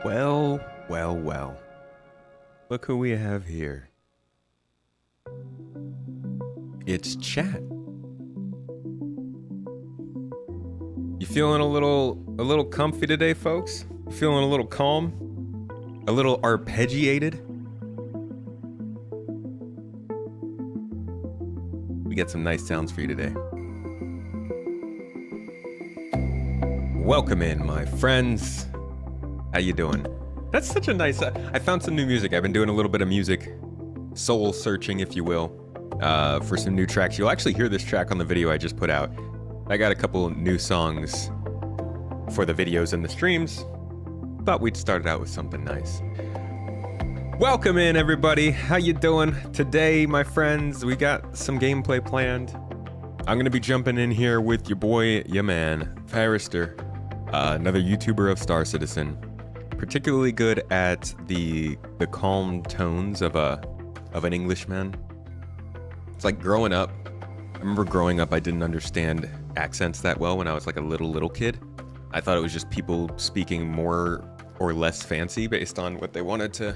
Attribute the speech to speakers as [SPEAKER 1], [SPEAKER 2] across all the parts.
[SPEAKER 1] Well, well, well. Look who we have here. It's Chat. You feeling a little comfy today, folks? You feeling a little calm? A little arpeggiated? We got some nice sounds for you today. Welcome in, my friends. How you doing? That's such a nice... I found some new music. I've been doing a little bit of music, soul searching, if you will, for some new tracks. You'll actually hear this track on the video I just put out. I got a couple new songs for the videos and the streams. Thought we'd start it out with something nice. Welcome in, everybody. How you doing? Today, my friends, we got some gameplay planned. I'm gonna be jumping in here with your boy, your man, Forrester, another YouTuber of Star Citizen. Particularly good at the calm tones of an Englishman. It's like growing up. I remember growing up, I didn't understand accents that well when I was like a little kid. I thought it was just people speaking more or less fancy based on what they wanted to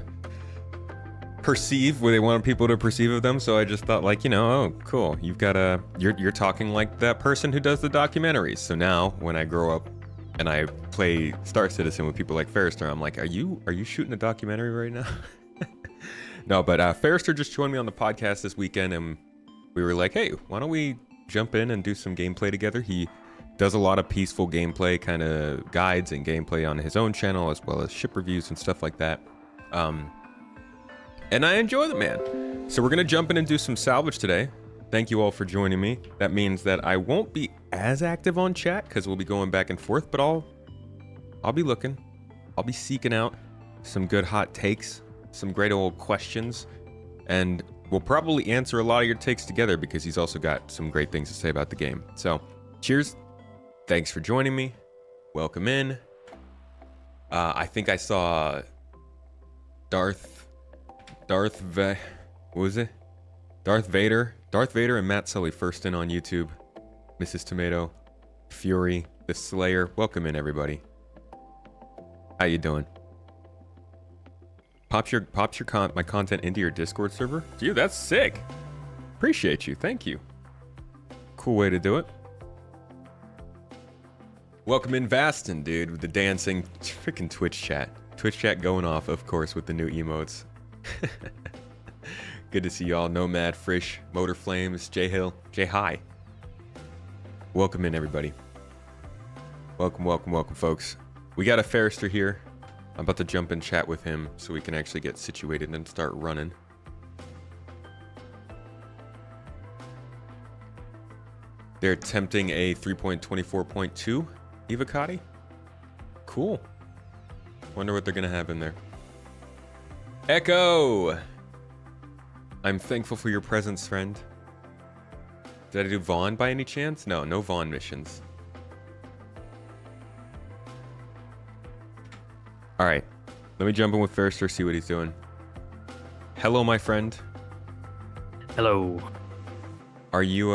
[SPEAKER 1] perceive, what they wanted people to perceive of them. So I just thought, like, you know, oh, cool. You're talking like that person who does the documentaries. So now when I grow up and I play Star Citizen with people like Forrester, I'm like, are you shooting a documentary right now? No, but Forrester just joined me on the podcast this weekend, and we were like, hey, why don't we jump in and do some gameplay together? He does a lot of peaceful gameplay kind of guides and gameplay on his own channel, as well as ship reviews and stuff like that. And I enjoy the man. So we're gonna jump in and do some salvage today. Thank you all for joining me. That means that I won't be as active on chat because we'll be going back and forth, but I'll be looking. I'll be seeking out some good hot takes, some great old questions, and we'll probably answer a lot of your takes together because he's also got some great things to say about the game. So, cheers. Thanks for joining me. Welcome in. I think I saw Darth Vader and Matt Sully first in on YouTube. Mrs. Tomato, Fury, the Slayer. Welcome in, everybody. How you doing? Pops my content into your Discord server? Dude, that's sick. Appreciate you. Thank you. Cool way to do it. Welcome in, Vastin, dude, with the dancing freaking Twitch chat. Twitch chat going off, of course, with the new emotes. Good to see y'all. Nomad, Frisch, Motor Flames, J Hill, J High. Welcome in, everybody. Welcome, folks. We got a Forrester here. I'm about to jump in chat with him so we can actually get situated and start running. They're attempting a 3.24.2 Evocati. Cool. Wonder what they're gonna have in there. Echo! I'm thankful for your presence, friend. Did I do Vaughn by any chance? No Vaughn missions. Alright, let me jump in with Forrester, see what he's doing. Hello, my friend.
[SPEAKER 2] Hello.
[SPEAKER 1] Are you,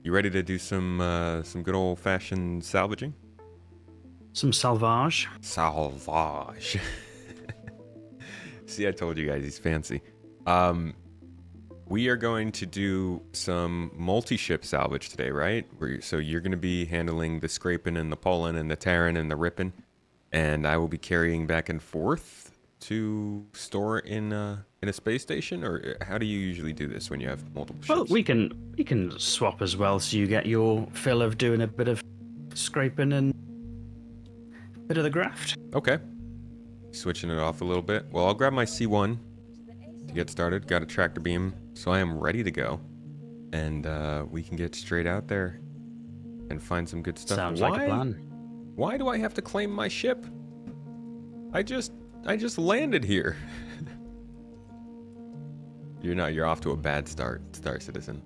[SPEAKER 1] you ready to do some good old-fashioned salvaging?
[SPEAKER 2] Some salvage.
[SPEAKER 1] Salvage. See, I told you guys, he's fancy. We are going to do some multi-ship salvage today, right? So you're going to be handling the scraping and the pulling and the tearing and the ripping, and I will be carrying back and forth to store in a space station. Or how do you usually do this when you have multiple ships?
[SPEAKER 2] Well, we can swap as well, so you get your fill of doing a bit of scraping and a bit of the graft.
[SPEAKER 1] Okay. Switching it off a little bit. Well, I'll grab my C1 to get started. Got a tractor beam, so I am ready to go. And we can get straight out there and find some good stuff.
[SPEAKER 2] Sounds like a plan.
[SPEAKER 1] Why do I have to claim my ship? I just landed here. You're off to a bad start, Star Citizen.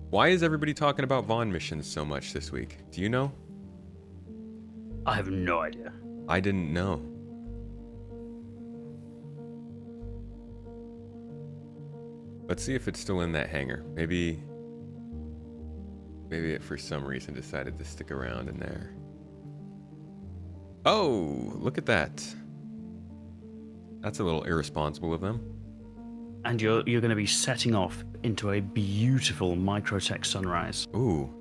[SPEAKER 1] Why is everybody talking about Vaughn missions so much this week? Do you know?
[SPEAKER 2] I have no idea.
[SPEAKER 1] I didn't know. Let's see if it's still in that hangar. Maybe Maybe it for some reason decided to stick around in there. Oh, look at that. That's a little irresponsible of them.
[SPEAKER 2] And you're going to be setting off into a beautiful microtech sunrise.
[SPEAKER 1] Ooh.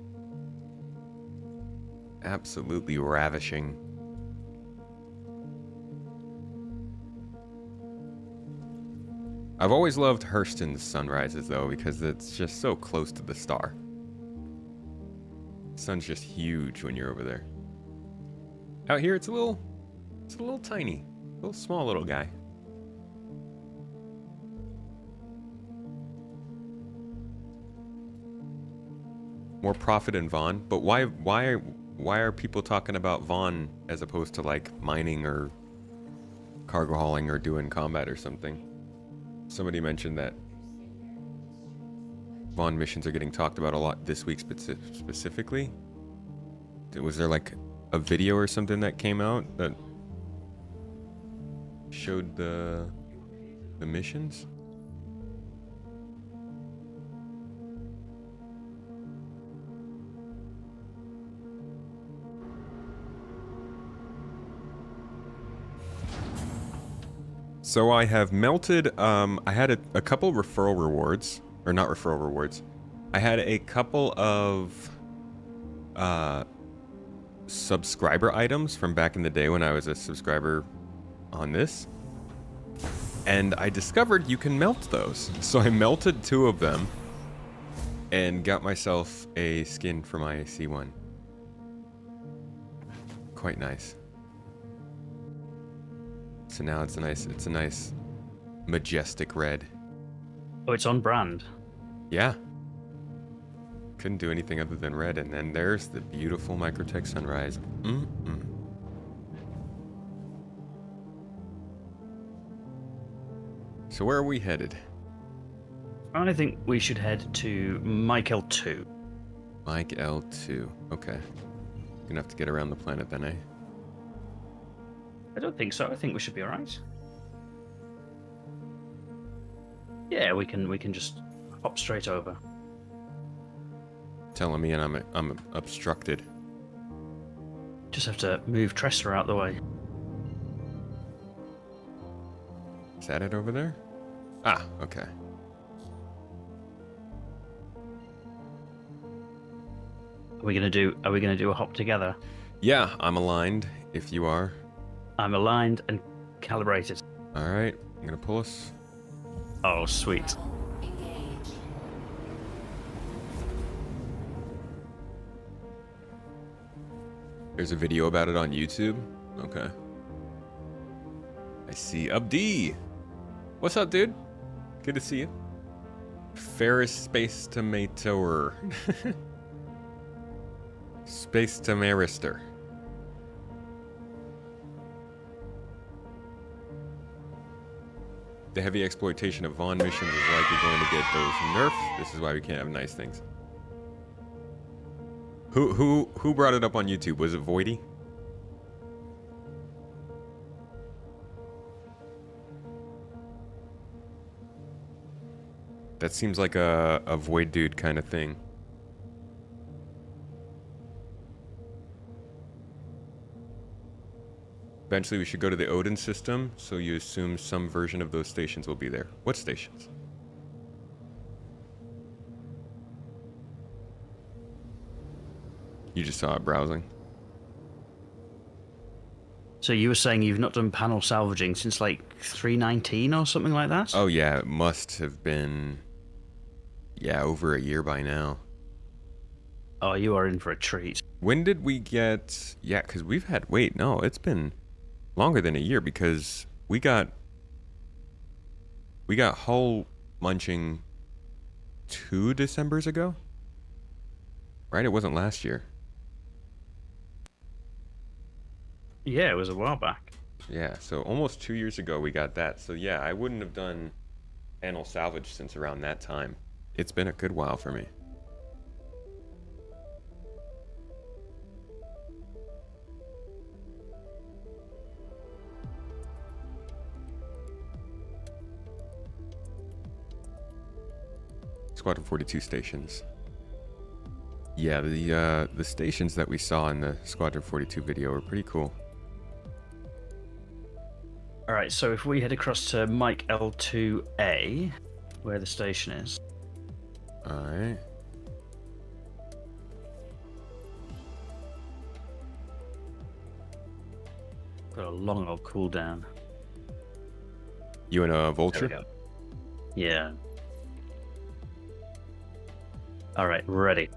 [SPEAKER 1] Absolutely ravishing. I've always loved Hurston's sunrises though, because it's just so close to the star. The sun's just huge when you're over there. Out here it's a little tiny, a little small little guy. More profit in Vaughn, but why are people talking about Vaughn as opposed to like mining or cargo hauling or doing combat or something? Somebody mentioned that Vaughn missions are getting talked about a lot this week specifically. Was there like a video or something that came out that showed the missions? So I have melted, I had a couple referral rewards, or not referral rewards. I had a couple of subscriber items from back in the day when I was a subscriber on this. And I discovered you can melt those. So I melted 2 of them and got myself a skin for my C1. Quite nice. So now it's a nice majestic red.
[SPEAKER 2] Oh, it's on brand.
[SPEAKER 1] Yeah. Couldn't do anything other than red. And then there's the beautiful Microtech sunrise. So where are we headed?
[SPEAKER 2] I think we should head to Mike L2.
[SPEAKER 1] Mike L2. Okay. Gonna have to get around the planet then, eh?
[SPEAKER 2] I don't think so. I think we should be all right. Yeah, we can just hop straight over.
[SPEAKER 1] Telling me and I'm obstructed.
[SPEAKER 2] Just have to move Tressa out the way.
[SPEAKER 1] Is that it over there? Ah, okay.
[SPEAKER 2] Are we gonna do a hop together?
[SPEAKER 1] Yeah, I'm aligned if you are.
[SPEAKER 2] I'm aligned and calibrated.
[SPEAKER 1] All right, I'm gonna pull us.
[SPEAKER 2] Oh, sweet.
[SPEAKER 1] There's a video about it on YouTube. Okay. I see Abdi. What's up, dude? Good to see you. Ferris Space Tomatoer. Space Tomarister. The heavy exploitation of Vaughn missions is likely going to get those nerfed. This is why we can't have nice things. Who brought it up on YouTube? Was it Voidy? That seems like a Void dude kind of thing. Eventually we should go to the Odin system, so you assume some version of those stations will be there. What stations? You just saw it browsing.
[SPEAKER 2] So you were saying you've not done panel salvaging since like 319 or something like that?
[SPEAKER 1] Oh yeah, it must have been, yeah, over a year by now.
[SPEAKER 2] Oh, you are in for a treat.
[SPEAKER 1] When did we get, yeah, because we've had, wait, no, it's been longer than a year because we got hull munching 2 Decembers ago, right? It wasn't last year.
[SPEAKER 2] Yeah, it was a while back.
[SPEAKER 1] Yeah, so almost 2 years ago we got that. So yeah, I wouldn't have done panel salvage since around that time. It's been a good while for me. Squadron 42 stations. Yeah, the stations that we saw in the Squadron 42 video were pretty cool.
[SPEAKER 2] All right, so if we head across to Mike L2A, where the station is.
[SPEAKER 1] All right.
[SPEAKER 2] Got a long old cooldown.
[SPEAKER 1] You and a
[SPEAKER 2] There we
[SPEAKER 1] vulture?
[SPEAKER 2] go. Yeah. All right, ready.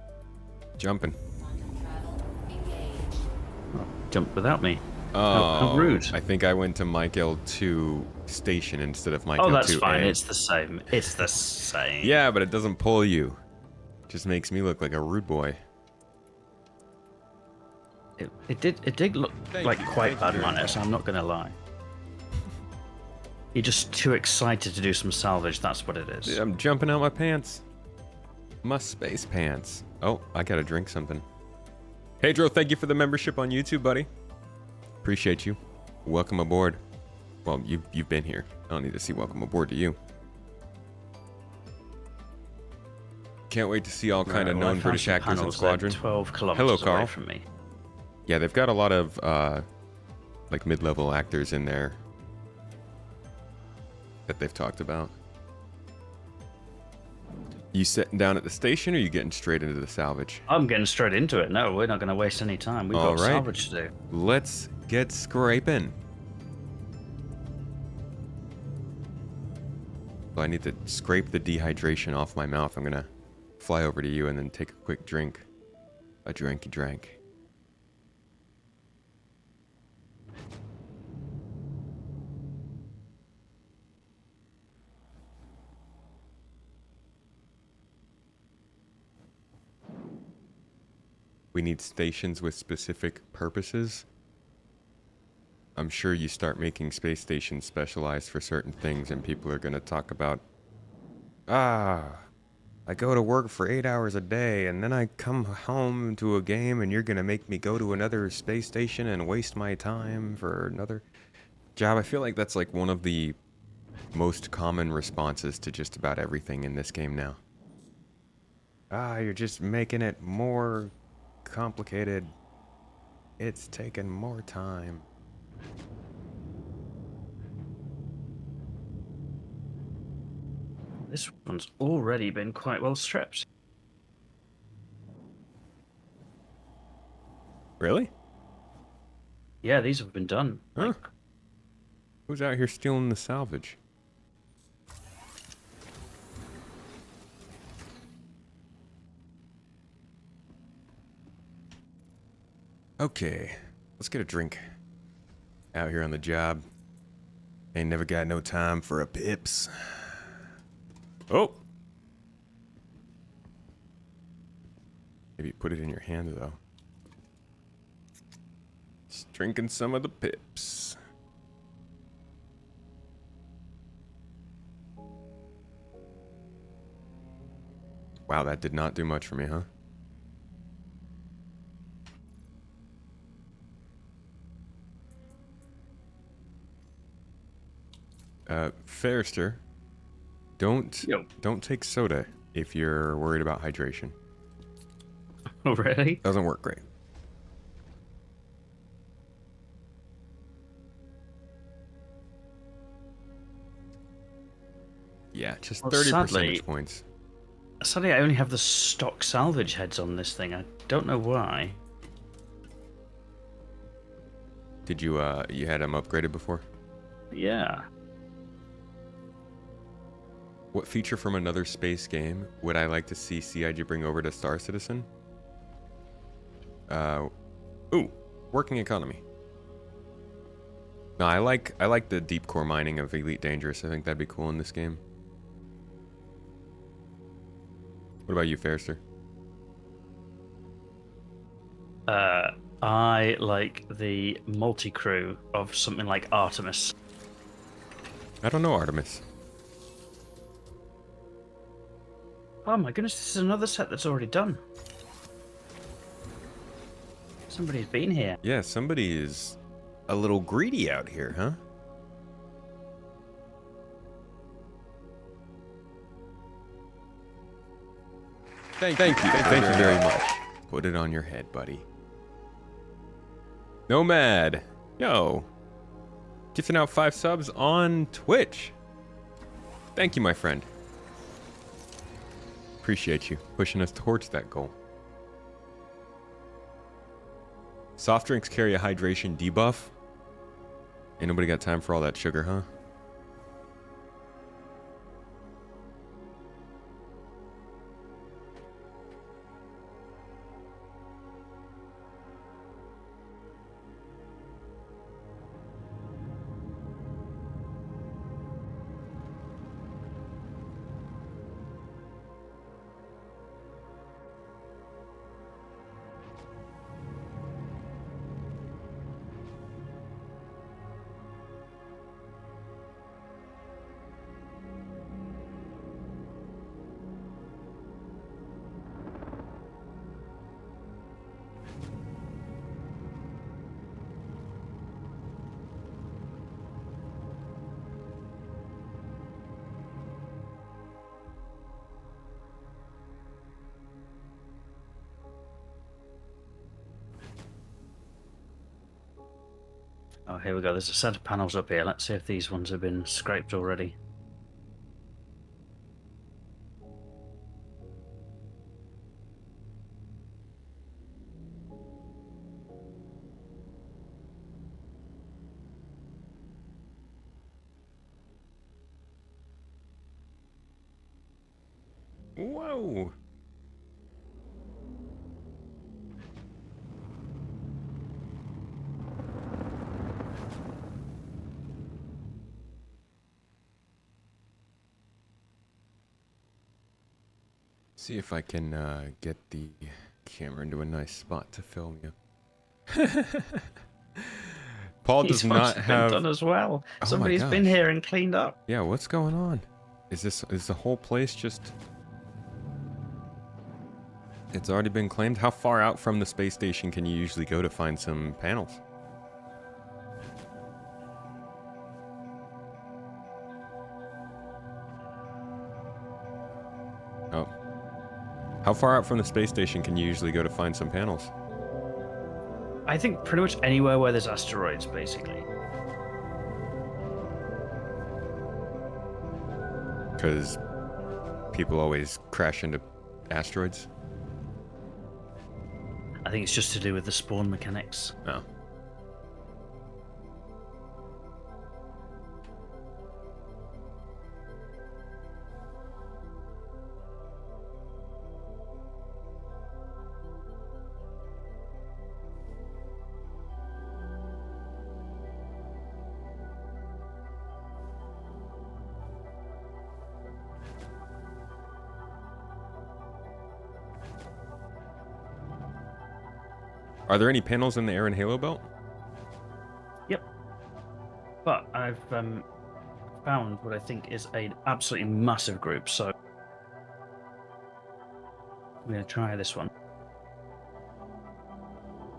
[SPEAKER 1] Jumping.
[SPEAKER 2] Oh, jump without me.
[SPEAKER 1] Oh,
[SPEAKER 2] How rude.
[SPEAKER 1] I think I went to Mike L2 station instead of Mike L2A.
[SPEAKER 2] Oh, that's fine. It's the same. It's the same.
[SPEAKER 1] Yeah, but it doesn't pull you. Just makes me look like a rude boy.
[SPEAKER 2] It did look like quite bad on it, so I'm not gonna lie. You're just too excited to do some salvage. That's what it is.
[SPEAKER 1] I'm jumping out my pants. My space pants. Oh, I gotta drink something. Pedro, thank you for the membership on YouTube, buddy. Appreciate you. Welcome aboard. Well, you've been here. I don't need to see welcome aboard to you. Can't wait to see all kind of known British actors in Squadron.
[SPEAKER 2] 12 kilometers
[SPEAKER 1] Hello, Carl.
[SPEAKER 2] away from me.
[SPEAKER 1] Yeah, they've got a lot of like mid-level actors in there that they've talked about. You sitting down at the station, or you getting straight into the salvage?
[SPEAKER 2] I'm getting straight into it. No, we're not going to waste any time. We've got salvage to do.
[SPEAKER 1] Let's get scraping. Well, I need to scrape the dehydration off my mouth. I'm gonna fly over to you and then take a quick drink. A drinky drank. We need stations with specific purposes. I'm sure you start making space stations specialized for certain things and people are going to talk about, I go to work for 8 hours a day and then I come home to a game and you're going to make me go to another space station and waste my time for another job. I feel like that's like one of the most common responses to just about everything in this game now. You're just making it more complicated. It's taking more time.
[SPEAKER 2] This one's already been quite well stripped.
[SPEAKER 1] Really?
[SPEAKER 2] Yeah, these have been done.
[SPEAKER 1] Huh? Who's out here stealing the salvage? Okay, let's get a drink. Out here on the job. Ain't never got no time for a pips. Oh! Maybe put it in your hand, though. Just drinking some of the pips. Wow, that did not do much for me, huh? Fairster, don't take soda if you're worried about hydration.
[SPEAKER 2] Oh, really?
[SPEAKER 1] Doesn't work great. Yeah, just 30 percentage points.
[SPEAKER 2] Sadly, I only have the stock salvage heads on this thing. I don't know why.
[SPEAKER 1] Did you you had them upgraded before?
[SPEAKER 2] Yeah.
[SPEAKER 1] What feature from another space game would I like to see CIG bring over to Star Citizen? Ooh, working economy. No, I like the deep core mining of Elite Dangerous. I think that'd be cool in this game. What about you, Fairster?
[SPEAKER 2] I like the multi-crew of something like Artemis.
[SPEAKER 1] I don't know Artemis.
[SPEAKER 2] Oh my goodness, this is another set that's already done. Somebody's been here.
[SPEAKER 1] Yeah, somebody is a little greedy out here, huh? Thank you very much. Put it on your head, buddy. Nomad. Yo. Gifting out 5 subs on Twitch. Thank you, my friend. Appreciate you pushing us towards that goal. Soft drinks carry a hydration debuff. Ain't nobody got time for all that sugar, huh?
[SPEAKER 2] Oh, here we go. There's a set of panels up here. Let's see if these ones have been scraped already.
[SPEAKER 1] Whoa. See if I can get the camera into a nice spot to film you. Paul does not have
[SPEAKER 2] done as well.
[SPEAKER 1] Oh
[SPEAKER 2] Somebody's
[SPEAKER 1] my
[SPEAKER 2] been
[SPEAKER 1] gosh.
[SPEAKER 2] here and cleaned up.
[SPEAKER 1] Yeah, what's going on? Is the whole place just... It's already been claimed? How far out from the space station can you usually go to find some panels? Oh. How far out from the space station can you usually go to find some panels?
[SPEAKER 2] I think pretty much anywhere where there's asteroids, basically.
[SPEAKER 1] Because people always crash into asteroids?
[SPEAKER 2] I think it's just to do with the spawn mechanics.
[SPEAKER 1] No. Are there any panels in the air and halo belt?
[SPEAKER 2] Yep. But I've found what I think is an absolutely massive group, so I'm going to try this one.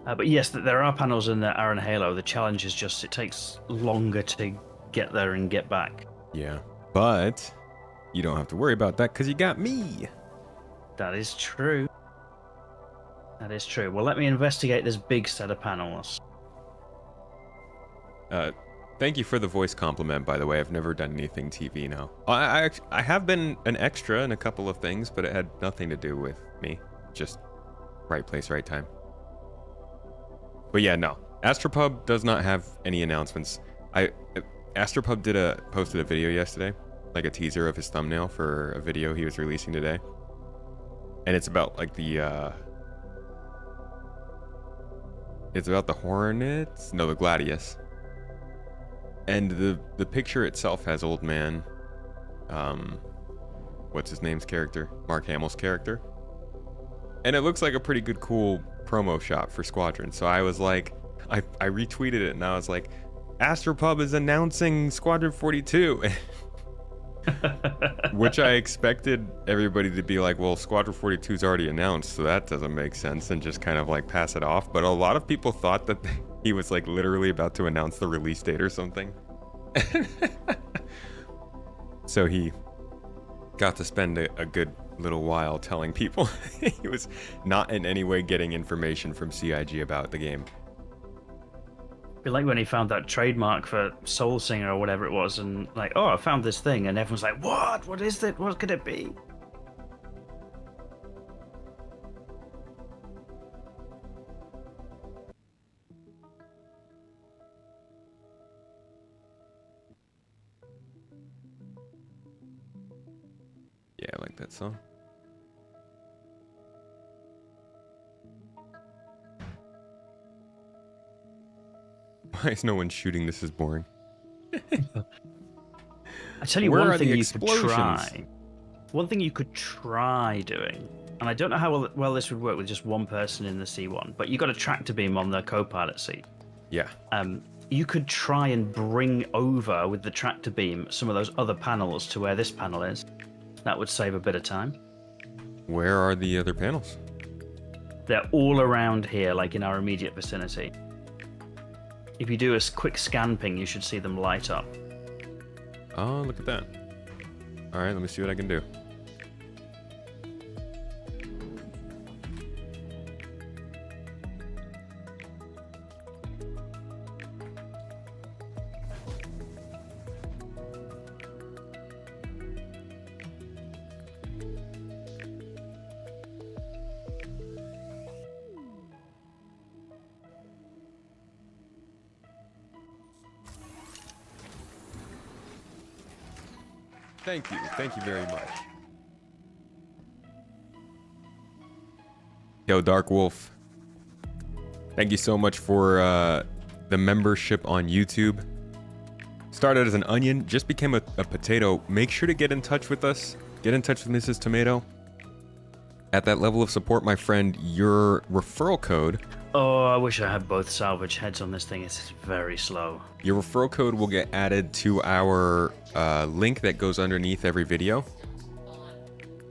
[SPEAKER 2] But yes, there are panels in the air and halo. The challenge is just it takes longer to get there and get back.
[SPEAKER 1] Yeah. But you don't have to worry about that because you got me.
[SPEAKER 2] That is true. That is true. Well, let me investigate this big set of panels.
[SPEAKER 1] Thank you for the voice compliment, by the way. I've never done anything TV now. I have been an extra in a couple of things, but it had nothing to do with me. Just right place, right time. But yeah, no. Astropub does not have any announcements. Astropub posted a video yesterday, like a teaser of his thumbnail for a video he was releasing today. And it's about like the it's about the Hornets? No, the Gladius. And the picture itself has old man, what's his name's character? Mark Hamill's character. And it looks like a pretty good, cool promo shot for Squadron. So I was like, I retweeted it and I was like, Astropub is announcing Squadron 42. Which I expected everybody to be like, well, Squadron 42 is already announced, so that doesn't make sense, and just kind of like pass it off. But a lot of people thought that he was like literally about to announce the release date or something. So he got to spend a good little while telling people he was not in any way getting information from CIG about the game.
[SPEAKER 2] Be like when he found that trademark for Soul Singer or whatever it was, and like, oh, I found this thing, and everyone's like, what? What is it? What could it be?
[SPEAKER 1] Yeah, I like that song. Why is no one shooting? This is boring.
[SPEAKER 2] I tell you
[SPEAKER 1] Where
[SPEAKER 2] one
[SPEAKER 1] are
[SPEAKER 2] thing
[SPEAKER 1] the
[SPEAKER 2] you could
[SPEAKER 1] explosions?
[SPEAKER 2] try. One thing you could try doing, and I don't know how well this would work with just one person in the C1, but you got a tractor beam on the co-pilot seat.
[SPEAKER 1] Yeah.
[SPEAKER 2] You could try and bring over with the tractor beam some of those other panels to where this panel is. That would save a bit of time.
[SPEAKER 1] Where are the other panels?
[SPEAKER 2] They're all around here, like in our immediate vicinity. If you do a quick scan ping, you should see them light up.
[SPEAKER 1] Oh, look at that. All right, let me see what I can do. Thank you very much. Yo, Dark Wolf. Thank you so much for the membership on YouTube. Started as an onion, just became a potato. Make sure to get in touch with us. Get in touch with Mrs. Tomato. At that level of support, my friend, your referral code.
[SPEAKER 2] Oh, I wish I had both salvage heads on this thing. It's very slow.
[SPEAKER 1] Your referral code will get added to our link that goes underneath every video.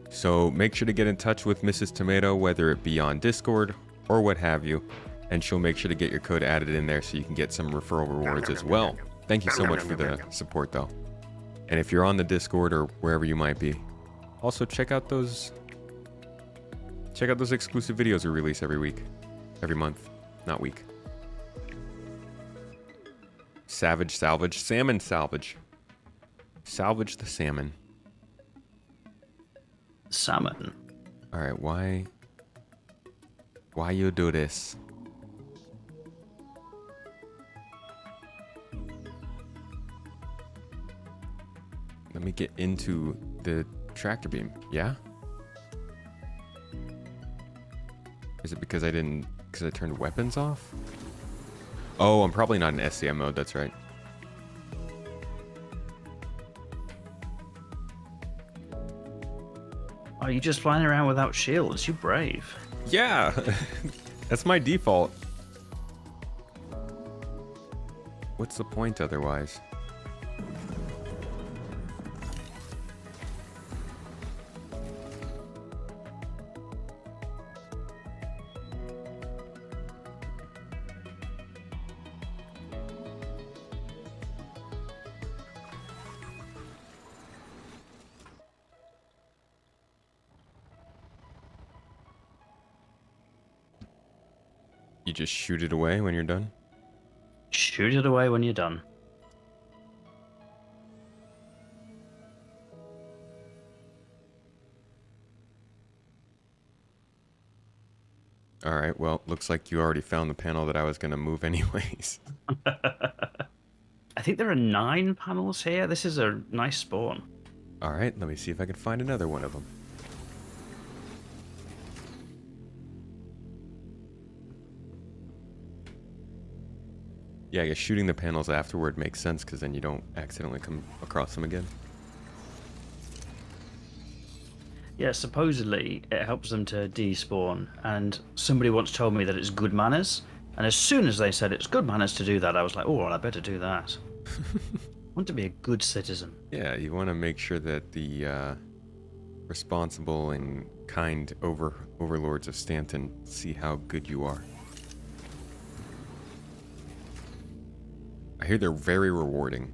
[SPEAKER 1] So make sure to get in touch with Mrs. Tomato, whether it be on Discord or what have you, and she'll make sure to get your code added in there so you can get some referral rewards as well. Thank you so much for the support, though. And if you're on the Discord or wherever you might be, also check out those exclusive videos we release every week. Every month, not week. Salvage, salmon salvage. Salvage the salmon.
[SPEAKER 2] Salmon.
[SPEAKER 1] All right, why you do this? Let me get into the tractor beam. Yeah? Is it because I turned weapons off? Oh, I'm probably not in SCM mode, that's right.
[SPEAKER 2] Are you just flying around without shields? You brave.
[SPEAKER 1] Yeah, that's my default. What's the point otherwise? You just shoot it away when you're done?
[SPEAKER 2] Shoot it away when you're done.
[SPEAKER 1] All right, well, looks like you already found the panel that I was going to move anyways.
[SPEAKER 2] I think there are 9 panels here. This is a nice spawn.
[SPEAKER 1] All right, let me see if I can find another one of them. Yeah, I guess shooting the panels afterward makes sense because then you don't accidentally come across them again.
[SPEAKER 2] Yeah, supposedly it helps them to despawn, and somebody once told me that it's good manners, and as soon as they said it's good manners to do that, I was like, oh, well, I better do that. I want to be a good citizen.
[SPEAKER 1] Yeah, you want to make sure that the responsible and kind overlords of Stanton see how good you are. I hear they're very rewarding.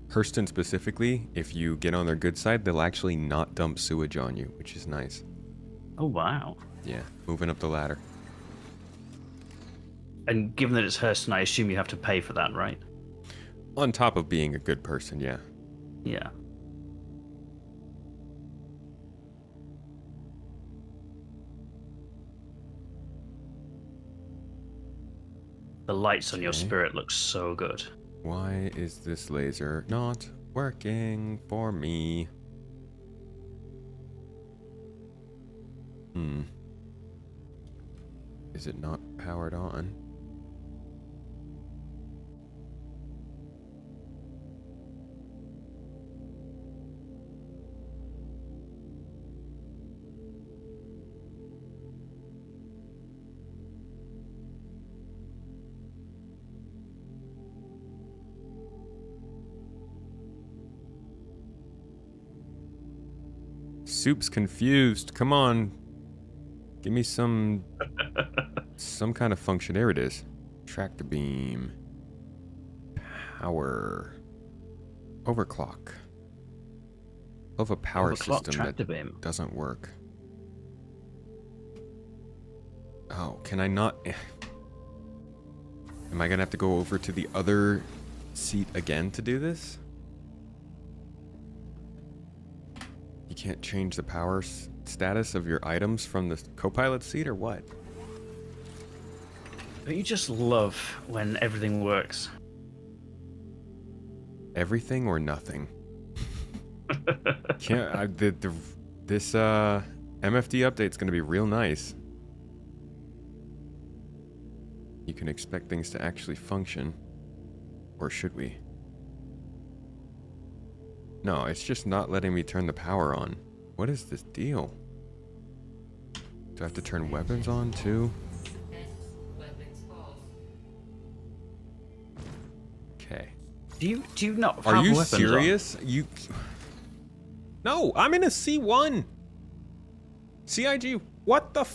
[SPEAKER 1] Hurston specifically, if you get on their good side, they'll actually not dump sewage on you, which is nice.
[SPEAKER 2] Oh, wow.
[SPEAKER 1] Yeah, moving up the ladder.
[SPEAKER 2] And given that it's Hurston, I assume you have to pay for that, right?
[SPEAKER 1] On top of being a good person, yeah.
[SPEAKER 2] Yeah. The lights on your
[SPEAKER 1] Okay.
[SPEAKER 2] spirit look so good.
[SPEAKER 1] Why is this laser not working for me? Is it not powered on? Soup's confused. Come on. Give me some kind of function. There it is. Tractor beam. Power. Overclock. Of a power
[SPEAKER 2] Overclock
[SPEAKER 1] system
[SPEAKER 2] tractor
[SPEAKER 1] that
[SPEAKER 2] beam.
[SPEAKER 1] doesn't work. Oh, can I not? Am I gonna have to go over to the other seat again to do this? You can't change the power status of your items from the co-pilot seat or what?
[SPEAKER 2] But you just love when everything works.
[SPEAKER 1] Everything or nothing. This MFD update's gonna be real nice. You can expect things to actually function. Or should we? No, it's just not letting me turn the power on. What is this deal? Do I have to turn weapons on too? Okay.
[SPEAKER 2] Do you not have
[SPEAKER 1] Are you
[SPEAKER 2] weapons on?
[SPEAKER 1] serious? No, I'm in a C1. CIG, what the f***?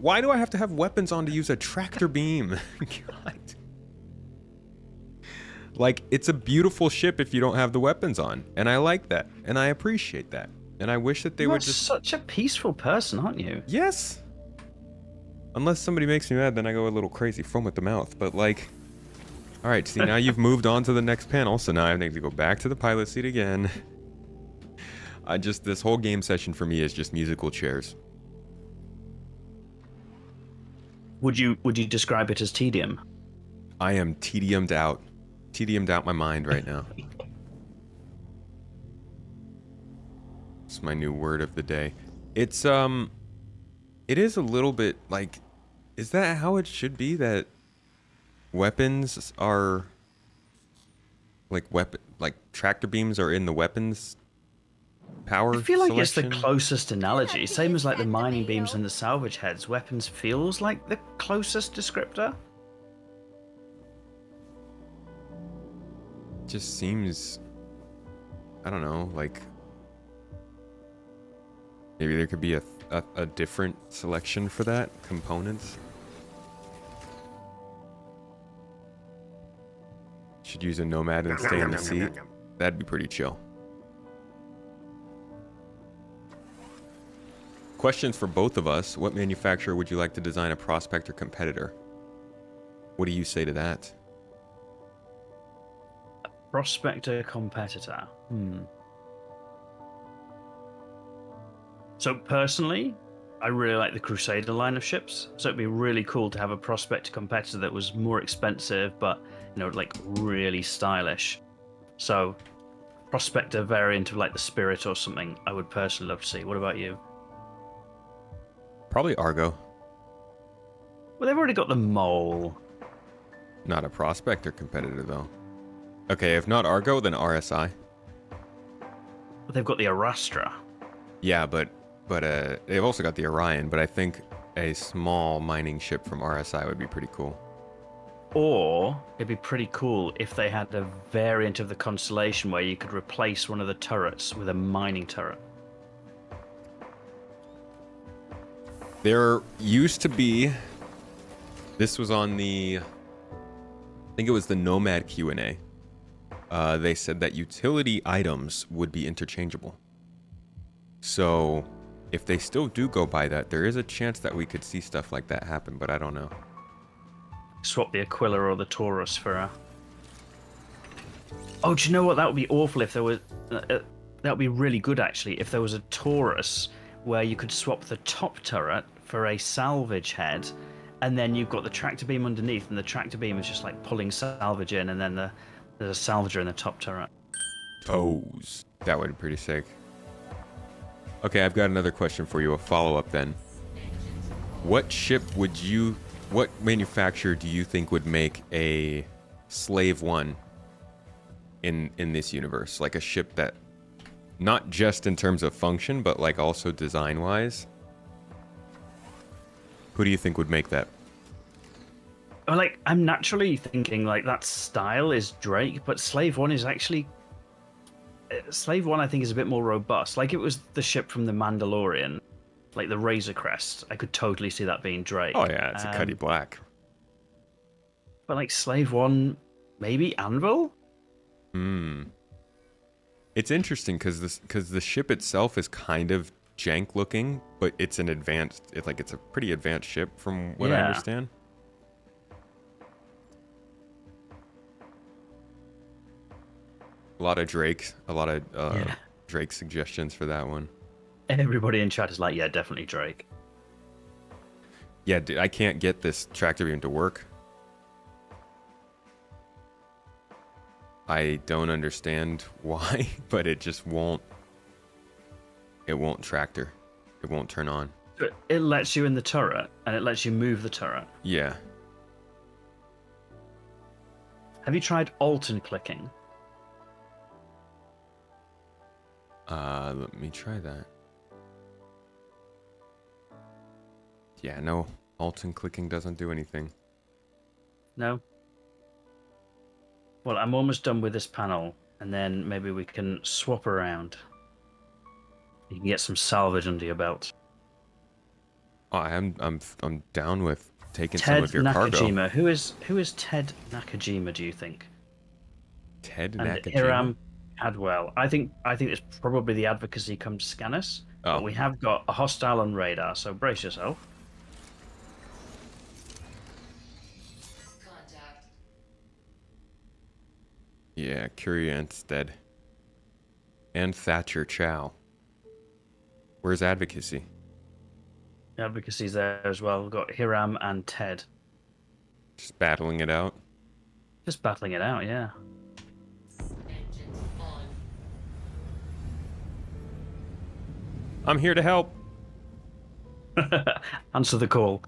[SPEAKER 1] Why do I have to have weapons on to use a tractor beam? God. Like, it's a beautiful ship if you don't have the weapons on. And I like that. And I appreciate that. And I wish that they would just...
[SPEAKER 2] such a peaceful person, aren't you?
[SPEAKER 1] Yes! Unless somebody makes me mad, then I go a little crazy from with the mouth. But, like... Alright, see, now you've moved on to the next panel, so now I need to go back to the pilot seat again. This whole game session for me is just musical chairs.
[SPEAKER 2] Would you describe it as tedium?
[SPEAKER 1] I am tediumed out. Tediumed out my mind right now. It's my new word of the day. It's, it is a little bit, like... Is that how it should be, that... weapons are... Like, tractor beams are in the weapons... power
[SPEAKER 2] I feel like
[SPEAKER 1] selection?
[SPEAKER 2] it's the closest analogy. Same as like the mining beams and the salvage heads. Weapons feels like the closest descriptor.
[SPEAKER 1] Just seems... I don't know, like... Maybe there could be a different selection for that. Components. Should use a nomad and stay in the seat. That'd be pretty chill. Questions for both of us. What manufacturer would you like to design a prospector competitor? What do you say to that?
[SPEAKER 2] Prospector competitor. So personally, I really like the Crusader line of ships. So it'd be really cool to have a prospector competitor that was more expensive, but like really stylish. So prospector variant of like the Spirit or something, I would personally love to see. What about you?
[SPEAKER 1] Probably Argo.
[SPEAKER 2] Well, they've already got the Mole.
[SPEAKER 1] Not a prospector competitor, though. Okay, if not Argo, then RSI.
[SPEAKER 2] But they've got the Arastra.
[SPEAKER 1] Yeah, but they've also got the Orion, but I think a small mining ship from RSI would be pretty cool.
[SPEAKER 2] Or it'd be pretty cool if they had a variant of the Constellation where you could replace one of the turrets with a mining turret.
[SPEAKER 1] There used to be... This was on the... I think it was the Nomad Q&A. they said that utility items would be interchangeable. So if they still do go by that, there is a chance that we could see stuff like that happen, but I don't know.
[SPEAKER 2] Swap the Aquila or the Taurus for a... Oh, do you know what? That would be awful if there was... that would be really good, actually, if there was a Taurus where you could swap the top turret for a salvage head, and then you've got the tractor beam underneath, and the tractor beam is just like pulling salvage in, and then there's a salvager in the top turret.
[SPEAKER 1] Toes. That would be pretty sick. Okay, I've got another question for you, a follow-up then. What manufacturer do you think would make a Slave 1 in this universe? Like a ship that, not just in terms of function, but like also design-wise? Who do you think would make that?
[SPEAKER 2] Like, I'm naturally thinking like that style is Drake, but Slave 1 is actually... Slave 1 I think is a bit more robust. Like it was the ship from the Mandalorian, like the Razor Crest. I could totally see that being Drake.
[SPEAKER 1] Oh yeah, it's a Cuddy Black.
[SPEAKER 2] But like Slave 1, maybe Anvil?
[SPEAKER 1] It's interesting because the ship itself is kind of jank looking, but it's an advanced, it's a pretty advanced ship from what I understand. A lot of Drake suggestions for that one.
[SPEAKER 2] Everybody in chat is like, yeah, definitely Drake.
[SPEAKER 1] Yeah, dude, I can't get this tractor beam to work. I don't understand why, but it just won't. It won't tractor. It won't turn on.
[SPEAKER 2] It lets you in the turret, and it lets you move the turret.
[SPEAKER 1] Yeah.
[SPEAKER 2] Have you tried alt and clicking?
[SPEAKER 1] Let me try that. Yeah, no. Alt and clicking doesn't do anything.
[SPEAKER 2] No? Well, I'm almost done with this panel, and then maybe we can swap around. You can get some salvage under your belt.
[SPEAKER 1] Oh, I'm down with taking some of your
[SPEAKER 2] Nakajima.
[SPEAKER 1] cargo.
[SPEAKER 2] Who is Ted Nakajima, do you think?
[SPEAKER 1] Ted
[SPEAKER 2] And
[SPEAKER 1] Nakajima?
[SPEAKER 2] Hiram Cadwell. I think it's probably the advocacy come to scan us.
[SPEAKER 1] Oh.
[SPEAKER 2] But we have got a hostile on radar, so brace yourself.
[SPEAKER 3] Contact.
[SPEAKER 1] Yeah, Curianstead. And Thatcher Chow. Where's advocacy?
[SPEAKER 2] The advocacy's there as well. We've got Hiram and Ted.
[SPEAKER 1] Just battling it out.
[SPEAKER 2] Just battling it out, yeah.
[SPEAKER 3] Engines on.
[SPEAKER 1] I'm here to help.
[SPEAKER 2] Answer the call.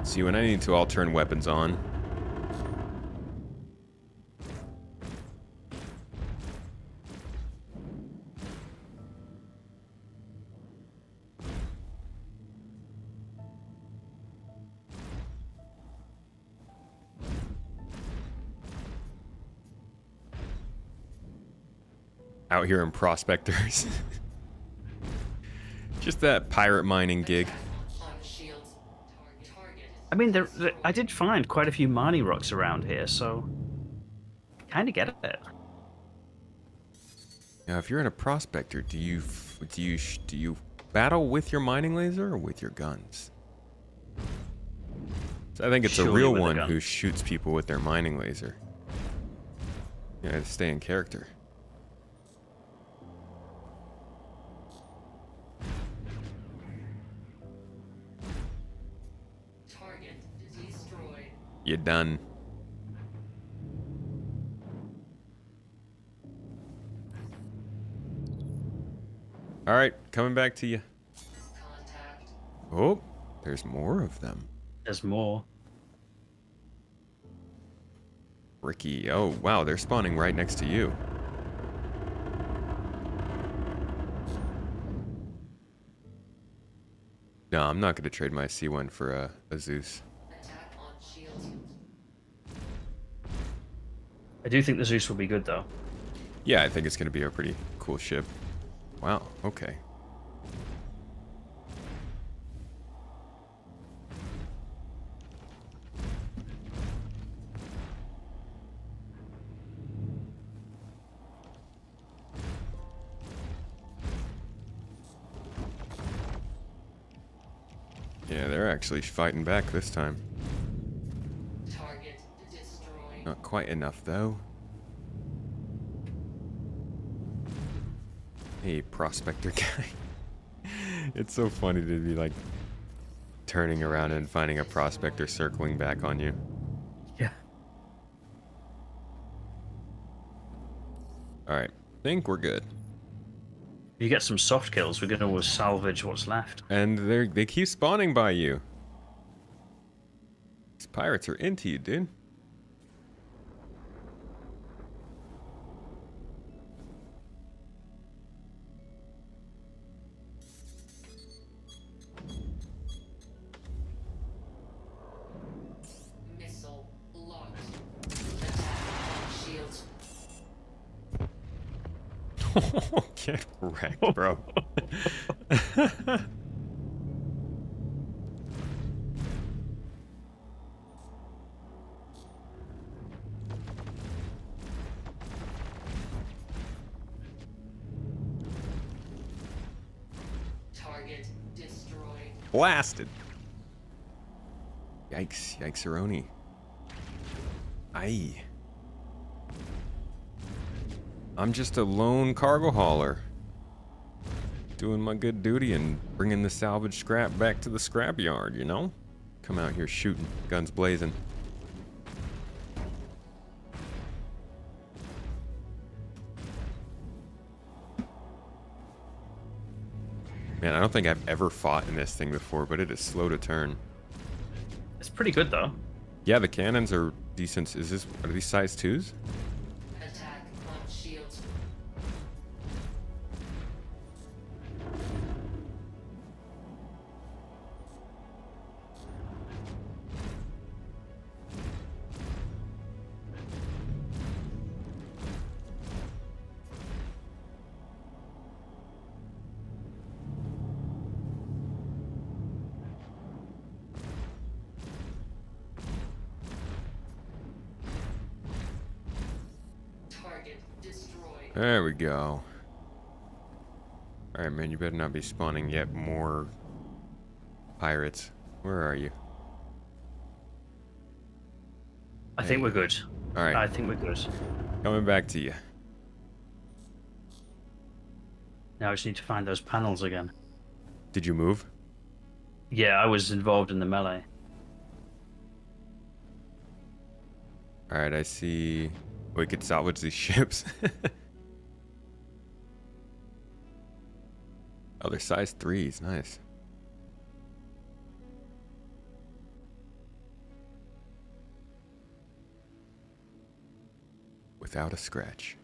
[SPEAKER 1] See, when I need to, I'll turn weapons on. Out here in Prospectors. Just that pirate mining gig.
[SPEAKER 3] On shields. Target.
[SPEAKER 2] I mean, I did find quite a few mining rocks around here, so kind of get it.
[SPEAKER 1] Now, if you're in a prospector, do you battle with your mining laser or with your guns? So I think it's a
[SPEAKER 2] Surely
[SPEAKER 1] real
[SPEAKER 2] with a
[SPEAKER 1] one
[SPEAKER 2] gun.
[SPEAKER 1] who shoots people with their mining laser. You gotta stay in character.
[SPEAKER 3] Target destroyed.
[SPEAKER 1] You're done. All right, coming back to you.
[SPEAKER 3] Contact.
[SPEAKER 1] Oh, there's more of them.
[SPEAKER 2] There's more.
[SPEAKER 1] Ricky, oh wow, they're spawning right next to you. No, I'm not gonna trade my C1 for a Zeus.
[SPEAKER 3] Attack on shields.
[SPEAKER 2] I do think the Zeus will be good, though.
[SPEAKER 1] Yeah, I think it's gonna be a pretty cool ship. Wow, okay. actually fighting back this time.
[SPEAKER 3] Target destroyed.
[SPEAKER 1] Not quite enough, though. Hey, prospector guy. It's so funny to be like turning around and finding a prospector circling back on you.
[SPEAKER 2] Yeah.
[SPEAKER 1] Alright, think we're good.
[SPEAKER 2] If you get some soft kills, we're going to always salvage what's left.
[SPEAKER 1] And they keep spawning by you. These pirates are into you, dude.
[SPEAKER 3] Missile locked. Attack on shields.
[SPEAKER 1] Get wrecked, bro.
[SPEAKER 3] Target destroyed.
[SPEAKER 1] Blasted. Yikes, yikes-a-roni. Aye. I'm just a lone cargo hauler. Doing my good duty and bringing the salvage scrap back to the scrap yard, you know? Come out here shooting, guns blazing. Man, I don't think I've ever fought in this thing before, but it is slow to turn.
[SPEAKER 2] It's pretty good, though.
[SPEAKER 1] Yeah, the cannons are decent. Are these size 2s?
[SPEAKER 3] Attack on shields. Target destroyed.
[SPEAKER 1] There we go. Alright, man, you better not be spawning yet more pirates. Where are you?
[SPEAKER 2] I think we're good.
[SPEAKER 1] Alright,
[SPEAKER 2] I think we're good.
[SPEAKER 1] coming back to you.
[SPEAKER 2] Now I just need to find those panels again.
[SPEAKER 1] Did you move?
[SPEAKER 2] Yeah, I was involved in the melee.
[SPEAKER 1] Alright, I see... We could salvage these ships. Oh, they're size 3s. Nice. Without a scratch.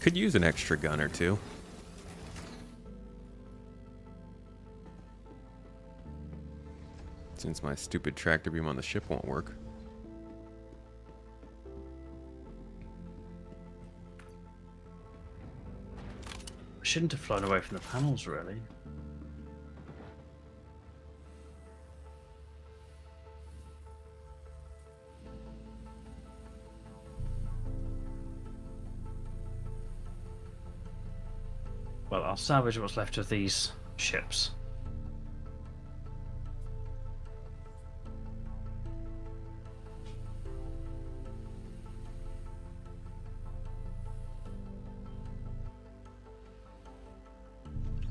[SPEAKER 1] Could use an extra gun or two. Since my stupid tractor beam on the ship won't work.
[SPEAKER 2] I shouldn't have flown away from the panels, really. Well, I'll salvage what's left of these ships.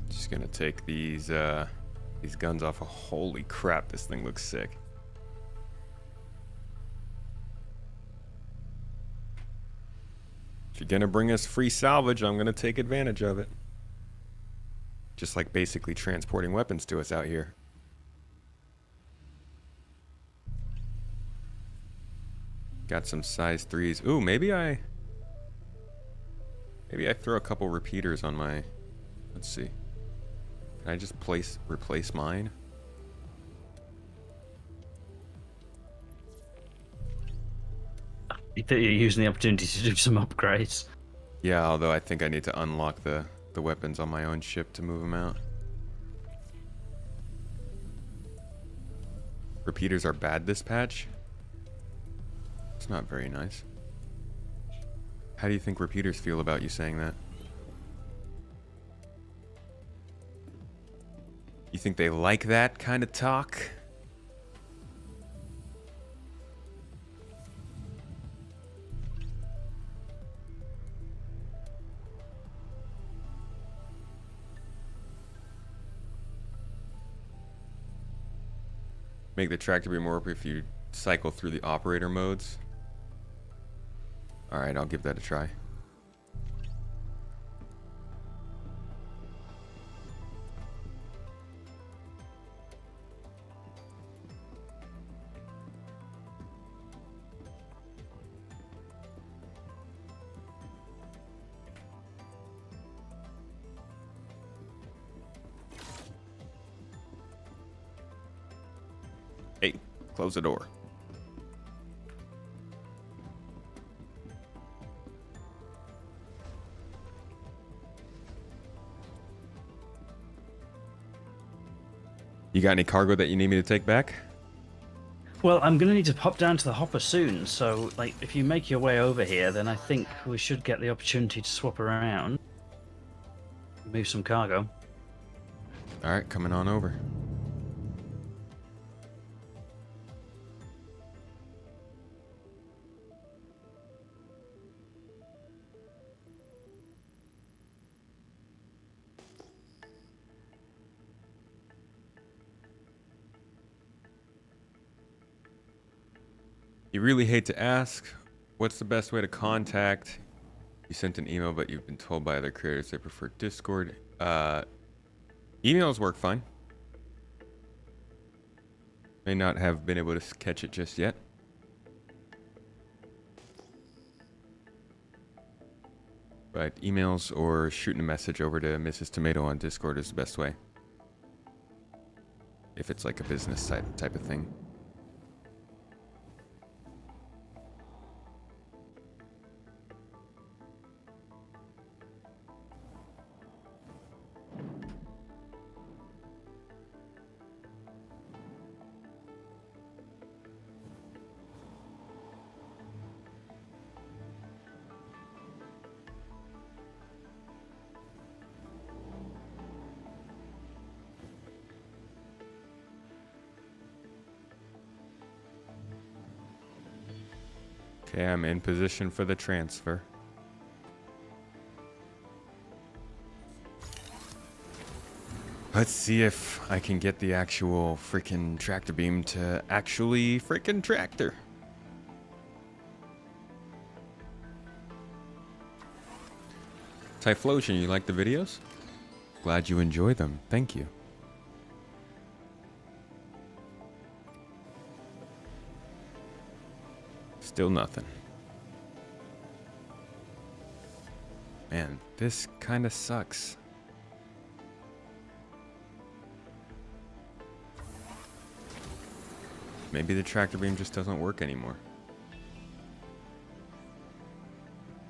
[SPEAKER 1] Just gonna take these guns off. Holy crap, this thing looks sick. If you're gonna bring us free salvage, I'm gonna take advantage of it. Just like basically transporting weapons to us out here. Got some size 3s. Ooh, maybe I throw a couple repeaters on my... Let's see. Can I just replace mine?
[SPEAKER 2] You think you're using the opportunity to do some upgrades?
[SPEAKER 1] Yeah, although I think I need to unlock the weapons on my own ship to move them out. Repeaters are bad this patch? It's not very nice. How do you think repeaters feel about you saying that? You think they like that kind of talk? Make the tractor be more if you cycle through the operator modes. Alright, I'll give that a try. Hey, close the door. You got any cargo that you need me to take back?
[SPEAKER 2] Well, I'm going to need to pop down to the hopper soon, so like if you make your way over here, then I think we should get the opportunity to swap around. Move some cargo.
[SPEAKER 1] Alright, coming on over. You really hate to ask, what's the best way to contact? You sent an email, but you've been told by other creators they prefer Discord. Emails work fine. May not have been able to catch it just yet. But emails or shooting a message over to Mrs. Tomato on Discord is the best way. If it's like a business type of thing. Okay, I'm in position for the transfer. Let's see if I can get the actual freaking tractor beam to actually freaking tractor. Typhlosion, you like the videos? Glad you enjoy them. Thank you. Still nothing. Man, this kind of sucks. Maybe the tractor beam just doesn't work anymore.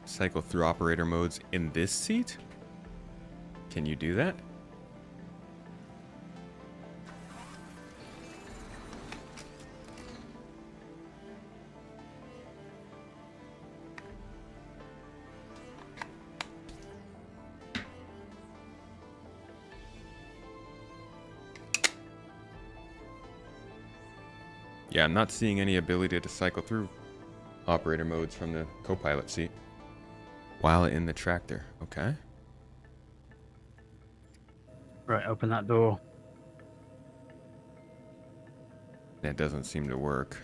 [SPEAKER 1] Cycle through operator modes in this seat? Can you do that? Yeah, I'm not seeing any ability to cycle through operator modes from the co-pilot seat while in the tractor. Okay.
[SPEAKER 2] Right, open that door.
[SPEAKER 1] That doesn't seem to work.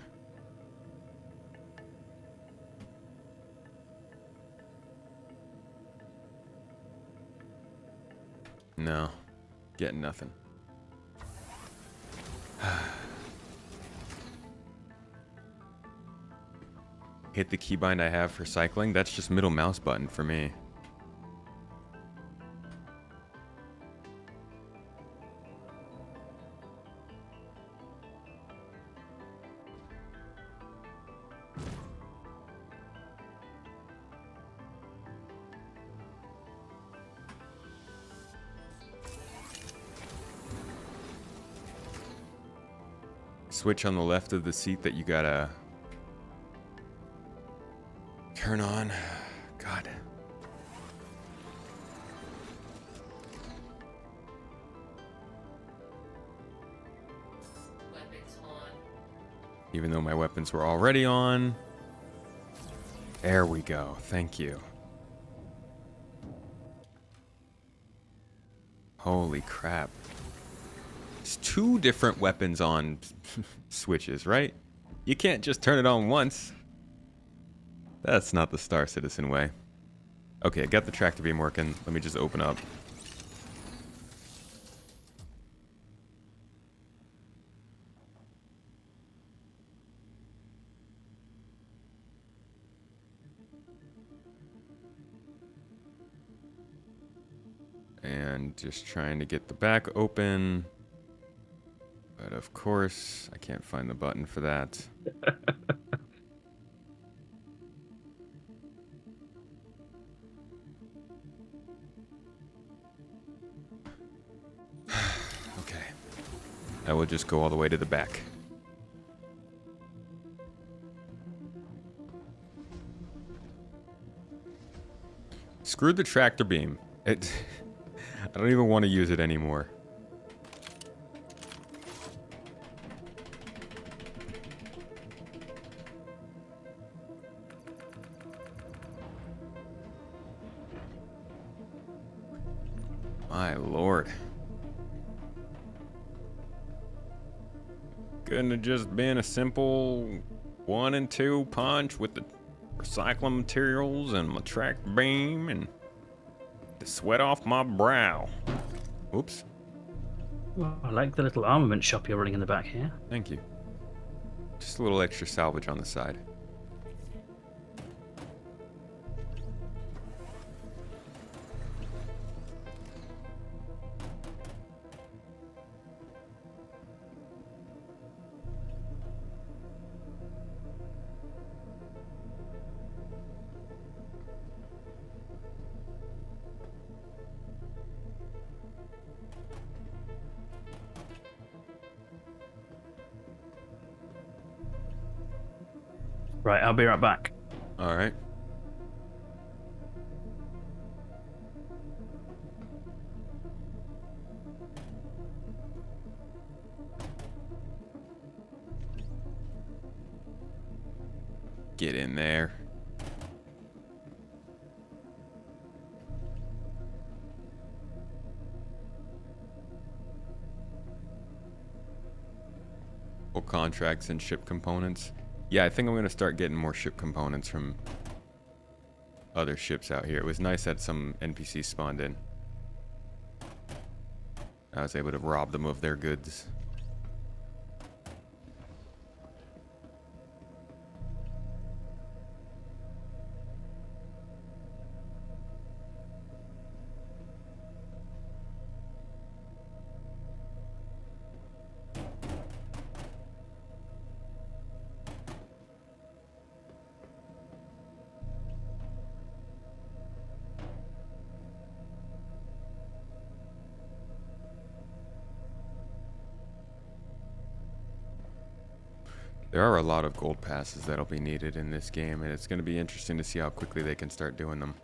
[SPEAKER 1] No, getting nothing. Hit the keybind I have for cycling. That's just middle mouse button for me. switch on the left of the seat that you gotta turn on. God.
[SPEAKER 3] Weapons on.
[SPEAKER 1] Even though my weapons were already on. There we go. Thank you. Holy crap. It's 2 different weapons on switches, right? You can't just turn it on once. That's not the Star Citizen way. Okay, I got the tractor beam working. Let me just open up. And just trying to get the back open. But of course, I can't find the button for that. Okay. I will just go all the way to the back. Screw the tractor beam. I don't even want to use it anymore. My lord. Couldn't have just been a simple 1 and 2 punch with the recycling materials and my tractor beam and the sweat off my brow. Oops.
[SPEAKER 2] Well, I like the little armament shop you're running in the back here.
[SPEAKER 1] Thank you. Just a little extra salvage on the side.
[SPEAKER 2] Right, I'll be right back.
[SPEAKER 1] All right. Get in there. Pull contracts and ship components. Yeah, I think I'm going to start getting more ship components from other ships out here. It was nice that some NPCs spawned in. I was able to rob them of their goods. There are a lot of gold passes that'll be needed in this game, and it's going to be interesting to see how quickly they can start doing them.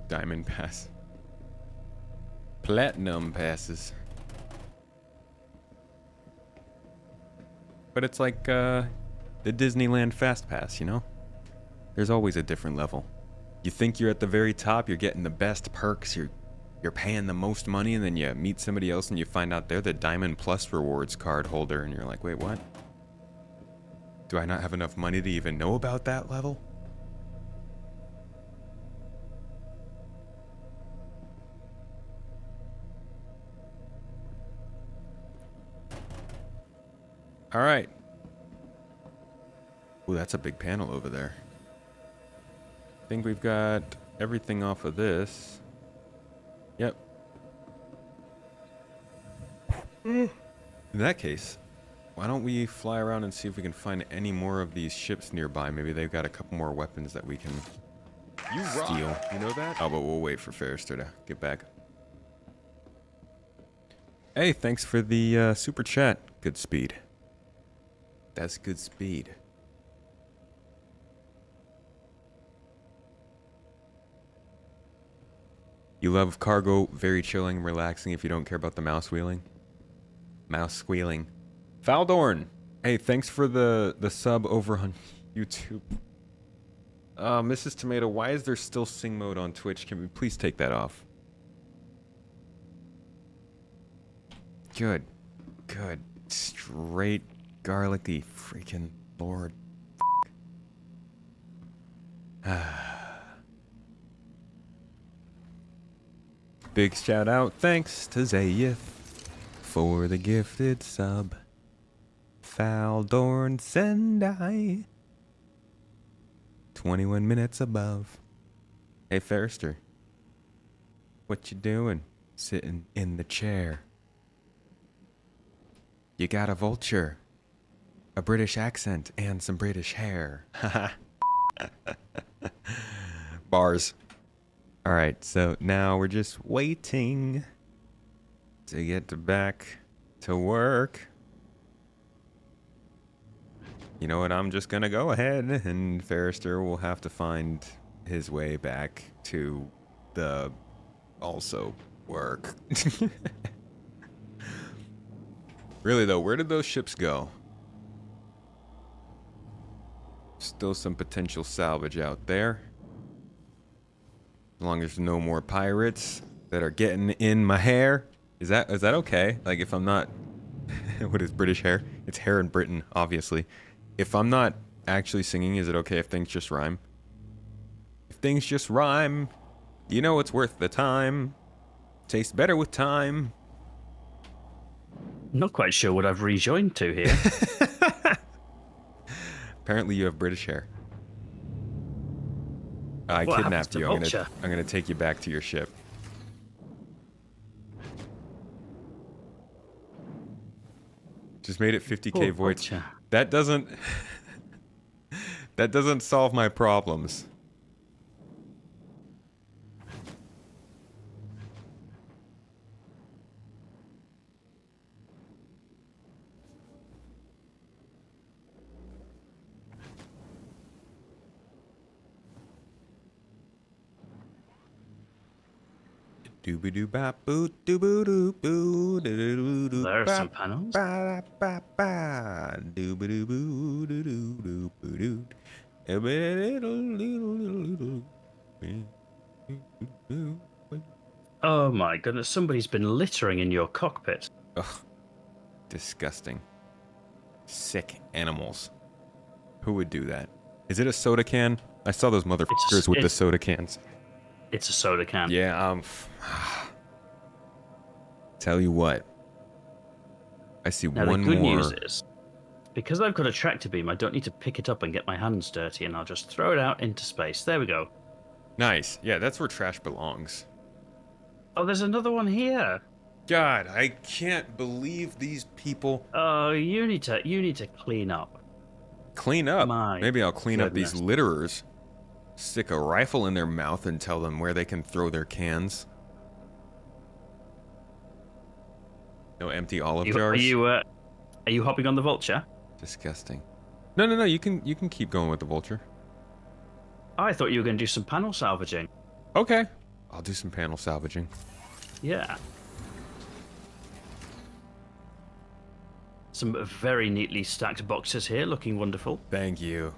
[SPEAKER 1] Diamond pass. Platinum passes. But it's like the Disneyland Fast Pass, you know? There's always a different level. You think you're at the very top, you're getting the best perks, you're paying the most money, and then you meet somebody else and you find out they're the Diamond Plus rewards card holder, and you're like, wait, what? Do I not have enough money to even know about that level? All right. Ooh, that's a big panel over there. I think we've got everything off of this. Yep. In that case, why don't we fly around and see if we can find any more of these ships nearby? Maybe they've got a couple more weapons that we can steal.
[SPEAKER 4] You know that?
[SPEAKER 1] Oh, but we'll wait for Ferrister to get back. Hey, thanks for the super chat. Good speed. That's good speed. You love cargo, very chilling, relaxing if you don't care about the mouse wheeling. Mouse squealing. Faldorn! Hey, thanks for the sub over on YouTube. Mrs. Tomato, why is there still sing mode on Twitch? Can we please take that off? Good. Good. Straight garlicky freaking lord. Big shout out, thanks to Zayith for the gifted sub. Faldorn Sendai. 21 minutes above. Hey, Ferrister. What you doing? Sitting in the chair. You got a vulture, a British accent, and some British hair. Haha. Bars. Alright, so now we're just waiting to get back to work. You know what, I'm just gonna go ahead and Ferrister will have to find his way back to the also work. Really though, where did those ships go? Still some potential salvage out there. As long as there's no more pirates that are getting in my hair. Is that okay? Like if I'm not what is British hair? It's hair in Britain, obviously. If I'm not actually singing, is it okay if things just rhyme? If things just rhyme, you know it's worth the time. Tastes better with time.
[SPEAKER 2] Not quite sure what I've rejoined to here.
[SPEAKER 1] Apparently you have British hair. I
[SPEAKER 2] What happens
[SPEAKER 1] kidnapped
[SPEAKER 2] to
[SPEAKER 1] you.
[SPEAKER 2] Vulture?
[SPEAKER 1] I'm gonna take you back to your ship. Just made it 50k
[SPEAKER 2] Poor
[SPEAKER 1] voids.
[SPEAKER 2] Vulture.
[SPEAKER 1] That doesn't that doesn't solve my problems. Doo-ba-doo-bop-boo, doo-boo-doo-boo, doo-doo-doo-doo,
[SPEAKER 2] There are some
[SPEAKER 1] bop,
[SPEAKER 2] panels.
[SPEAKER 1] ba-da-ba-ba, doo-ba-doo-boo, doo-doo-doo-boo-doo, eh-ba-da-da-da-da-da-da-da.
[SPEAKER 2] Oh my goodness, somebody's been littering in your cockpit.
[SPEAKER 1] Ugh. Disgusting. Sick animals. Who would do that? Is it a soda can? I saw those motherfuckers with the soda cans.
[SPEAKER 2] It's a soda can.
[SPEAKER 1] Yeah, tell you what. I see
[SPEAKER 2] Now
[SPEAKER 1] one
[SPEAKER 2] the good
[SPEAKER 1] more.
[SPEAKER 2] news is, because I've got a tractor beam, I don't need to pick it up and get my hands dirty, and I'll just throw it out into space. There we go.
[SPEAKER 1] Nice. Yeah, that's where trash belongs.
[SPEAKER 2] Oh, there's another one here.
[SPEAKER 1] God, I can't believe these people.
[SPEAKER 2] Oh, you need to clean up.
[SPEAKER 1] Clean up.
[SPEAKER 2] My
[SPEAKER 1] Maybe I'll clean up these
[SPEAKER 2] goodness.
[SPEAKER 1] litterers. Stick a rifle in their mouth and tell them where they can throw their cans. No empty olive jars.
[SPEAKER 2] Are you hopping on the vulture?
[SPEAKER 1] Disgusting. No. You can keep going with the vulture.
[SPEAKER 2] I thought you were going to do some panel salvaging.
[SPEAKER 1] Okay. I'll do some panel salvaging.
[SPEAKER 2] Yeah. Some very neatly stacked boxes here, looking wonderful.
[SPEAKER 1] Thank you.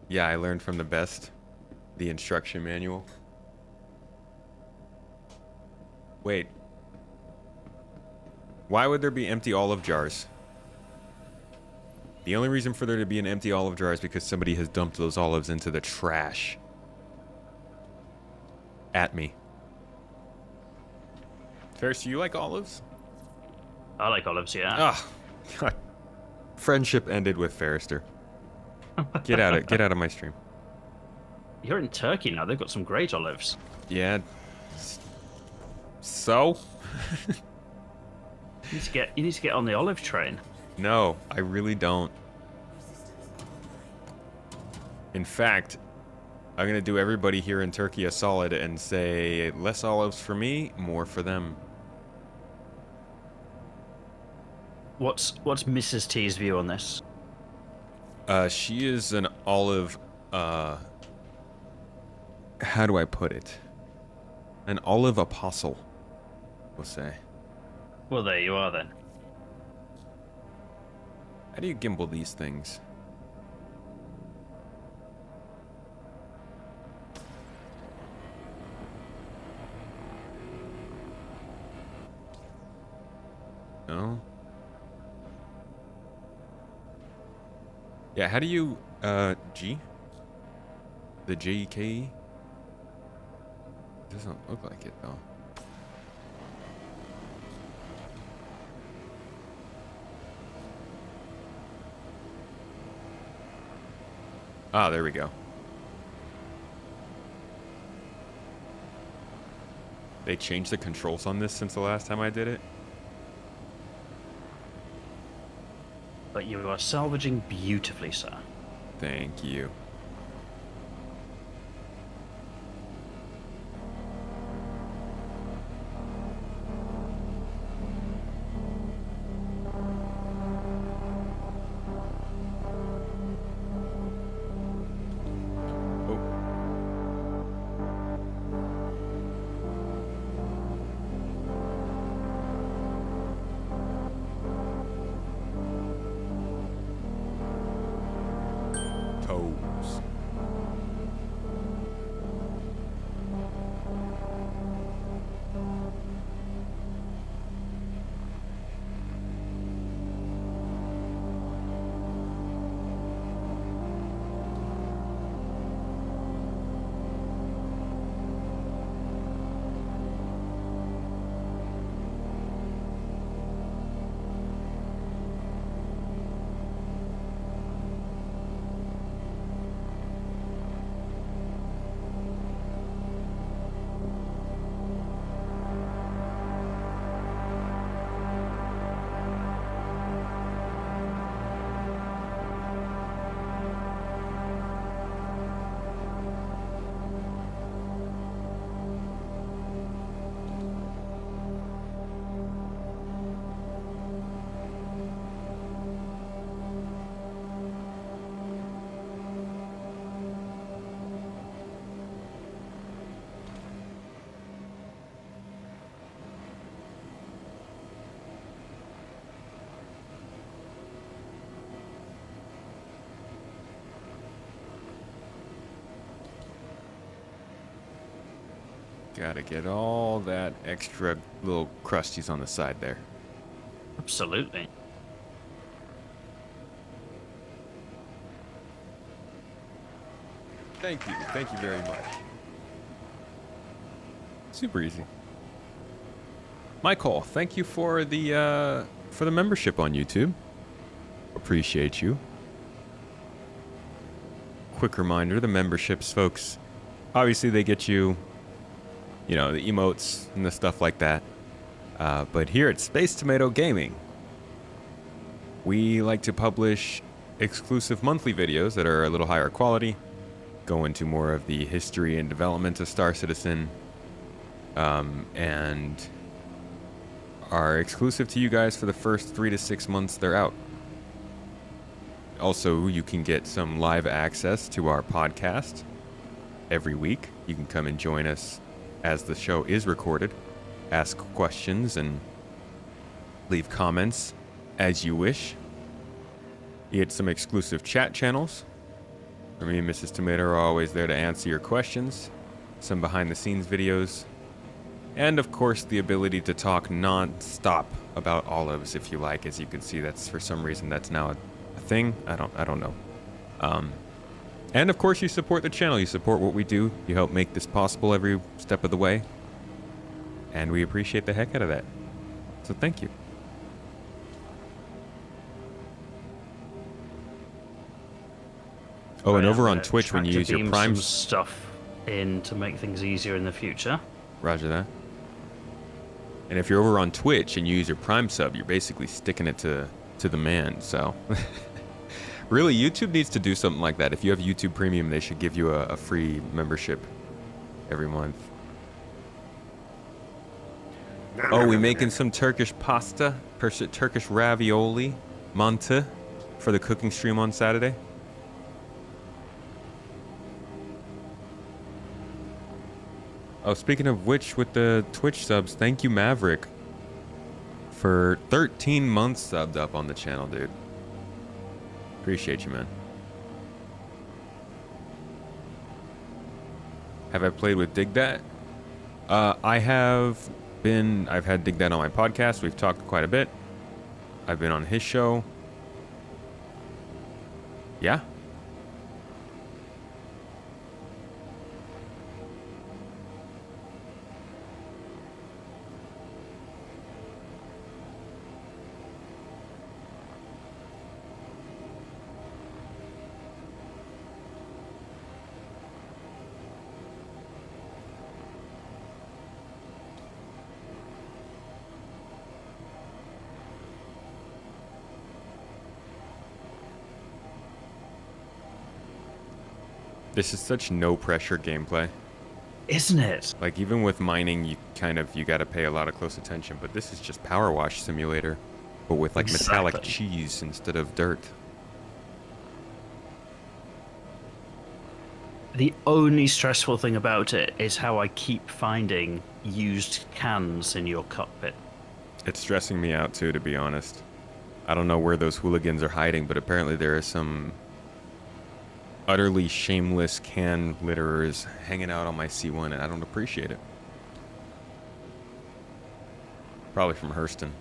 [SPEAKER 1] Yeah, I learned from the best. The instruction manual. Wait. Why would there be empty olive jars? The only reason for there to be an empty olive jar is because somebody has dumped those olives into the trash. At me. Ferris, do you like olives?
[SPEAKER 2] I like olives, yeah.
[SPEAKER 1] Ah, God. Friendship ended with Ferrister. Get out of my stream.
[SPEAKER 2] You're in Turkey now. They've got some great olives.
[SPEAKER 1] Yeah. So?
[SPEAKER 2] You need to get on the olive train.
[SPEAKER 1] No, I really don't. In fact, I'm gonna do everybody here in Turkey a solid and say less olives for me, more for them.
[SPEAKER 2] What's Mrs. T's view on this?
[SPEAKER 1] She is an olive, how do I put it? An olive apostle, we'll say.
[SPEAKER 2] Well, there you are then.
[SPEAKER 1] How do you gimbal these things? No? Yeah, how do you, G? The JK? Doesn't look like it, though. Ah, there we go. They changed the controls on this since the last time I did it?
[SPEAKER 2] But you are salvaging beautifully, sir.
[SPEAKER 1] Thank you. Toes. Gotta get all that extra little crusties on the side there.
[SPEAKER 2] Absolutely.
[SPEAKER 1] Thank you. Thank you very much. Super easy. Michael, thank you for the membership on YouTube. Appreciate you. Quick reminder, the memberships, folks, obviously they get you, you know, the emotes and the stuff like that. But here at Space Tomato Gaming, we like to publish exclusive monthly videos that are a little higher quality, go into more of the history and development of Star Citizen, and are exclusive to you guys for the first 3 to 6 months they're out. Also, you can get some live access to our podcast every week. You can come and join us as the show is recorded, ask questions, and leave comments as you wish. You get some exclusive chat channels. Me and Mrs. Tomato are always there to answer your questions, some behind-the-scenes videos, and of course the ability to talk non-stop about olives if you like. As you can see, that's for some reason that's now a thing. I don't know. And of course you support the channel. You support what we do. You help make this possible every step of the way. And we appreciate the heck out of that. So thank you. Oh, and
[SPEAKER 2] I am
[SPEAKER 1] over on
[SPEAKER 2] gonna
[SPEAKER 1] Twitch, when you
[SPEAKER 2] tractor
[SPEAKER 1] use your
[SPEAKER 2] beam
[SPEAKER 1] Prime...
[SPEAKER 2] some stuff in to make things easier in the future.
[SPEAKER 1] Roger that. And if you're over on Twitch and you use your Prime sub, you're basically sticking it to the man, so... Really, YouTube needs to do something like that. If you have YouTube Premium, they should give you a free membership every month. Oh, we making some Turkish pasta, Turkish ravioli, mantı, for the cooking stream on Saturday. Oh, speaking of which, with the Twitch subs, thank you, Maverick, for 13 months subbed up on the channel, dude. Appreciate you, man. Have I played with Dig That? I've had Dig That on my podcast. We've talked quite a bit. I've been on his show. Yeah. This is such no pressure gameplay.
[SPEAKER 2] Isn't it?
[SPEAKER 1] Like, even with mining, you gotta pay a lot of close attention, but this is just Power Wash Simulator, but with like metallic
[SPEAKER 2] Exactly.
[SPEAKER 1] cheese instead of dirt.
[SPEAKER 2] The only stressful thing about it is how I keep finding used cans in your cockpit.
[SPEAKER 1] It's stressing me out too, to be honest. I don't know where those hooligans are hiding, but apparently there is some utterly shameless can litterers hanging out on my C1, and I don't appreciate it. Probably from Hurston.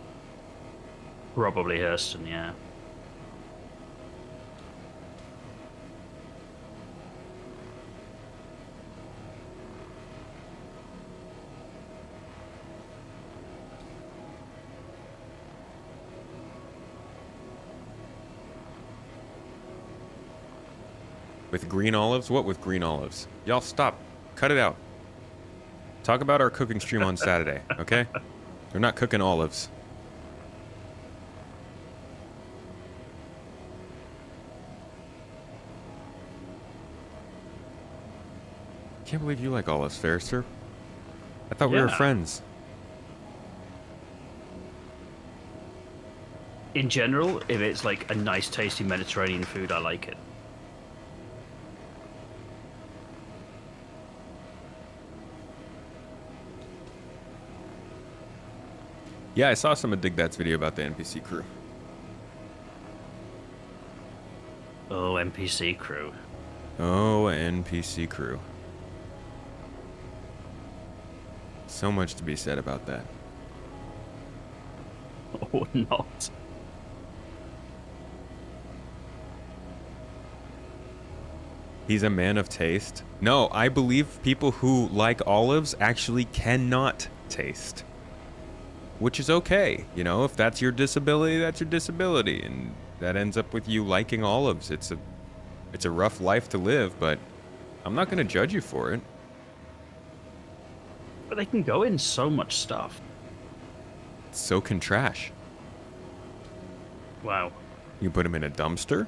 [SPEAKER 2] Probably Hurston, yeah.
[SPEAKER 1] With green olives? What with green olives? Y'all stop. Cut it out. Talk about our cooking stream on Saturday, okay? They're not cooking olives. Can't believe you like olives, Fairster. I thought we were
[SPEAKER 2] Yeah.
[SPEAKER 1] friends.
[SPEAKER 2] In general, if it's like a nice, tasty Mediterranean food, I like it.
[SPEAKER 1] Yeah, I saw some of Dig That's video about the NPC crew.
[SPEAKER 2] Oh, NPC crew.
[SPEAKER 1] Oh, NPC crew. So much to be said about that.
[SPEAKER 2] Or not.
[SPEAKER 1] He's a man of taste. No, I believe people who like olives actually cannot taste. Which is okay. You know, if that's your disability, that's your disability. And that ends up with you liking olives. It's a rough life to live, but I'm not going to judge you for it.
[SPEAKER 2] But they can go in so much stuff.
[SPEAKER 1] So can trash.
[SPEAKER 2] Wow.
[SPEAKER 1] You put them in a dumpster,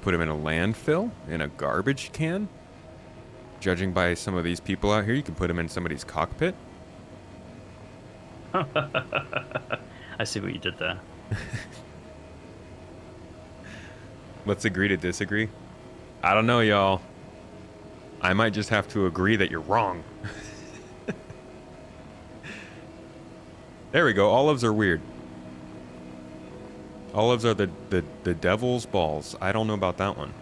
[SPEAKER 1] put them in a landfill, in a garbage can. Judging by some of these people out here, you can put them in somebody's cockpit.
[SPEAKER 2] I see what you did there.
[SPEAKER 1] Let's agree to disagree. I don't know, y'all. I might just have to agree that you're wrong. There we go. Olives are weird. Olives are the devil's balls. I don't know about that one.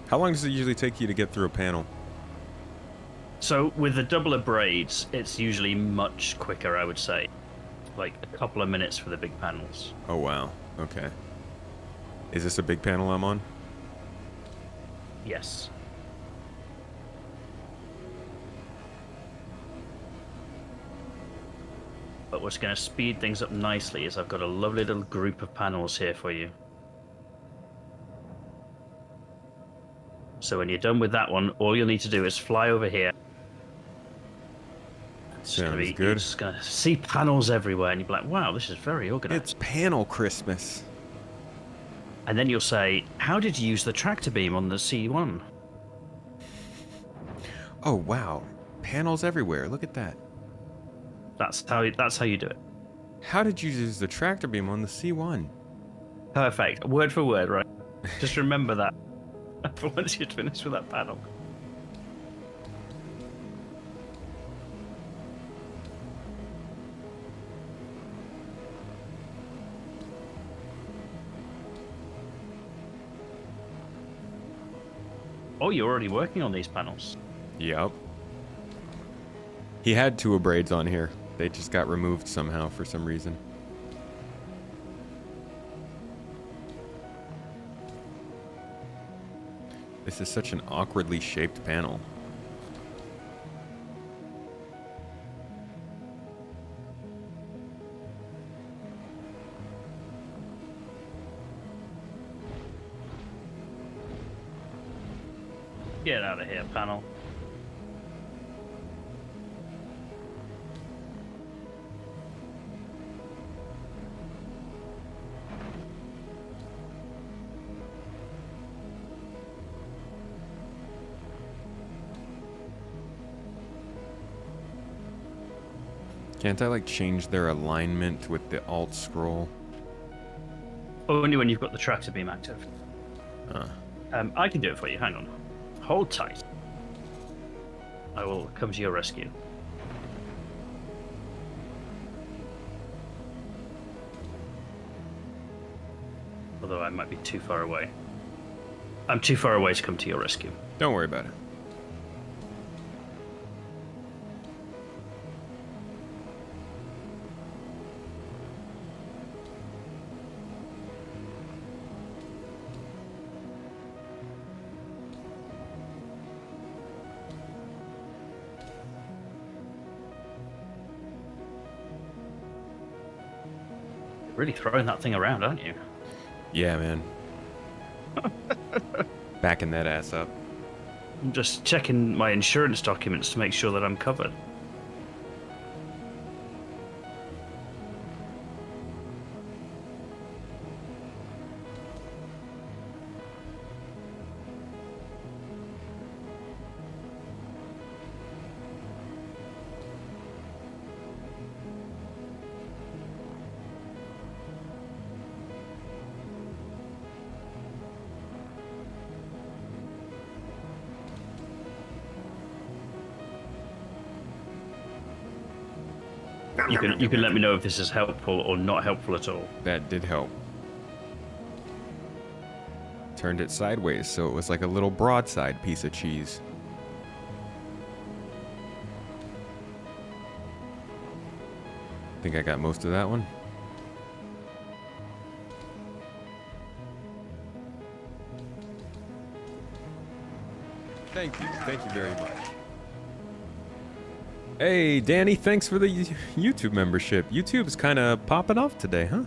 [SPEAKER 1] How long does it usually take you to get through a panel?
[SPEAKER 2] So with the doubler braids, it's usually much quicker, I would say. Like a couple of minutes for the big panels.
[SPEAKER 1] Oh, wow. Okay. Is this a big panel I'm on?
[SPEAKER 2] Yes. But what's going to speed things up nicely is I've got a lovely little group of panels here for you. So when you're done with that one, all you'll need to do is fly over here.
[SPEAKER 1] Sounds good.
[SPEAKER 2] You're just going to see panels everywhere, and you'll be like, wow, this is very organized.
[SPEAKER 1] It's panel Christmas.
[SPEAKER 2] And then you'll say, how did you use the tractor beam on the C1?
[SPEAKER 1] Oh, wow. Panels everywhere. Look at that.
[SPEAKER 2] That's how you do it.
[SPEAKER 1] How did you use the tractor beam on the C1?
[SPEAKER 2] Perfect. Word for word, right? Just remember that for once you're finished with that panel. Oh, you're already working on these panels.
[SPEAKER 1] Yep. He had 2 braids on here. They just got removed somehow for some reason. This is such an awkwardly shaped panel.
[SPEAKER 2] Get out of here, panel.
[SPEAKER 1] Can't I like change their alignment with the alt scroll?
[SPEAKER 2] Only when you've got the tractor beam active. I can do it for you. Hang on. Hold tight. I will come to your rescue. Although I might be too far away. I'm too far away to come to your rescue.
[SPEAKER 1] Don't worry about it.
[SPEAKER 2] Really throwing that thing around, aren't you?
[SPEAKER 1] Yeah, man. Backing that ass up.
[SPEAKER 2] I'm just checking my insurance documents to make sure that I'm covered. You can let me know if this is helpful or not helpful at all.
[SPEAKER 1] That did help. Turned it sideways so it was like a little broadside piece of cheese. Think I got most of that one? Thank you very much. Hey, Danny, thanks for the YouTube membership. YouTube's kind of popping off today, huh?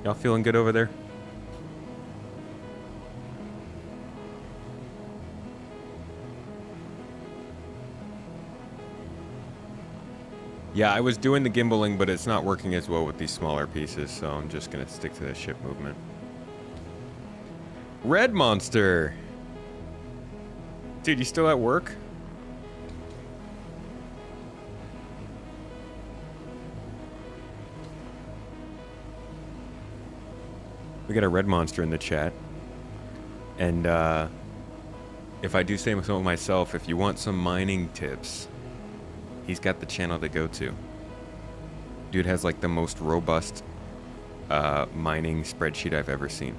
[SPEAKER 1] Y'all feeling good over there? Yeah, I was doing the gimbaling, but it's not working as well with these smaller pieces, so I'm just gonna stick to the ship movement. Red Monster! Dude, you still at work? We got a Red Monster in the chat. And, if I do say so myself, if you want some mining tips, he's got the channel to go to. Dude has like the most robust mining spreadsheet I've ever seen.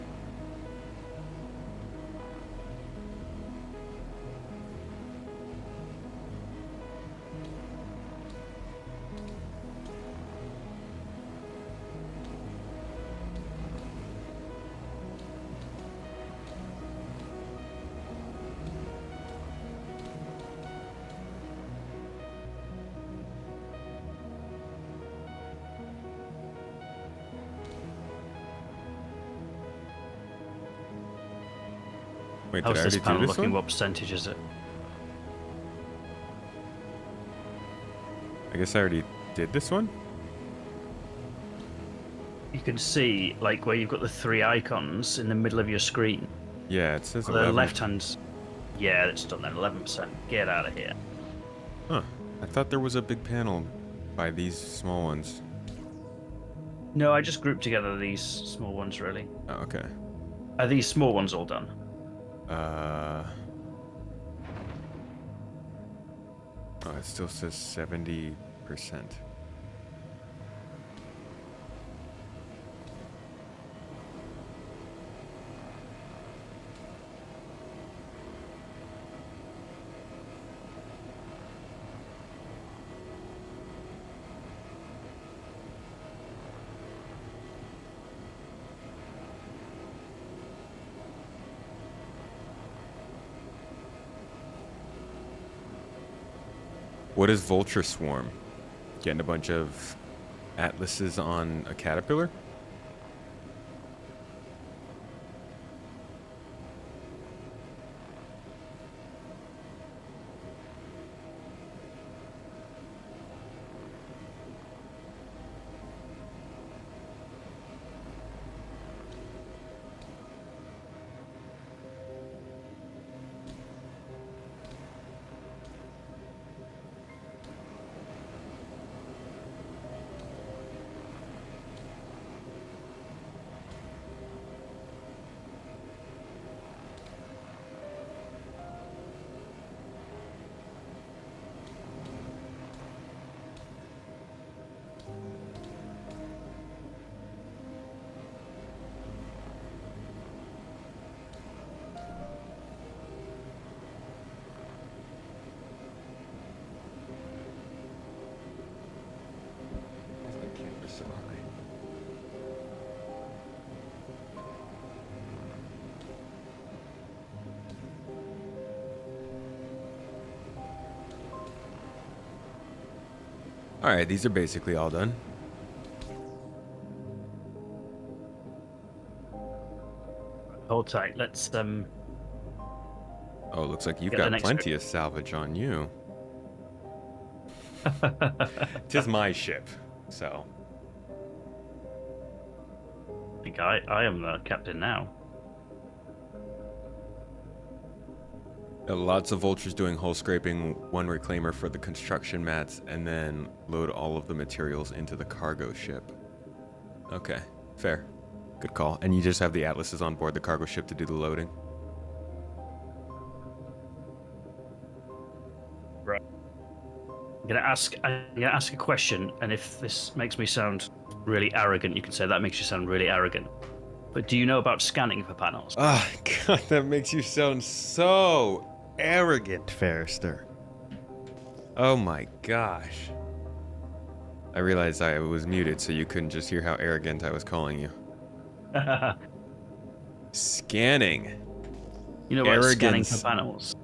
[SPEAKER 1] Wait, did I
[SPEAKER 2] How's this
[SPEAKER 1] already do
[SPEAKER 2] panel
[SPEAKER 1] this
[SPEAKER 2] looking?
[SPEAKER 1] one?
[SPEAKER 2] What percentage is it?
[SPEAKER 1] I guess I already did this one?
[SPEAKER 2] You can see, like, where you've got the 3 icons in the middle of your screen.
[SPEAKER 1] Yeah, it says
[SPEAKER 2] On the
[SPEAKER 1] 11.
[SPEAKER 2] left hand. Yeah, it's done then. 11%. Get out of here.
[SPEAKER 1] Huh. I thought there was a big panel by these small ones.
[SPEAKER 2] No, I just grouped together these small ones, really.
[SPEAKER 1] Oh, okay.
[SPEAKER 2] Are these small ones all done?
[SPEAKER 1] Oh, it still says 70%. What is Vulture Swarm? Getting a bunch of atlases on a caterpillar? Alright, these are basically all done.
[SPEAKER 2] Hold tight. Let's
[SPEAKER 1] Oh, it looks like you've
[SPEAKER 2] Get the
[SPEAKER 1] got
[SPEAKER 2] next
[SPEAKER 1] plenty of salvage on you. Tis my ship, so.
[SPEAKER 2] I think I am the captain now.
[SPEAKER 1] Lots of vultures doing hull scraping, 1 reclaimer for the construction mats, and then load all of the materials into the cargo ship. Okay, fair. Good call. And you just have the atlases on board the cargo ship to do the loading?
[SPEAKER 2] Right. I'm gonna ask a question, and if this makes me sound really arrogant, you can say that makes you sound really arrogant. But do you know about scanning for panels?
[SPEAKER 1] Oh, God, that makes you sound so arrogant, Fairster. Oh my gosh. I realized I was muted, so you couldn't just hear how arrogant I was calling you. Scanning.
[SPEAKER 2] You know about scanning
[SPEAKER 1] Arrogance.
[SPEAKER 2] for panels?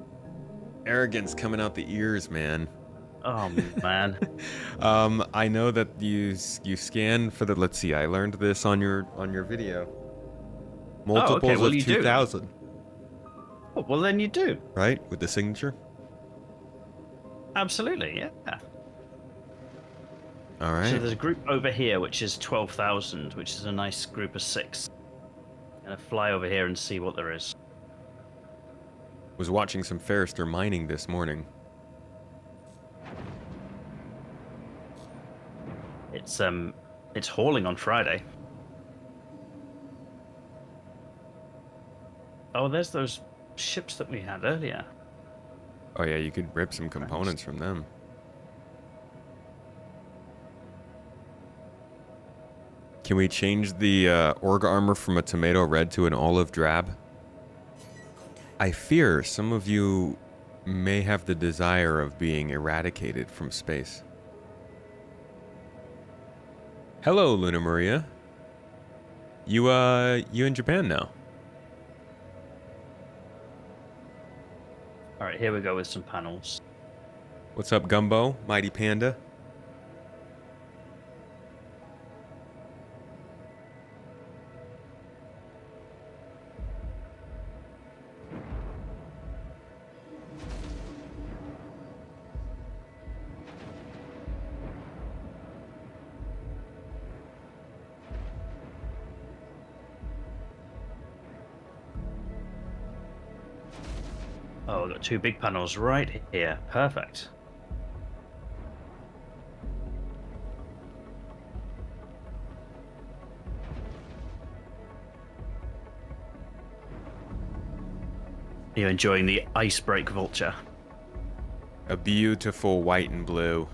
[SPEAKER 1] Arrogance coming out the ears, man.
[SPEAKER 2] Oh man.
[SPEAKER 1] I know that you scan for the. Let's see. I learned this on your video. Multiples
[SPEAKER 2] well,
[SPEAKER 1] of
[SPEAKER 2] you do.
[SPEAKER 1] 2,000.
[SPEAKER 2] Oh, well, then you do.
[SPEAKER 1] Right, with the signature.
[SPEAKER 2] Absolutely, yeah.
[SPEAKER 1] All right.
[SPEAKER 2] So there's a group over here which is 12,000, which is a nice group of 6. Gonna fly over here and see what there is.
[SPEAKER 1] Was watching some Fairster mining this morning.
[SPEAKER 2] It's hauling on Friday. Oh, there's those ships that we had earlier.
[SPEAKER 1] Oh yeah, you could rip some components from them. Can we change the org armor from a tomato red to an olive drab? I fear some of you may have the desire of being eradicated from space. Hello, Luna Maria. You in Japan now?
[SPEAKER 2] All right, here we go with some panels.
[SPEAKER 1] What's up, Gumbo? Mighty Panda?
[SPEAKER 2] Oh, I've got 2 big panels right here. Perfect. Are you enjoying the Icebreak Vulture?
[SPEAKER 1] A beautiful white and blue.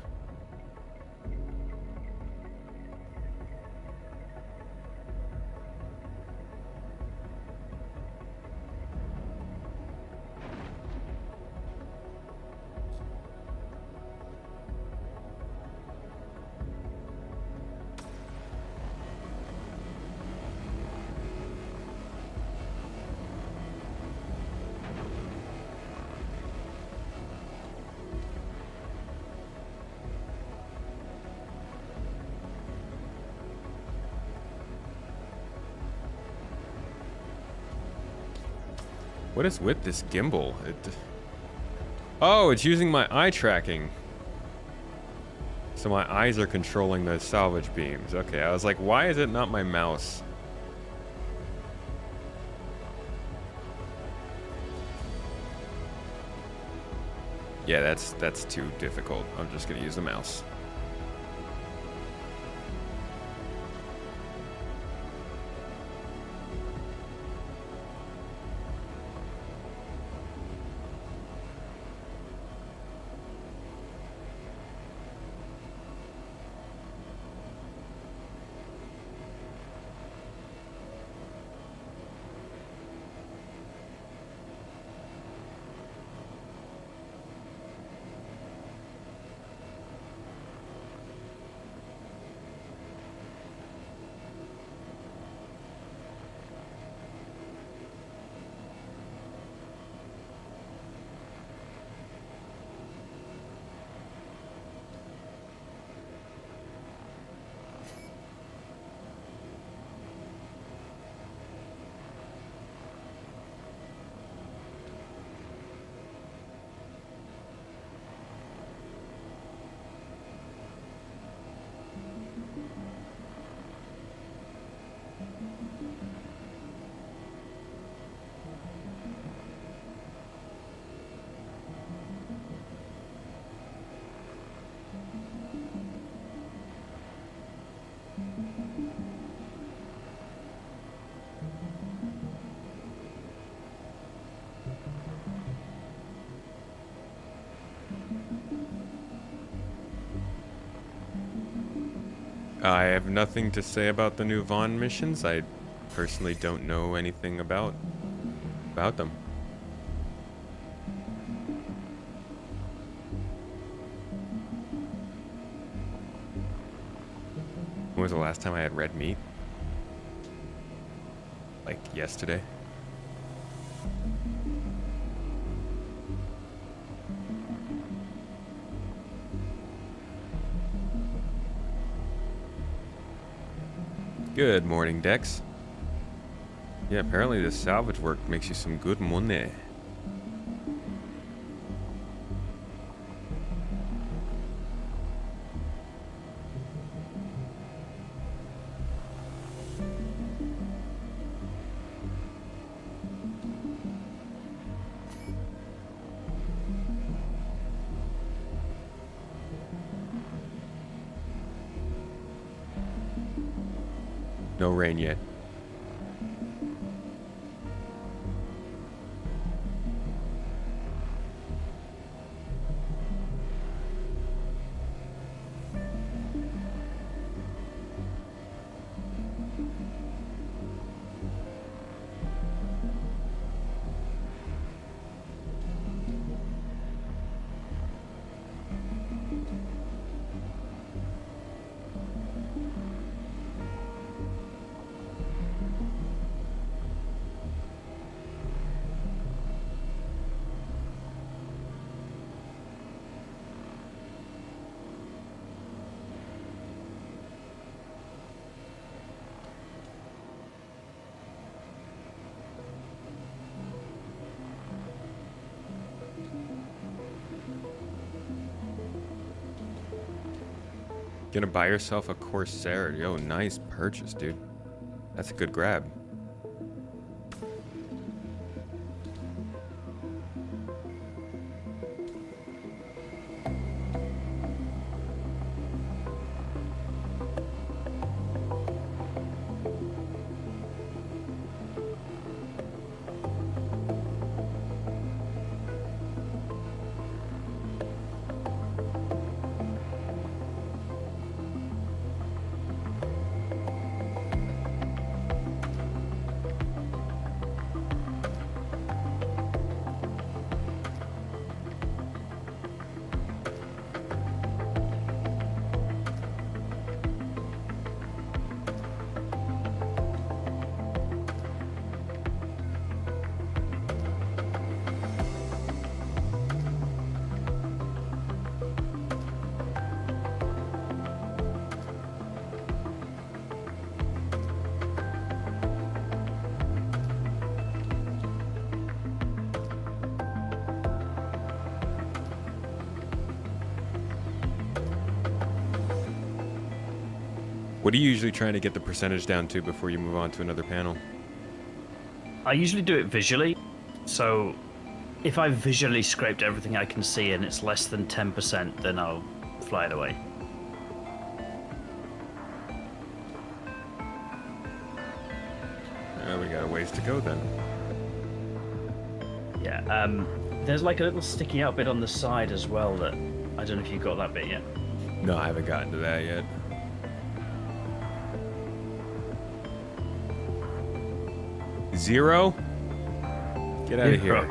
[SPEAKER 1] What is with this gimbal? Oh, it's using my eye tracking. So my eyes are controlling the salvage beams. Okay, I was like, why is it not my mouse? Yeah, that's too difficult. I'm just gonna use the mouse. I have nothing to say about the new Vaughn missions. I personally don't know anything about them. When was the last time I had red meat? Like yesterday? Good morning, Dex. Yeah, apparently this salvage work makes you some good money. No rain yet. Gonna buy yourself a Corsair. Yo, nice purchase, dude. That's a good grab. What are you usually trying to get the percentage down to before you move on to another panel?
[SPEAKER 2] I usually do it visually. So if I've visually scraped everything I can see and it's less than 10%, then I'll fly it away.
[SPEAKER 1] We got a ways to go then.
[SPEAKER 2] Yeah, there's like a little sticky out bit on the side as well that I don't know if you got that bit yet.
[SPEAKER 1] No, I haven't gotten to that yet. Zero? Get out of here.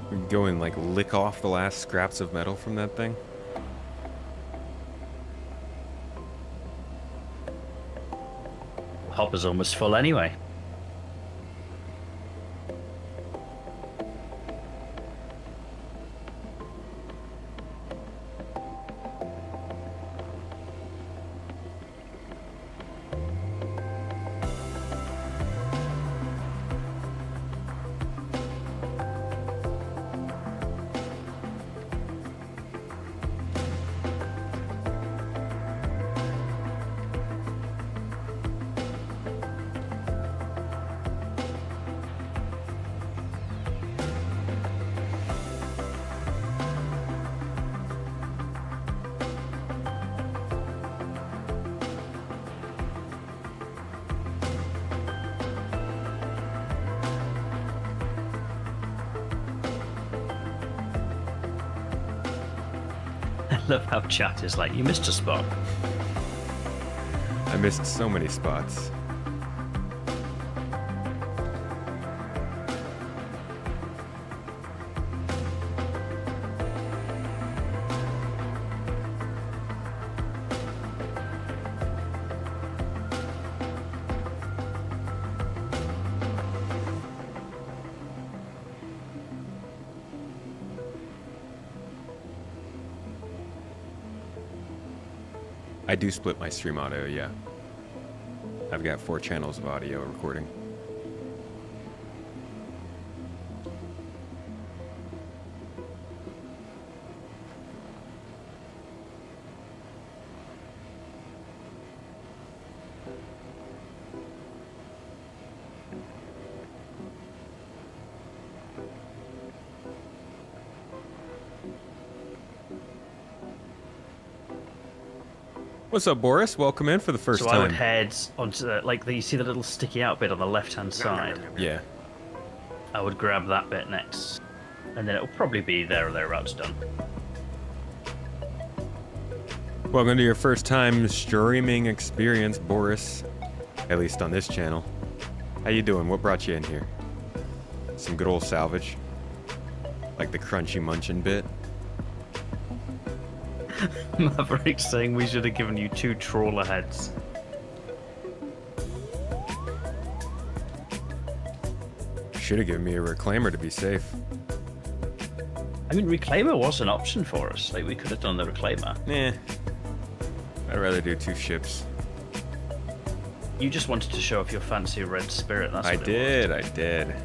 [SPEAKER 1] We can go and like lick off the last scraps of metal from that thing.
[SPEAKER 2] Hopper's almost full anyway. I love how chat is like, you missed a spot.
[SPEAKER 1] I missed so many spots. I do split my stream audio, yeah. I've got 4 channels of audio recording. What's up, Boris? Welcome in for the first
[SPEAKER 2] So
[SPEAKER 1] time.
[SPEAKER 2] I would head onto the, like you see the little sticky out bit on the left-hand side.
[SPEAKER 1] Yeah.
[SPEAKER 2] I would grab that bit next, and then it'll probably be there or thereabouts done.
[SPEAKER 1] Welcome to your first time streaming experience, Boris. At least on this channel. How you doing? What brought you in here? Some good old salvage? Like the crunchy munchin bit?
[SPEAKER 2] Maverick saying we should have given you 2 trawler heads.
[SPEAKER 1] Should have given me a reclaimer to be safe.
[SPEAKER 2] I mean, Reclaimer was an option for us. Like, we could have done the Reclaimer.
[SPEAKER 1] Eh. I'd rather do 2 ships.
[SPEAKER 2] You just wanted to show off your fancy red spirit, that's
[SPEAKER 1] I
[SPEAKER 2] what it
[SPEAKER 1] did, I did.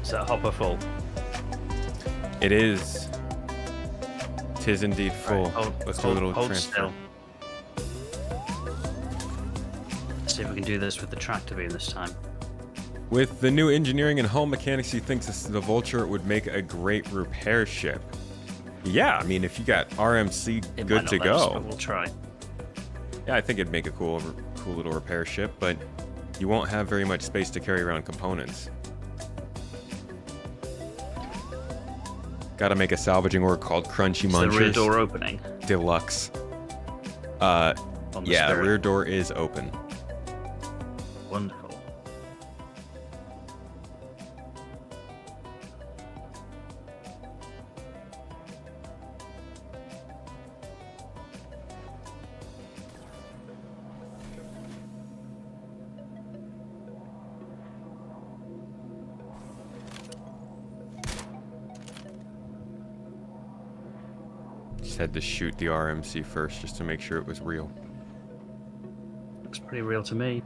[SPEAKER 2] Is that hopper full?
[SPEAKER 1] It is 'Tis indeed full. Let's do a little
[SPEAKER 2] hold
[SPEAKER 1] transfer.
[SPEAKER 2] still. Let's see if we can do this with the tractor beam this time.
[SPEAKER 1] With the new engineering and hull mechanics, he thinks the Vulture would make a great repair ship. Yeah, I mean, if you got RMC
[SPEAKER 2] It
[SPEAKER 1] good
[SPEAKER 2] might
[SPEAKER 1] to
[SPEAKER 2] not let us,
[SPEAKER 1] go.
[SPEAKER 2] but we'll try.
[SPEAKER 1] Yeah, I think it'd make a cool little repair ship, but you won't have very much space to carry around components. Gotta make a salvaging org called Crunchy
[SPEAKER 2] Is the
[SPEAKER 1] Munchers
[SPEAKER 2] rear door opening?
[SPEAKER 1] Deluxe.
[SPEAKER 2] On the
[SPEAKER 1] Yeah, the
[SPEAKER 2] Spirit?
[SPEAKER 1] rear door is open.
[SPEAKER 2] Wonderful.
[SPEAKER 1] Just had to shoot the RMC first just to make sure it was real.
[SPEAKER 2] Looks pretty real to me.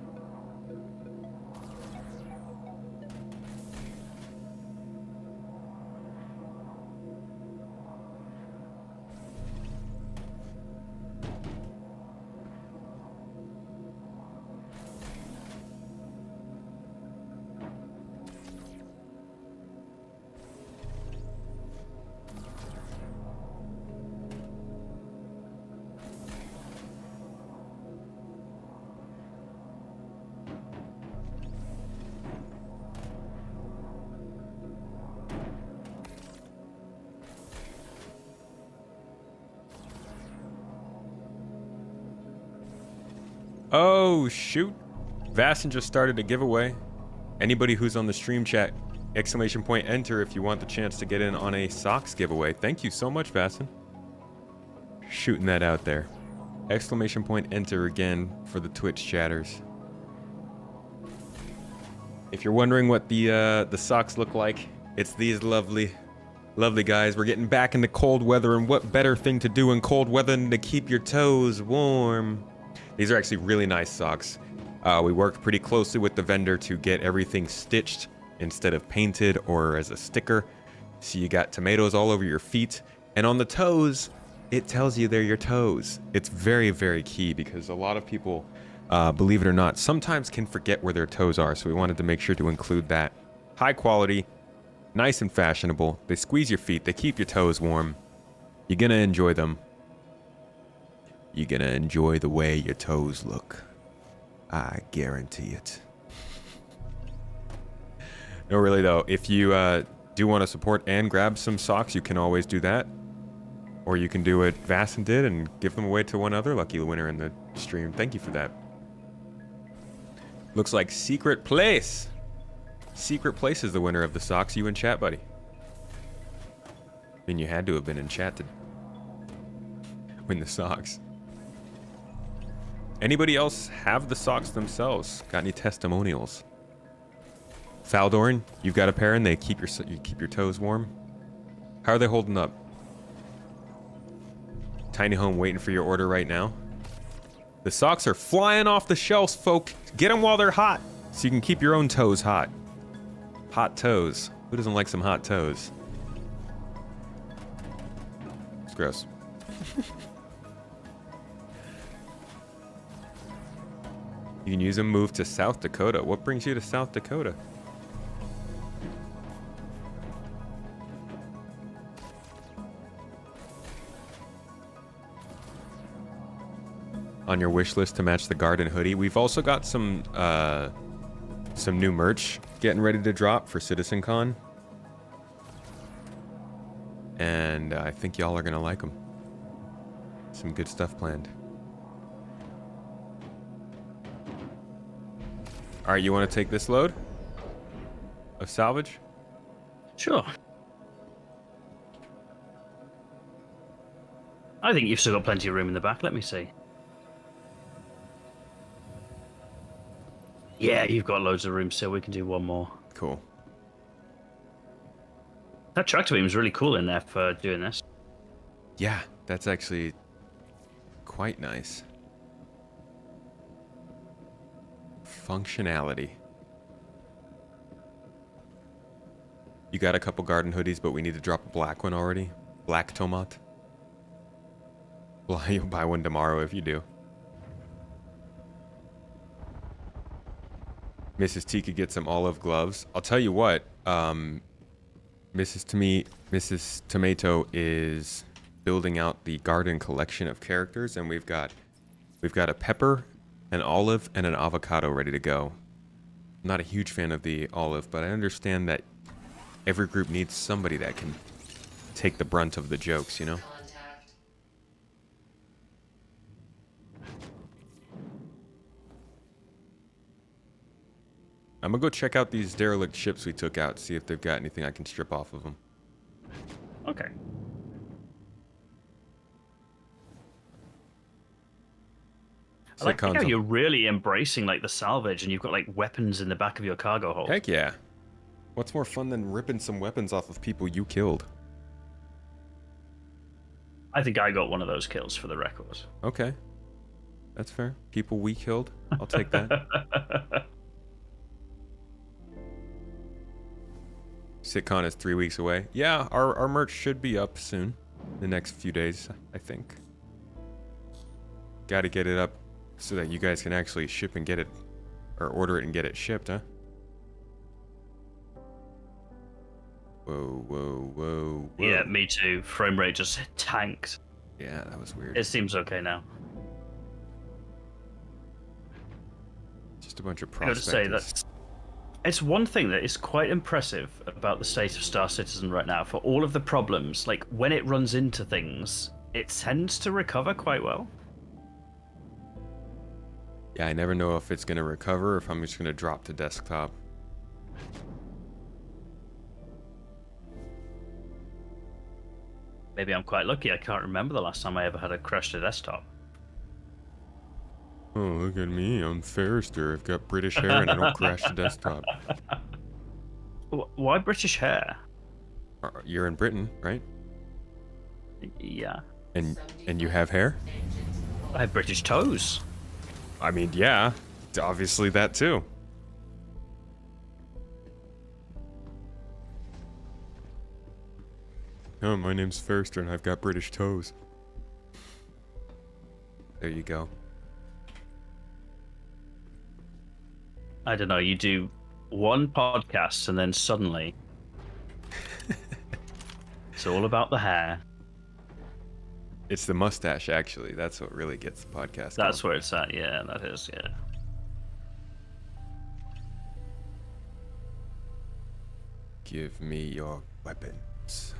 [SPEAKER 1] Oh, shoot. Vasson just started a giveaway. Anybody who's on the stream chat, !enter if you want the chance to get in on a socks giveaway. Thank you so much, Vasson. Shooting that out there. !enter again for the Twitch chatters. If you're wondering what the socks look like, it's these lovely guys. We're getting back into cold weather, and what better thing to do in cold weather than to keep your toes warm? These are actually really nice socks. We worked pretty closely with the vendor to get everything stitched instead of painted or as a sticker. So you got tomatoes all over your feet, and on the toes, it tells you they're your toes. It's very, very key because a lot of people, believe it or not, sometimes can forget where their toes are. So we wanted to make sure to include that. High quality, nice and fashionable. They squeeze your feet, they keep your toes warm. You're gonna enjoy them. You're gonna enjoy the way your toes look. I guarantee it. No, really though, if you do want to support and grab some socks, you can always do that. Or you can do what Vasson did and give them away to one other lucky winner in the stream. Thank you for that. Looks like Secret Place. Secret Place is the winner of the socks. You in chat, buddy. I mean, you had to have been in chat to win the socks. Anybody else have the socks themselves? Got any testimonials? Faldoran, you've got a pair and they keep your toes warm. How are they holding up? Tiny Home waiting for your order right now. The socks are flying off the shelves, folk. Get them while they're hot, so you can keep your own toes hot. Hot toes. Who doesn't like some hot toes? It's gross. You can use them. Move to South Dakota. What brings you to South Dakota? On your wish list to match the garden hoodie. We've also got some new merch getting ready to drop for CitizenCon. And I think y'all are gonna like them. Some good stuff planned. All right, you want to take this load of salvage?
[SPEAKER 2] Sure. I think you've still got plenty of room in the back. Let me see. Yeah, you've got loads of room still. We can do one more.
[SPEAKER 1] Cool.
[SPEAKER 2] That tractor beam is really cool in there for doing this.
[SPEAKER 1] Yeah, that's actually quite nice. Functionality. You got a couple garden hoodies, but we need to drop a black one already. Black tomat. Well, you'll buy one tomorrow if you do. Mrs. T could get some olive gloves. I'll tell you what, Mrs. Tomato is building out the garden collection of characters, and we've got a pepper, an olive, and an avocado ready to go. I'm not a huge fan of the olive, but I understand that every group needs somebody that can take the brunt of the jokes, you know?
[SPEAKER 3] Contact.
[SPEAKER 1] I'm gonna go check out these derelict ships we took out, see if they've got anything I can strip off of them.
[SPEAKER 2] Okay. I like how you're really embracing like the salvage, and you've got like weapons in the back of your cargo hold.
[SPEAKER 1] Heck yeah. What's more fun than ripping some weapons off of people you killed?
[SPEAKER 2] I think I got one of those kills for the record.
[SPEAKER 1] Okay. That's fair. People we killed. I'll take that. SitCon is 3 weeks away. Yeah, our merch should be up soon. The next few days, I think. Gotta get it up so that you guys can actually ship and get it, or order it and get it shipped, huh? Whoa, whoa, whoa, whoa.
[SPEAKER 2] Yeah, me too. Frame rate just tanked.
[SPEAKER 1] Yeah, that was weird.
[SPEAKER 2] It seems okay now.
[SPEAKER 1] Just a bunch of
[SPEAKER 2] I gotta
[SPEAKER 1] prospectors.
[SPEAKER 2] say that it's one thing that is quite impressive about the state of Star Citizen right now. For all of the problems, like when it runs into things, it tends to recover quite well.
[SPEAKER 1] Yeah, I never know if it's gonna recover or if I'm just gonna drop to desktop.
[SPEAKER 2] Maybe I'm quite lucky. I can't remember the last time I ever had a crash to desktop.
[SPEAKER 1] Oh, look at me. I'm Forrester. I've got British hair and I don't crash to desktop.
[SPEAKER 2] Why British hair?
[SPEAKER 1] You're in Britain, right?
[SPEAKER 2] Yeah.
[SPEAKER 1] And you have hair?
[SPEAKER 2] I have British toes.
[SPEAKER 1] I mean, yeah. Obviously that too. Oh, my name's Forrester and I've got British toes. There you go.
[SPEAKER 2] I don't know, you do one podcast and then suddenly it's all about the hair.
[SPEAKER 1] It's the mustache, actually. That's what really gets the podcast
[SPEAKER 2] That's
[SPEAKER 1] going.
[SPEAKER 2] where it's at, yeah, that is, yeah.
[SPEAKER 1] Give me your weapons.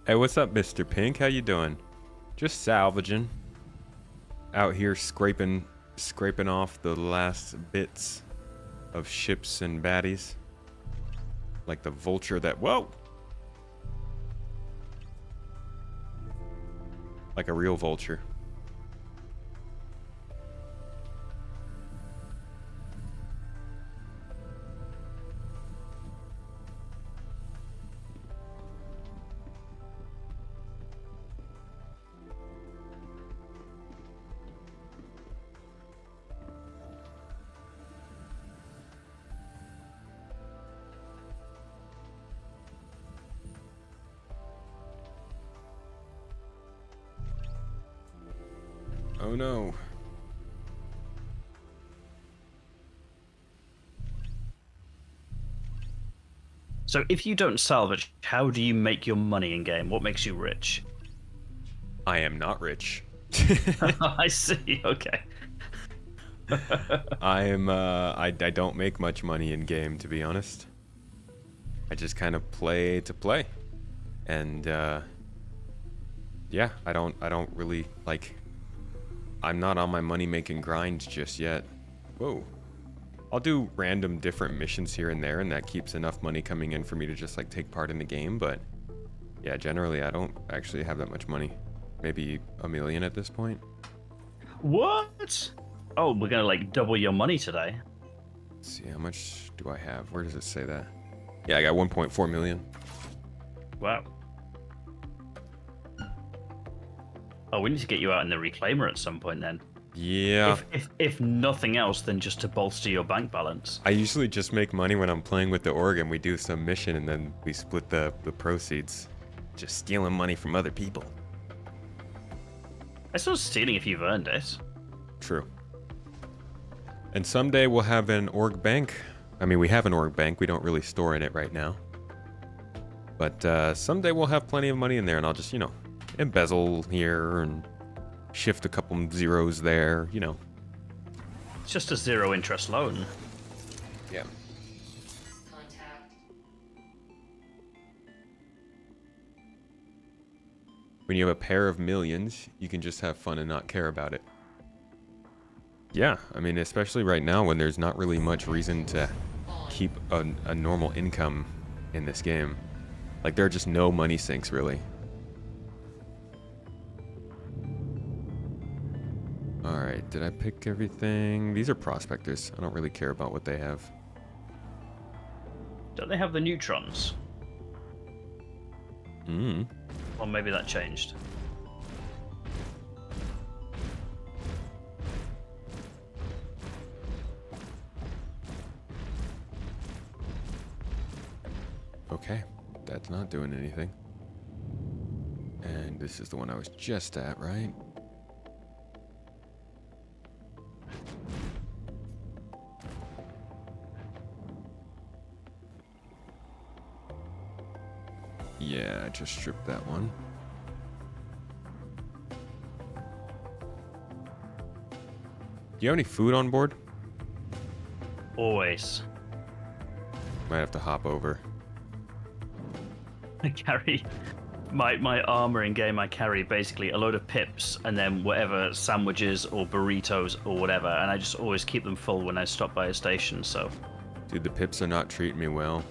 [SPEAKER 1] Hey, what's up, Mr. Pink? How you doing? Just salvaging. Out here scraping off the last bits of ships and baddies. Like the vulture that... Whoa! Like a real vulture. Oh no.
[SPEAKER 2] So if you don't salvage, how do you make your money in game? What makes you rich?
[SPEAKER 1] I am not rich.
[SPEAKER 2] I see, okay.
[SPEAKER 1] I don't make much money in game, to be honest. I just kind of play to play. And yeah, I don't really like... I'm not on my money-making grind just yet. Whoa. I'll do random different missions here and there, and that keeps enough money coming in for me to just like take part in the game, but yeah, generally I don't actually have that much money. Maybe $1 million at this point.
[SPEAKER 2] What? Oh, we're gonna like double your money today.
[SPEAKER 1] Let's see, how much do I have? Where does it say that? Yeah, I got 1.4 million.
[SPEAKER 2] Wow. Oh, we need to get you out in the reclaimer at some point then.
[SPEAKER 1] Yeah.
[SPEAKER 2] If nothing else than just to bolster your bank balance.
[SPEAKER 1] I usually just make money when I'm playing with the org and we do some mission and then we split the proceeds. Just stealing money from other people.
[SPEAKER 2] It's not stealing if you've earned it.
[SPEAKER 1] True. And someday we'll have an org bank. I mean, we have an org bank. We don't really store in it right now. But someday we'll have plenty of money in there and I'll just, you know, embezzle here and shift a couple zeros there, you know.
[SPEAKER 2] It's just a 0 interest loan.
[SPEAKER 1] Yeah.
[SPEAKER 3] Contact.
[SPEAKER 1] When you have a pair of millions, you can just have fun and not care about it. Yeah, I mean, especially right now when there's not really much reason to keep a normal income in this game. Like, there are just no money sinks, really. Alright, did I pick everything? These are prospectors. I don't really care about what they have.
[SPEAKER 2] Don't they have the neutrons? Or maybe that changed.
[SPEAKER 1] Okay, that's not doing anything. And this is the one I was just at, right? Yeah, I just stripped that one. Do you have any food on board?
[SPEAKER 2] Always.
[SPEAKER 1] Might have to hop over.
[SPEAKER 2] I carry my armor in game. I carry basically a load of pips and then whatever sandwiches or burritos or whatever, and I just always keep them full when I stop by a station. So,
[SPEAKER 1] Dude, the pips are not treating me well.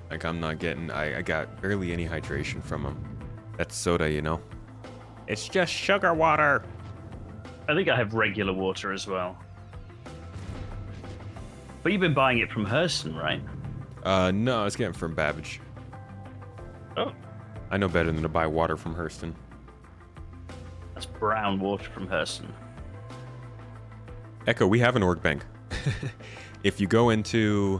[SPEAKER 1] Like, I'm not getting... I got barely any hydration from them. That's soda, you know? It's just sugar water!
[SPEAKER 2] I think I have regular water as well. But you've been buying it from Hurston, right?
[SPEAKER 1] No, I was getting from Babbage.
[SPEAKER 2] Oh,
[SPEAKER 1] I know better than to buy water from Hurston.
[SPEAKER 2] that's brown water from Hurston.
[SPEAKER 1] Echo, we have an org bank. If you go into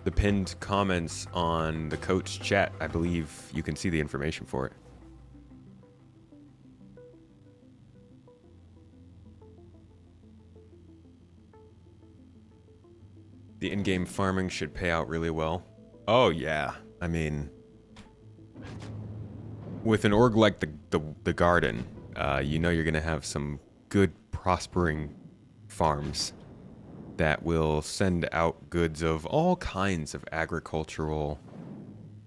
[SPEAKER 1] the pinned comments on the coach chat, I believe you can see the information for it. The in-game farming should pay out really well. Oh yeah, I mean, with an org like the garden, you know you're gonna have some good prospering farms that will send out goods of all kinds of agricultural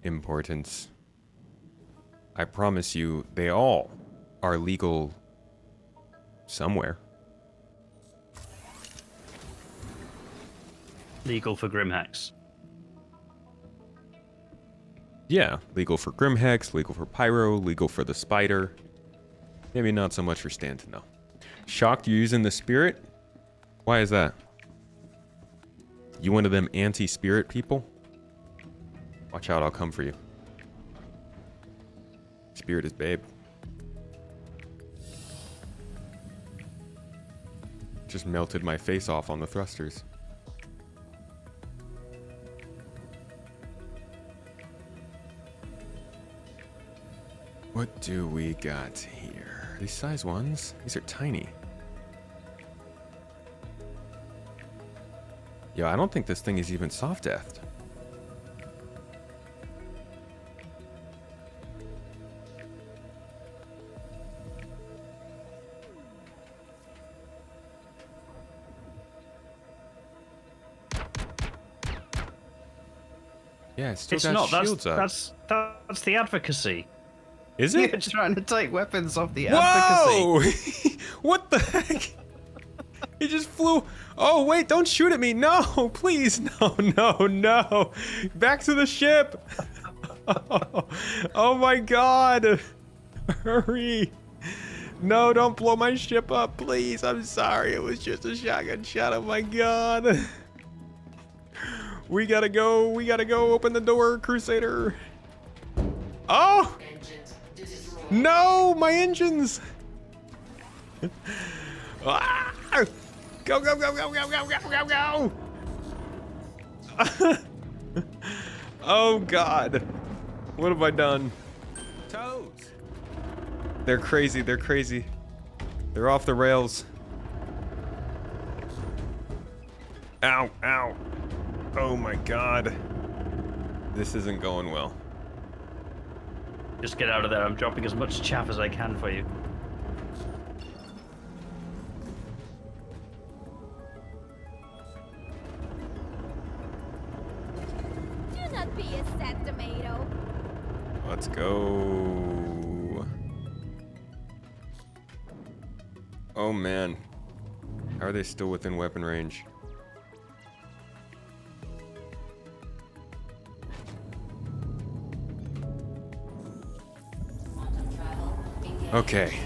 [SPEAKER 1] importance. I promise you, they all are legal somewhere.
[SPEAKER 2] Legal for Grimhex.
[SPEAKER 1] Yeah, legal for Grimhex, legal for Pyro, legal for the Spider. Maybe not so much for Stanton, though. Shocked you're using the Spirit? Why is that? You one of them anti-spirit people? Watch out, I'll come for you. Spirit is babe. Just melted my face off on the thrusters. What do we got here? These size ones? These are tiny. Yo, I don't think this thing is even soft deathed. Yeah, it's still
[SPEAKER 2] It's
[SPEAKER 1] got
[SPEAKER 2] not.
[SPEAKER 1] shields up.
[SPEAKER 2] That's the advocacy.
[SPEAKER 1] Is
[SPEAKER 2] You're
[SPEAKER 1] it?
[SPEAKER 2] trying to take weapons off the advocacy.
[SPEAKER 1] Whoa! What the heck? He just flew. Oh, wait, don't shoot at me. No, please. No, no, no. Back to the ship. Oh my god. Hurry. No, don't blow my ship up, please. I'm sorry. It was just a shotgun shot. Oh my god. We gotta go. We gotta go. Open the door, Crusader. Oh!
[SPEAKER 3] Engines
[SPEAKER 1] No, my engines! Ah! Go, go, go, go, go, go, go, go, go! Oh God. What have I done? Toes! They're crazy, they're crazy. They're off the rails. Ow, ow. Oh my God. This isn't going well.
[SPEAKER 2] Just get out of there. I'm dropping as much chaff as I can for you.
[SPEAKER 4] Do not be a sad tomato.
[SPEAKER 1] Let's go. Oh man. How are they still within weapon range?
[SPEAKER 3] Quantum travel. Engage.
[SPEAKER 1] Okay.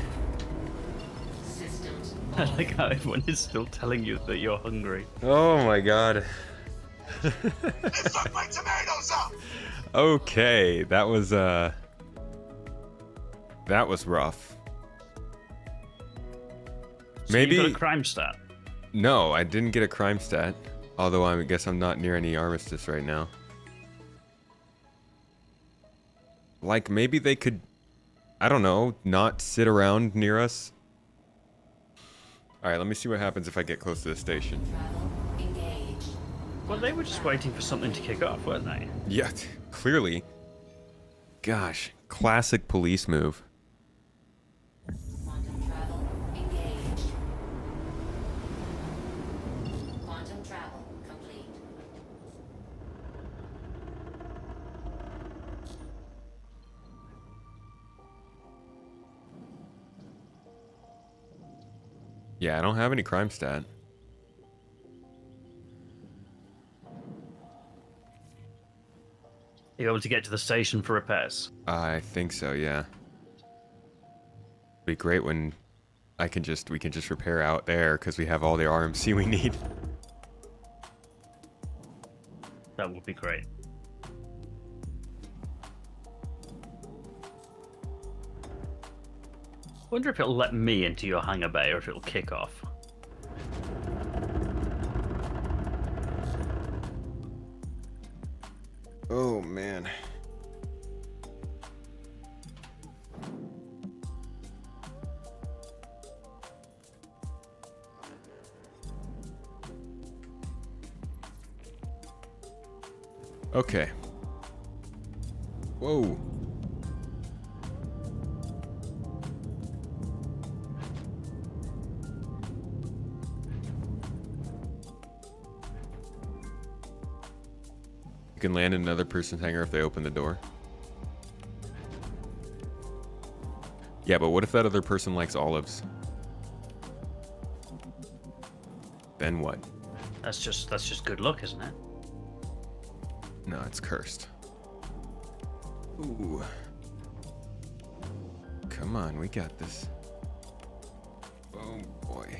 [SPEAKER 3] Systems.
[SPEAKER 2] I like how everyone is still telling you that you're hungry.
[SPEAKER 1] Oh my God.
[SPEAKER 5] Suck my tomatoes up!
[SPEAKER 1] Okay, that was rough.
[SPEAKER 2] So
[SPEAKER 1] Maybe
[SPEAKER 2] you got a crime stat.
[SPEAKER 1] no, I didn't get a crime stat. Although I guess I'm not near any armistice right now. Like maybe they could, I don't know, not sit around near us. All right, let me see what happens if I get close to the station.
[SPEAKER 3] Travel. Engage.
[SPEAKER 2] Well, they were just waiting for something to kick off, weren't they?
[SPEAKER 1] Yeah, clearly. Gosh, classic police move.
[SPEAKER 3] Quantum travel. Engage. Quantum travel complete.
[SPEAKER 1] Yeah, I don't have any crime stat.
[SPEAKER 2] Are you able to get to the station for repairs?
[SPEAKER 1] I think so, yeah. Be great when we can just repair out there because we have all the RMC we need.
[SPEAKER 2] That would be great. Wonder if it'll let me into your hangar bay or if it'll kick off.
[SPEAKER 1] Oh man. Okay. Whoa. You can land in another person's hangar if they open the door. Yeah, but what if that other person likes olives? Then what?
[SPEAKER 2] That's just good luck, isn't it?
[SPEAKER 1] No, it's cursed. Ooh. Come on, we got this. Oh boy.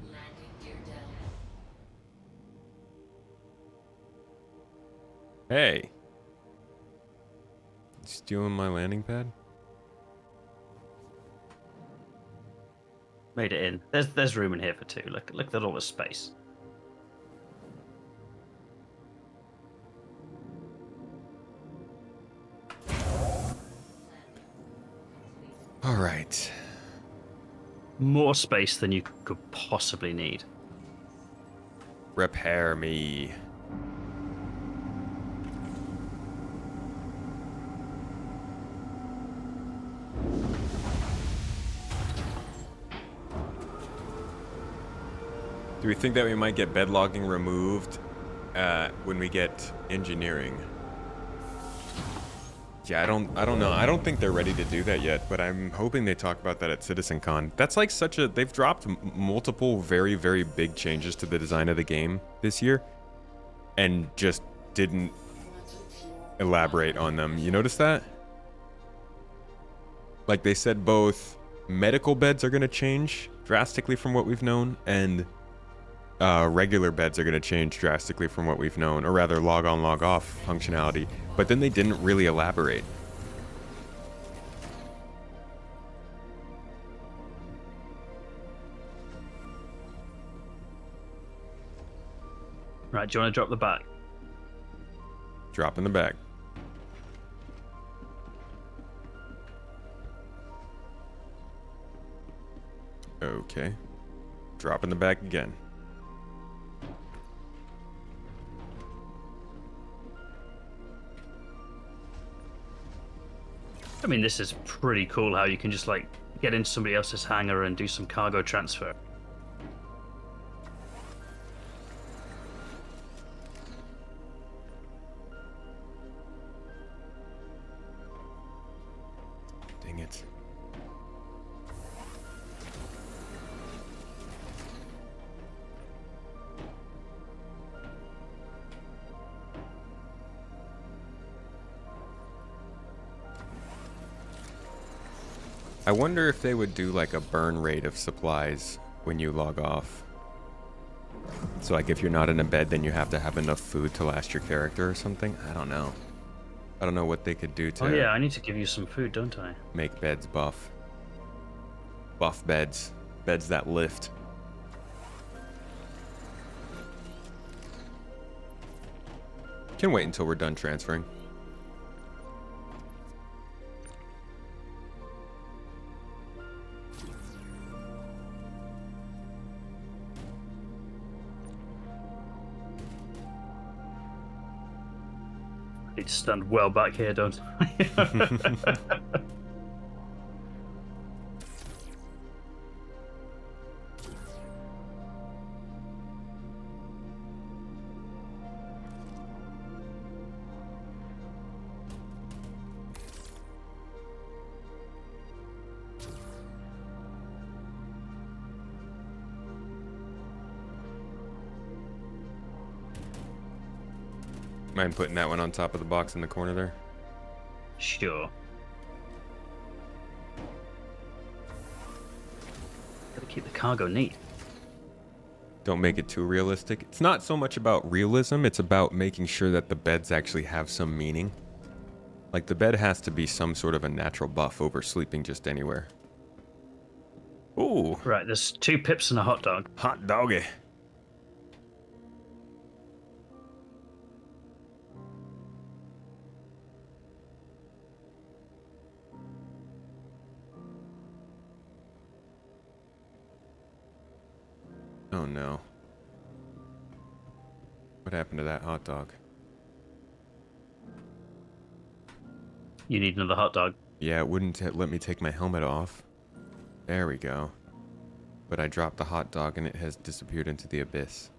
[SPEAKER 3] Landing gear down.
[SPEAKER 1] Hey. Stealing my landing pad?
[SPEAKER 2] Made it in. There's room in here for two. Look at all the space.
[SPEAKER 1] All right.
[SPEAKER 2] More space than you could possibly need.
[SPEAKER 1] Repair me. Do we think that we might get bed logging removed when we get engineering? Yeah, I don't know. I don't think they're ready to do that yet, but I'm hoping they talk about that at CitizenCon. That's like they've dropped multiple very, very big changes to the design of the game this year and just didn't elaborate on them. You notice that? Like they said both medical beds are going to change drastically from what we've known and regular beds are going to change drastically from what we've known, or rather log on, log off functionality. But then they didn't really elaborate.
[SPEAKER 2] Right, do you want to drop the back?
[SPEAKER 1] Drop in the bag. Okay. Drop in the bag again.
[SPEAKER 2] I mean, this is pretty cool how you can just, like, get into somebody else's hangar and do some cargo transfer.
[SPEAKER 1] Dang it. I wonder if they would do like a burn rate of supplies when you log off. So like if you're not in a bed, then you have to have enough food to last your character or something. I don't know. I don't know what they could do to
[SPEAKER 2] Oh yeah, I need to give you some food, don't I?
[SPEAKER 1] make beds buff. Buff beds. Beds that lift. Can wait until we're done transferring.
[SPEAKER 2] I need to stand well back here, don't I?
[SPEAKER 1] Mind putting that one on top of the box in the corner there?
[SPEAKER 2] Sure. Gotta keep the cargo neat.
[SPEAKER 1] Don't make it too realistic. It's not so much about realism, it's about making sure that the beds actually have some meaning. Like the bed has to be some sort of a natural buff over sleeping just anywhere. Ooh,
[SPEAKER 2] Right, there's 2 pips and a hot dog.
[SPEAKER 1] hot doggy. Oh no. What happened to that hot dog?
[SPEAKER 2] You need another hot dog.
[SPEAKER 1] Yeah, it wouldn't let me take my helmet off. There we go. But I dropped the hot dog and it has disappeared into the abyss.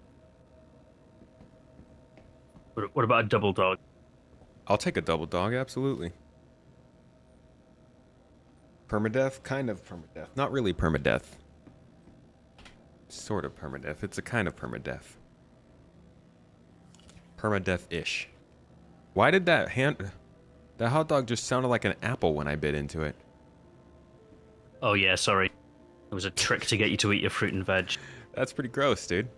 [SPEAKER 2] What about a double dog?
[SPEAKER 1] I'll take a double dog, absolutely. Permadeath? Kind of permadeath. Not really permadeath. Sort of permadeath. It's a kind of permadeath. Permadeath-ish. Why did that hot dog just sounded like an apple when I bit into it?
[SPEAKER 2] Oh yeah, sorry. It was a trick to get you to eat your fruit and veg.
[SPEAKER 1] That's pretty gross, dude.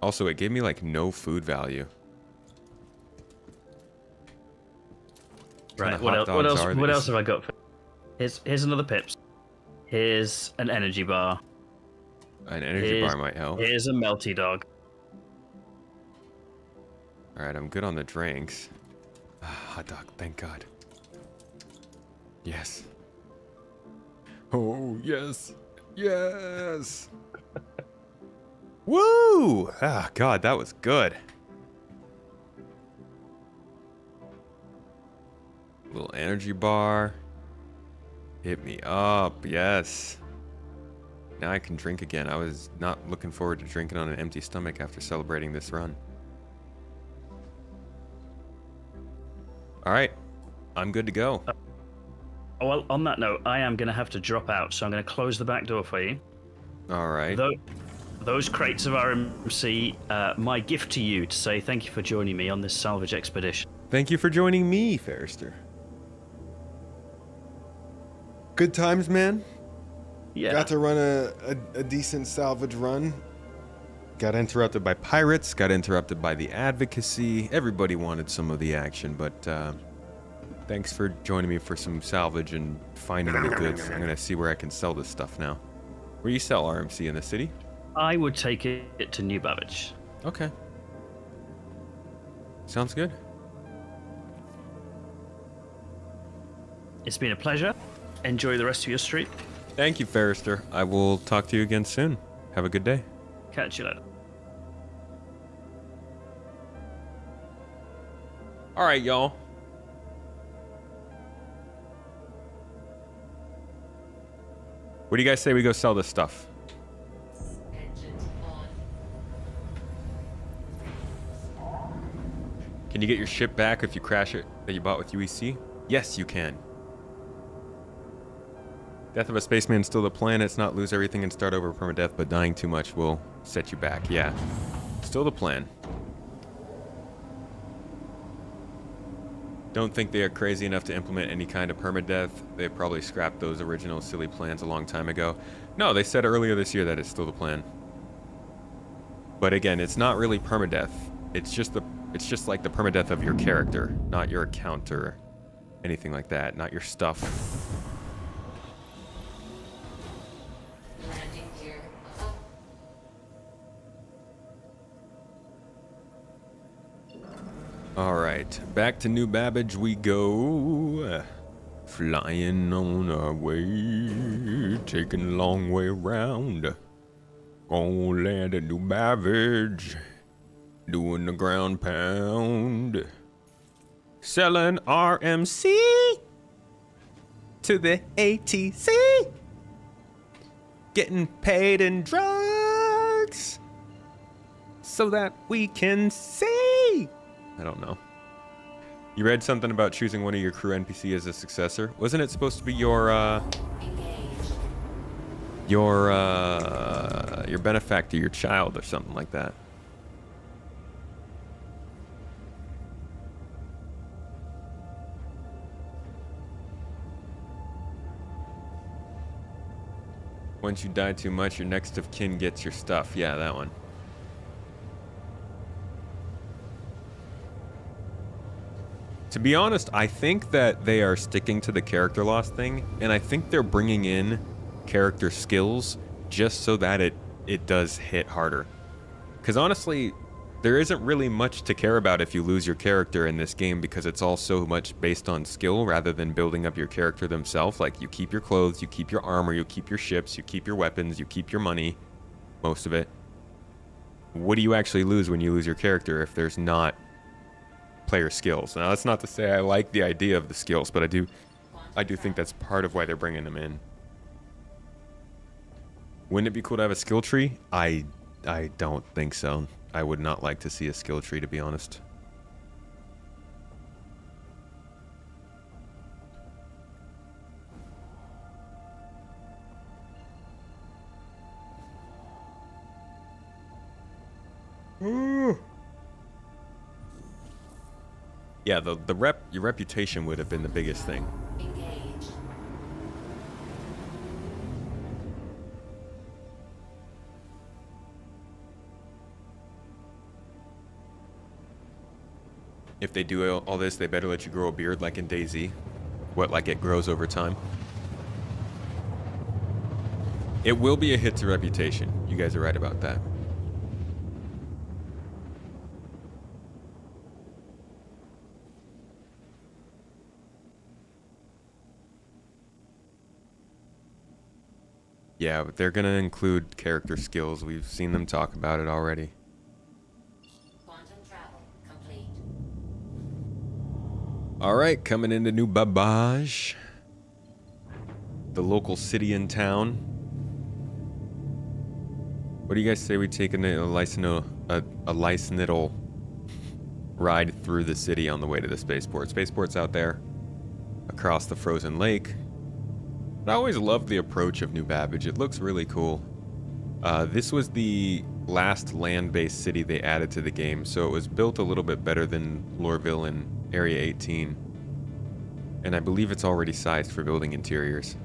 [SPEAKER 1] Also, it gave me like no food value.
[SPEAKER 2] Right,
[SPEAKER 1] Kinda
[SPEAKER 2] what
[SPEAKER 1] hot
[SPEAKER 2] else?
[SPEAKER 1] dogs are
[SPEAKER 2] What
[SPEAKER 1] these?
[SPEAKER 2] else have I got? Here's another pips. Here's an energy bar.
[SPEAKER 1] An energy bar might help.
[SPEAKER 2] Here's a melty dog.
[SPEAKER 1] Alright, I'm good on the drinks. Hot dog, thank God. Yes. Oh, yes. Yes. Woo! Ah, God, that was good. Little energy bar. Hit me up, yes. Now I can drink again. I was not looking forward to drinking on an empty stomach after celebrating this run. Alright, I'm good to go.
[SPEAKER 2] Oh, well, on that note, I am going to have to drop out, so I'm going to close the back door for you.
[SPEAKER 1] Alright.
[SPEAKER 2] Those crates of RMC, my gift to you to say thank you for joining me on this salvage expedition.
[SPEAKER 1] Thank you for joining me, Ferrister. Good times, man.
[SPEAKER 2] Yeah.
[SPEAKER 1] Got to run a decent salvage run. Got interrupted by pirates. Got interrupted by the advocacy. Everybody wanted some of the action, but thanks for joining me for some salvage and finding the goods. I'm gonna see where I can sell this stuff now. Where do you sell RMC in the city?
[SPEAKER 2] I would take it to New Babbage.
[SPEAKER 1] Okay. Sounds good.
[SPEAKER 2] It's been a pleasure. Enjoy the rest of your street.
[SPEAKER 1] Thank you, Ferrister. I will talk to you again soon. Have a good day.
[SPEAKER 2] Catch you later.
[SPEAKER 1] All right, y'all. What do you guys say we go sell this stuff?
[SPEAKER 3] Engines on.
[SPEAKER 1] Can you get your ship back if you crash it that you bought with UEC? Yes, you can. Death of a spaceman still the plan. It's not lose everything and start over permadeath, but dying too much will set you back. Yeah, still the plan. Don't think they are crazy enough to implement any kind of permadeath. They probably scrapped those original silly plans a long time ago. No, they said earlier this year that it's still the plan. But again, it's not really permadeath. It's just like the permadeath of your character, not your account or anything like that, not your stuff.
[SPEAKER 3] Landing gear up.
[SPEAKER 1] All right, back to New Babbage we go. Flying on our way, taking a long way around. Gonna land at New Babbage, doing the ground pound. Selling RMC to the ATC. Getting paid in drugs so that we can see. I don't know. You read something about choosing one of your crew NPC as a successor. Wasn't it supposed to be your benefactor, your child, or something like that? Once you die too much, your next of kin gets your stuff. Yeah, that one. To be honest, I think that they are sticking to the character loss thing, and I think they're bringing in character skills just so that it does hit harder. Because honestly, there isn't really much to care about if you lose your character in this game, because it's all so much based on skill rather than building up your character themselves. Like, you keep your clothes, you keep your armor, you keep your ships, you keep your weapons, you keep your money, most of it. What do you actually lose when you lose your character if there's not player skills? Now, that's not to say I like the idea of the skills, but I do think that's part of why they're bringing them in. Wouldn't it be cool to have a skill tree? I don't think so. I would not like to see a skill tree, to be honest. Yeah, your reputation would have been the biggest thing.
[SPEAKER 3] Engage.
[SPEAKER 1] If they do all this, they better let you grow a beard like in DayZ. What, like it grows over time? It will be a hit to reputation. You guys are right about that. Yeah, but they're gonna include character skills. We've seen them talk about it already.
[SPEAKER 3] Quantum travel complete.
[SPEAKER 1] All right, coming into New Babbage, the local city in town. What do you guys say we take a licenital ride through the city on the way to the spaceport? Spaceport's out there, across the frozen lake. I always loved the approach of New Babbage. It looks really cool. This was the last land-based city they added to the game, so it was built a little bit better than Lorville and Area 18. And I believe it's already sized for building interiors.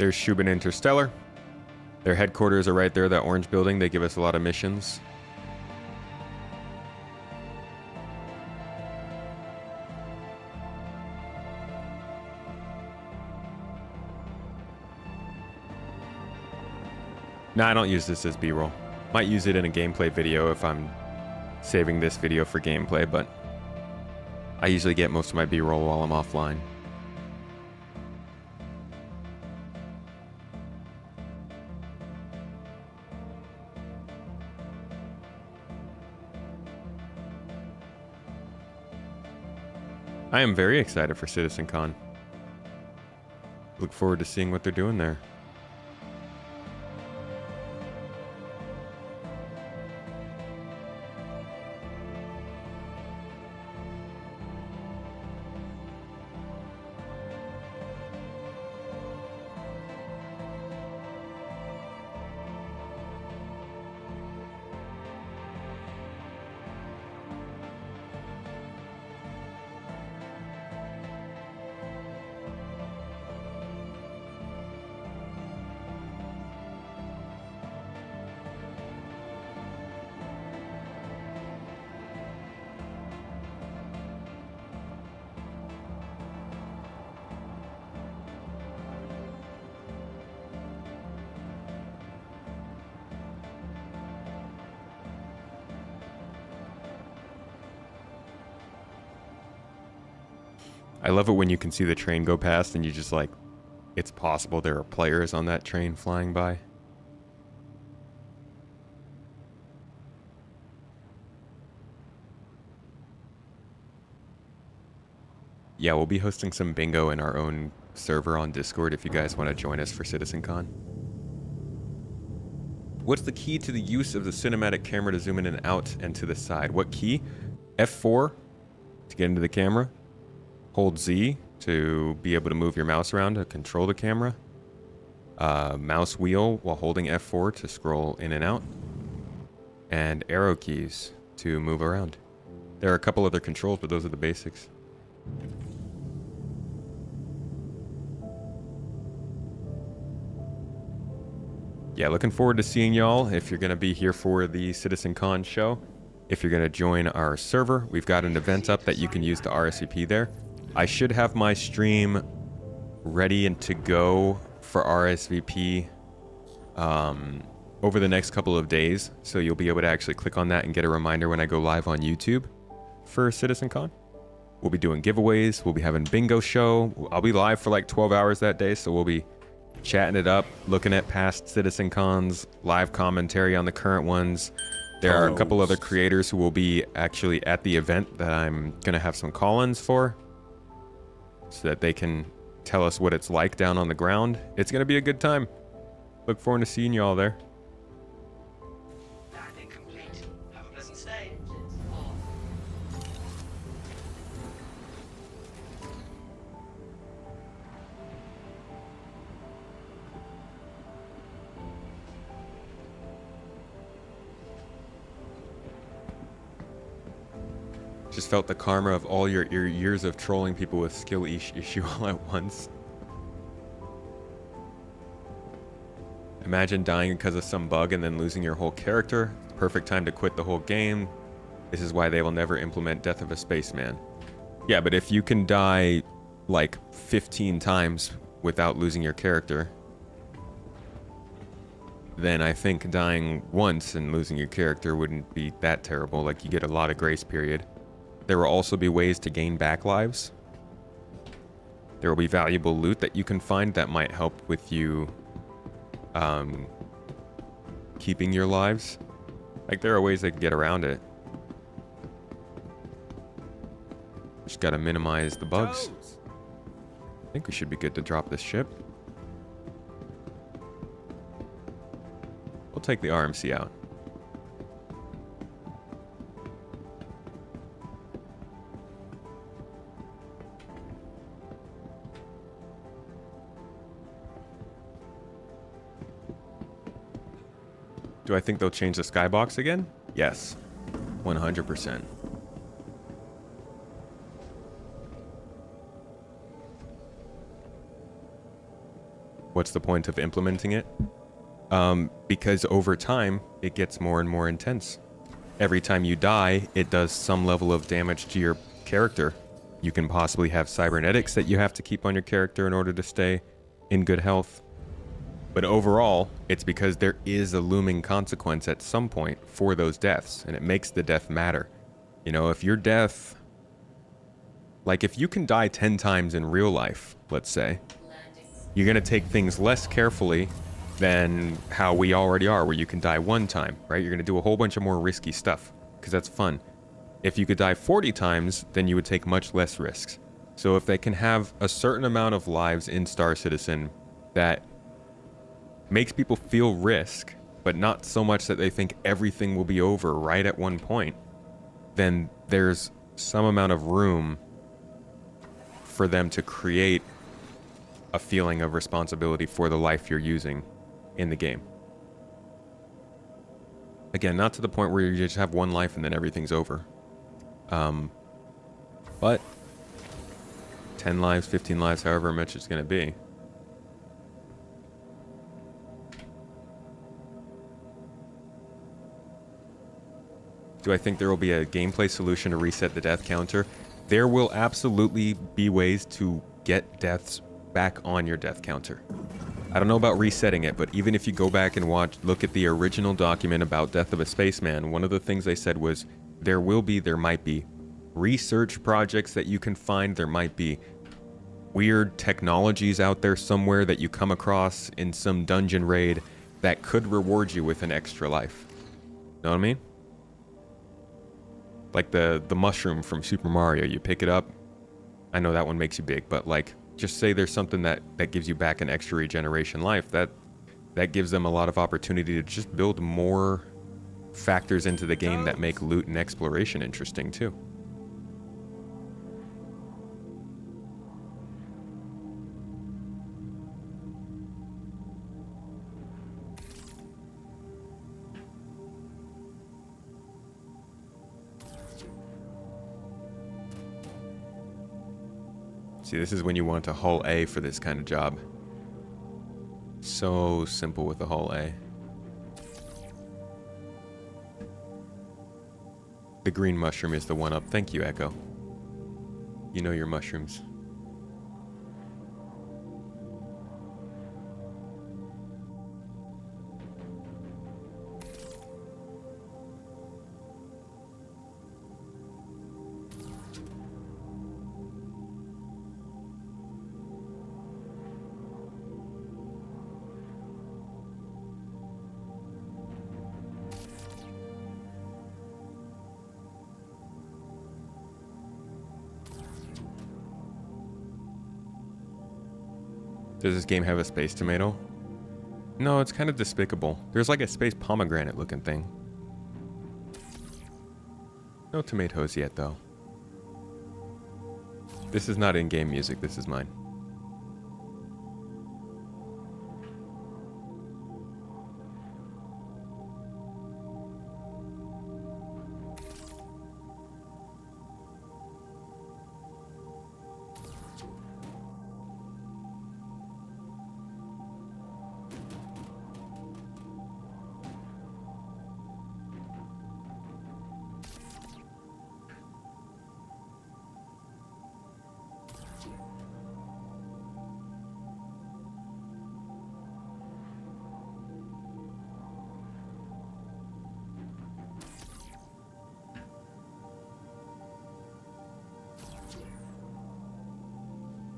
[SPEAKER 1] There's Shubin Interstellar. Their headquarters are right there, that orange building. They give us a lot of missions. No, I don't use this as B-roll. Might use it in a gameplay video if I'm saving this video for gameplay, but I usually get most of my B-roll while I'm offline. I am very excited for CitizenCon. Look forward to seeing what they're doing there. I love it when you can see the train go past and you just like, it's possible there are players on that train flying by. Yeah, we'll be hosting some bingo in our own server on Discord if you guys want to join us for CitizenCon. What's the key to the use of the cinematic camera to zoom in and out and to the side? What key? F4 to get into the camera. Hold Z to be able to move your mouse around to control the camera. Mouse wheel while holding F4 to scroll in and out. And arrow keys to move around. There are a couple other controls, but those are the basics. Yeah, looking forward to seeing y'all if you're going to be here for the CitizenCon show. If you're going to join our server, we've got an event up that you can use to RSVP there. I should have my stream ready and to go for RSVP over the next couple of days. So you'll be able to actually click on that and get a reminder when I go live on YouTube for CitizenCon. We'll be doing giveaways. We'll be having bingo show. I'll be live for like 12 hours that day. So we'll be chatting it up, looking at past CitizenCons, live commentary on the current ones. There are a couple other creators who will be actually at the event that I'm going to have some call-ins for, so that they can tell us what it's like down on the ground. It's going to be a good time. Look forward to seeing you all there.
[SPEAKER 5] Landing complete. Have a pleasant stay.
[SPEAKER 1] Just felt the karma of all your years of trolling people with skill issue all at once. Imagine dying because of some bug and then losing your whole character. Perfect time to quit the whole game. This is why they will never implement Death of a Spaceman. Yeah, but if you can die like 15 times without losing your character, then I think dying once and losing your character wouldn't be that terrible. Like, you get a lot of grace period. There will also be ways to gain back lives. There will be valuable loot that you can find that might help with you keeping your lives. Like, there are ways they can get around it. Just gotta minimize the bugs. I think we should be good to drop this ship. We'll take the RMC out. Do I think they'll change the skybox again? Yes, 100%. what's the point of implementing it? Because over time, it gets more and more intense. Every time you die, it does some level of damage to your character. You can possibly have cybernetics that you have to keep on your character in order to stay in good health. But overall, it's because there is a looming consequence at some point for those deaths, and it makes the death matter. You know, if your death... Like, if you can die 10 times in real life, let's say, you're going to take things less carefully than how we already are, where you can die 1 time, right? You're going to do a whole bunch of more risky stuff, because that's fun. If you could die 40 times, then you would take much less risks. So if they can have a certain amount of lives in Star Citizen that makes people feel risk, but not so much that they think everything will be over right at one point, then there's some amount of room for them to create a feeling of responsibility for the life you're using in the game. Again, not to the point where you just have 1 life and then everything's over. But 10 lives, 15 lives, however much it's going to be. Do I think there will be a gameplay solution to reset the death counter? There will absolutely be ways to get deaths back on your death counter. I don't know about resetting it, but even if you go back and look at the original document about Death of a Spaceman, one of the things they said was there might be research projects that you can find, there might be weird technologies out there somewhere that you come across in some dungeon raid that could reward you with an extra life. Know what I mean? Like the mushroom from Super Mario, you pick it up. I know that one makes you big, but like, just say there's something that gives you back an extra regeneration life. That gives them a lot of opportunity to just build more factors into the game that make loot and exploration interesting too. See, this is when you want a hull A for this kind of job. So simple with the hull A. The green mushroom is the one up. Thank you, Echo. You know your mushrooms. Does this game have a space tomato? No, it's kind of despicable. There's like a space pomegranate looking thing. No tomatoes yet, though. This is not in-game music, this is mine.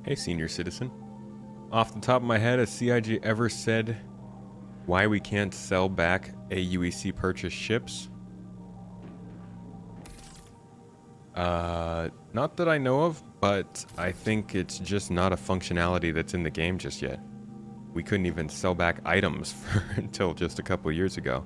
[SPEAKER 1] Hey, senior citizen. Off the top of my head, has CIG ever said why we can't sell back AUEC purchased ships? Not that I know of, but I think it's just not a functionality that's in the game just yet. We couldn't even sell back items until just a couple years ago.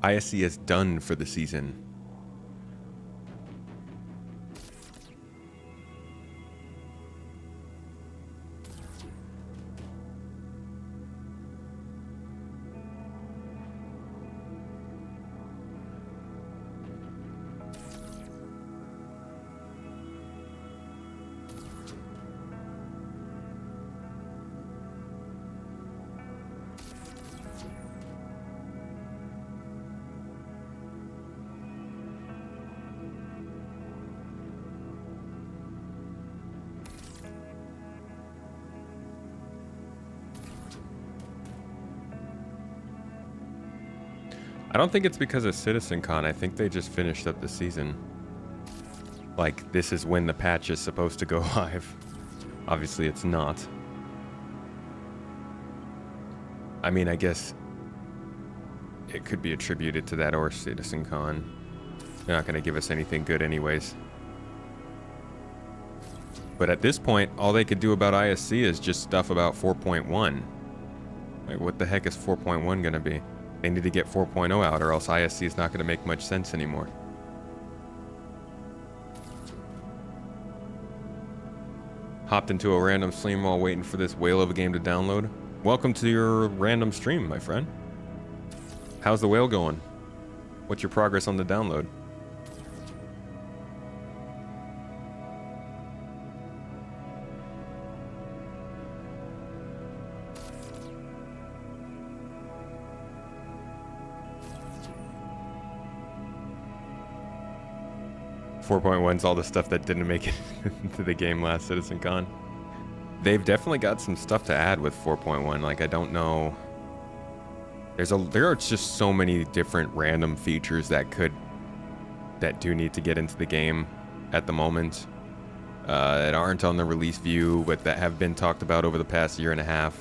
[SPEAKER 1] ISC is done for the season. don't think it's because of CitizenCon. I think they just finished up the season. Like, this is when the patch is supposed to go live. Obviously, it's not. I mean, I guess it could be attributed to that or CitizenCon. They're not going to give us anything good anyways. But at this point, all they could do about ISC is just stuff about 4.1. Like, what the heck is 4.1 going to be? They need to get 4.0 out, or else ISC is not going to make much sense anymore. Hopped into a random stream while waiting for this whale of a game to download. Welcome to your random stream, my friend. How's the whale going? What's your progress on the download? .1's all the stuff that didn't make it into the game last CitizenCon. They've definitely got some stuff to add with 4.1. Like, I don't know. There are just so many different random features that do need to get into the game at the moment. That aren't on the release view, but that have been talked about over the past year and a half.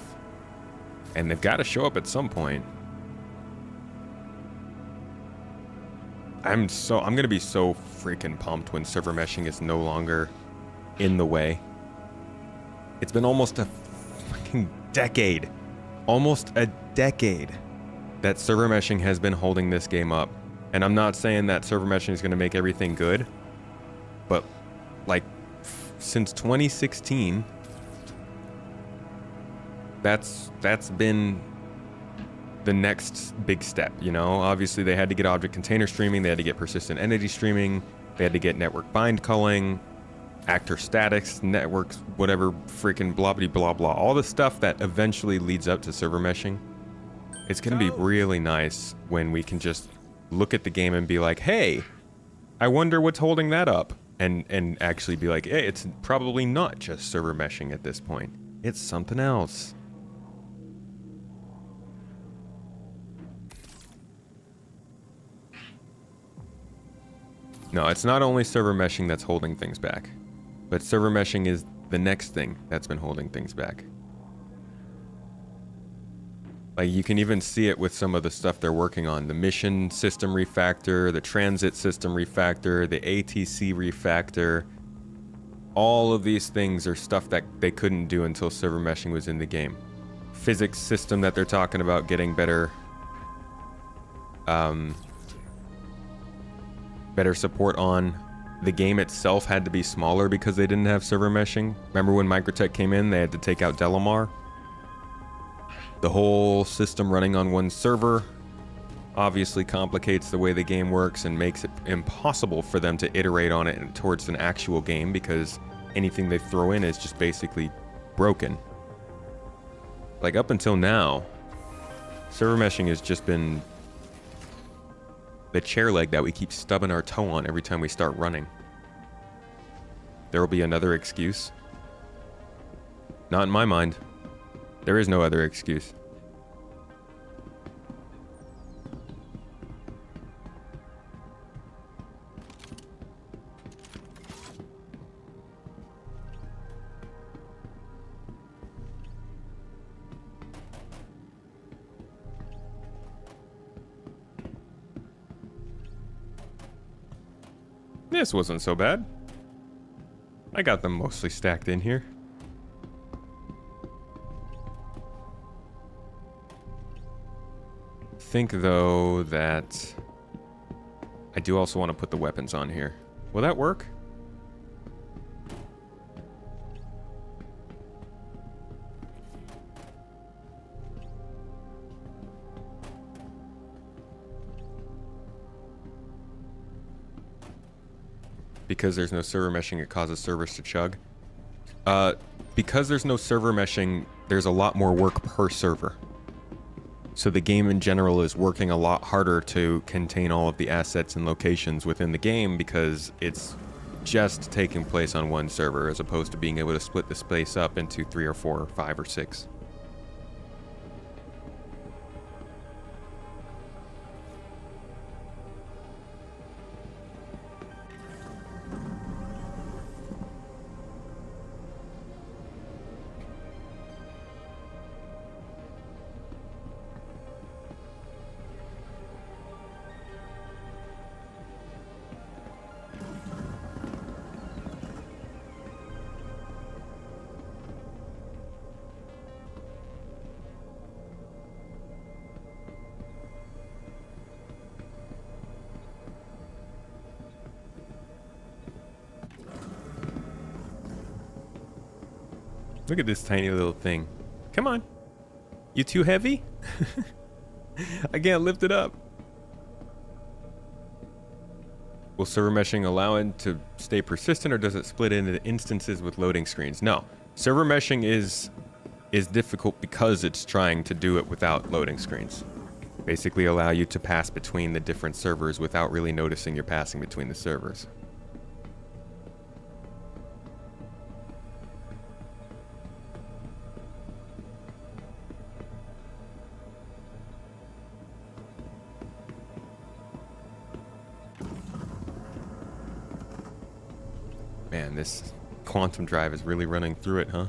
[SPEAKER 1] And they've got to show up at some point. I'm gonna be so freaking pumped when server meshing is no longer in the way. It's been almost a fucking decade, that server meshing has been holding this game up. And I'm not saying that server meshing is gonna make everything good, but like since 2016, that's been the next big step, you know? Obviously, they had to get object container streaming, they had to get persistent entity streaming, they had to get network bind culling, actor statics, networks, whatever, freaking blah blah blah blah. All the stuff that eventually leads up to server meshing. It's gonna be really nice when we can just look at the game and be like, hey, I wonder what's holding that up. And actually be like, hey, it's probably not just server meshing at this point. It's something else. No, it's not only server meshing that's holding things back, but server meshing is the next thing that's been holding things back. Like, you can even see it with some of the stuff they're working on. The mission system refactor, the transit system refactor, the ATC refactor. All of these things are stuff that they couldn't do until server meshing was in the game. Physics system that they're talking about getting better better support on. The game itself had to be smaller because they didn't have server meshing. Remember when Microtech came in, they had to take out Delamar? The whole system running on one server obviously complicates the way the game works and makes it impossible for them to iterate on it towards an actual game, because anything they throw in is just basically broken. Like, up until now, server meshing has just been the chair leg that we keep stubbing our toe on every time we start running. There will be another excuse. Not in my mind. There is no other excuse. This wasn't so bad. I got them mostly stacked in here. Think though that I do also want to put the weapons on here. Will that work? Because there's no server meshing, it causes servers to chug. Because there's no server meshing, there's a lot more work per server. So the game in general is working a lot harder to contain all of the assets and locations within the game, because it's just taking place on one server as opposed to being able to split the space up into 3 or 4 or 5 or 6. Look at this tiny little thing. Come on. You too heavy? I can't lift it up. Will server meshing allow it to stay persistent, or does it split into instances with loading screens? No. Server meshing is difficult because it's trying to do it without loading screens. Basically allow you to pass between the different servers without really noticing you're passing between the servers. Man, this quantum drive is really running through it, huh?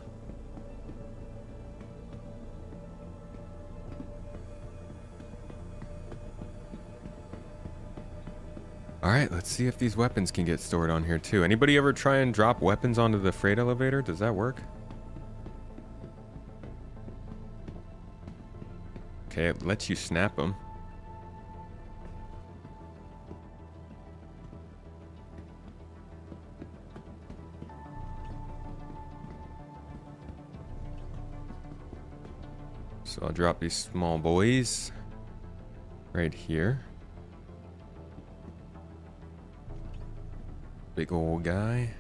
[SPEAKER 1] Alright, let's see if these weapons can get stored on here too. Anybody ever try and drop weapons onto the freight elevator? Does that work? Okay, it lets you snap them. So I'll drop these small boys right here. Big old guy.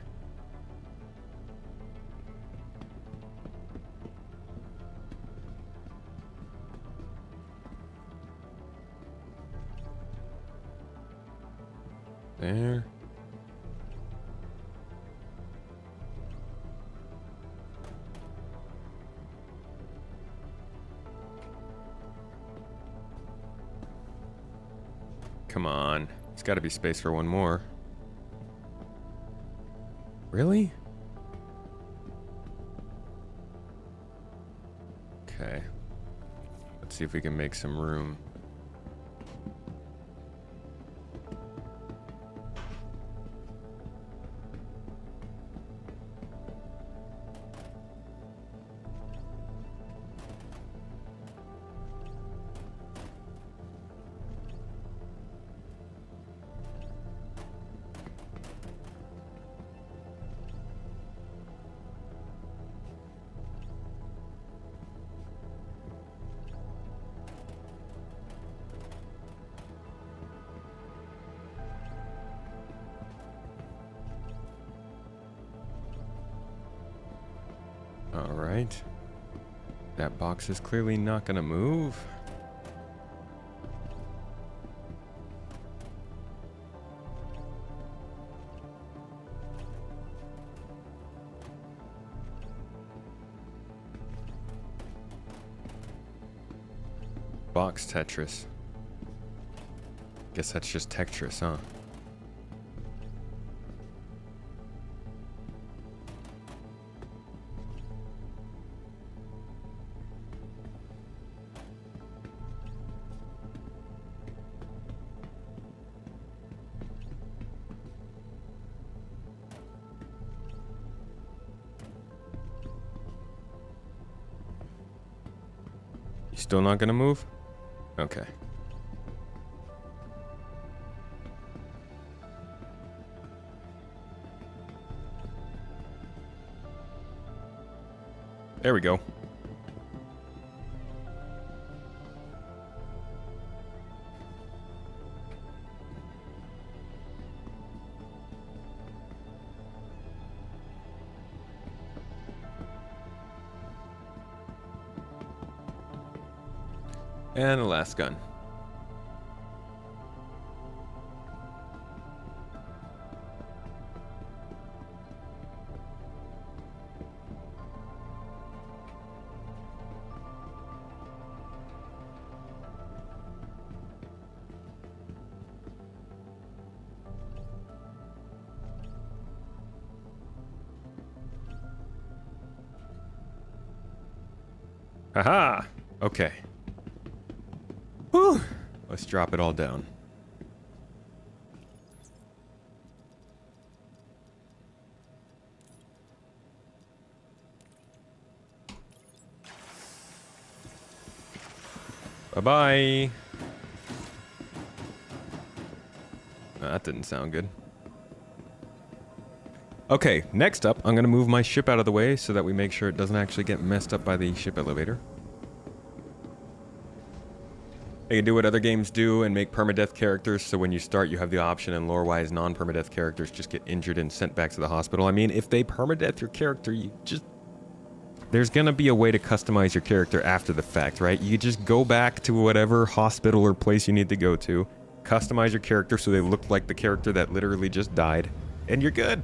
[SPEAKER 1] There. Come on. There's got to be space for one more. Really? Okay. Let's see if we can make some room. All right. That box is clearly not going to move. Box Tetris. Guess that's just Tetris, huh? Still not gonna move? Okay. There we go. And the last gun. Haha! Okay. Whew. Let's drop it all down. Bye-bye. That didn't sound good. Okay, next up, I'm gonna move my ship out of the way so that we make sure it doesn't actually get messed up by the ship elevator. They can do what other games do and make permadeath characters, so when you start you have the option, and lore-wise non-permadeath characters just get injured and sent back to the hospital. I mean, if they permadeath your character, you just... There's gonna be a way to customize your character after the fact, right? You just go back to whatever hospital or place you need to go to, customize your character so they look like the character that literally just died, and you're good.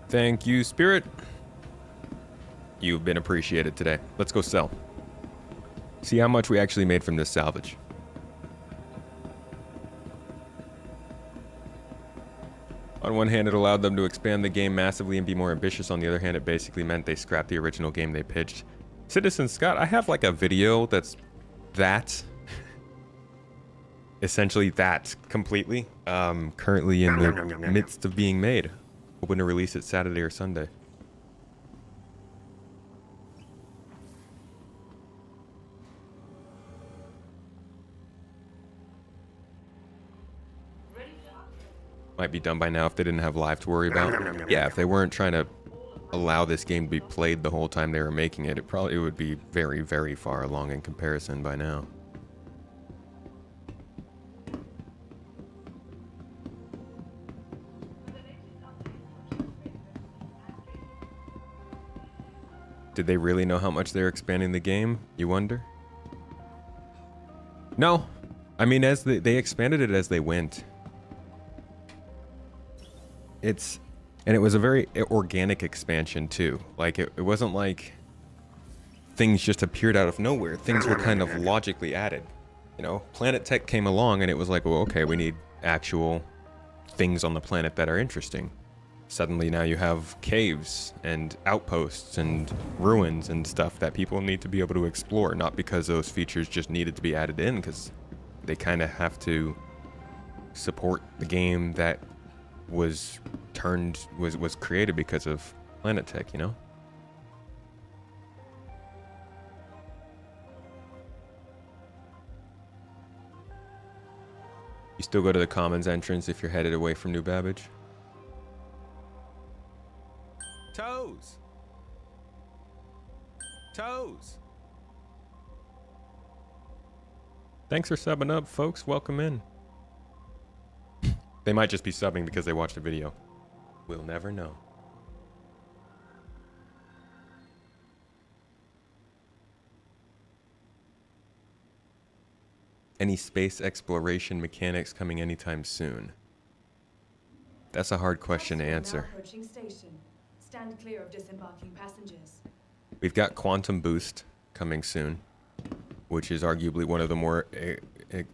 [SPEAKER 1] Thank you, Spirit. You've been appreciated today. Let's go sell. See how much we actually made from this salvage. On one hand, it allowed them to expand the game massively and be more ambitious. On the other hand, it basically meant they scrapped the original game they pitched. Citizen Scott, I have like a video that's that. Essentially that completely. Currently in the midst of being made. Hoping to release it Saturday or Sunday. Might be done by now if they didn't have live to worry about. Yeah, if they weren't trying to allow this game to be played the whole time they were making it, it would be very, very far along in comparison by now. Did they really know how much they're expanding the game, you wonder? No. I mean, as they expanded it as they went. And it was a very organic expansion too. Like, it wasn't like things just appeared out of nowhere. Things were kind of logically added. You know, Planet Tech came along and it was like, well, okay, we need actual things on the planet that are interesting. Suddenly now you have caves and outposts and ruins and stuff that people need to be able to explore, not because those features just needed to be added in, because they kind of have to support the game that was created because of Planet Tech, you know? You still go to the Commons entrance if you're headed away from New Babbage? Toes! Toes! Thanks for subbing up, folks. Welcome in. They might just be subbing because they watched a video. We'll never know. Any space exploration mechanics coming anytime soon? That's a hard question to answer.
[SPEAKER 6] Stand clear of disembarking passengers.
[SPEAKER 1] We've got quantum boost coming soon, which is arguably one of the more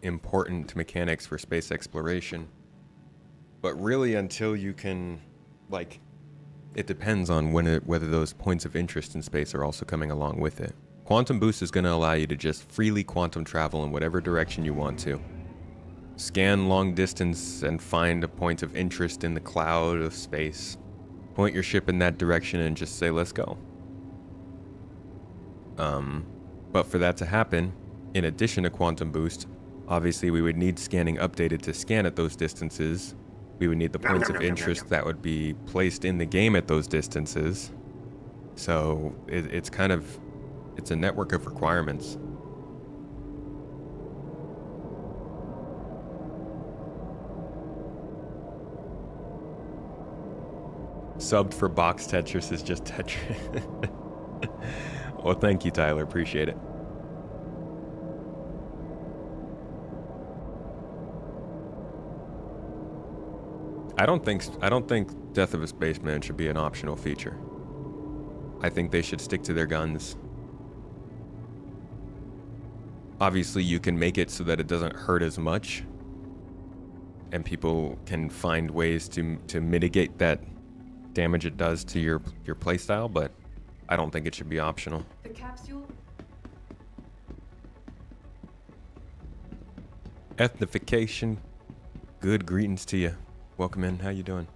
[SPEAKER 1] important mechanics for space exploration. But really, until you can, like, it depends on whether those points of interest in space are also coming along with it. Quantum boost is going to allow you to just freely quantum travel in whatever direction you want to. Scan long distance and find a point of interest in the cloud of space. Point your ship in that direction and just say, let's go. But for that to happen, in addition to quantum boost, obviously we would need scanning updated to scan at those distances. We would need the points of interest that would be placed in the game at those distances. So it's a network of requirements. Subbed for box Tetris is just Tetris. Well, thank you, Tyler. Appreciate it. I don't think Death of a Spaceman should be an optional feature. I think they should stick to their guns. Obviously, you can make it so that it doesn't hurt as much, and people can find ways to mitigate that damage it does to your playstyle, but I don't think it should be optional.
[SPEAKER 6] The capsule.
[SPEAKER 1] Ethnification. Good greetings to you. Welcome in. How you doing?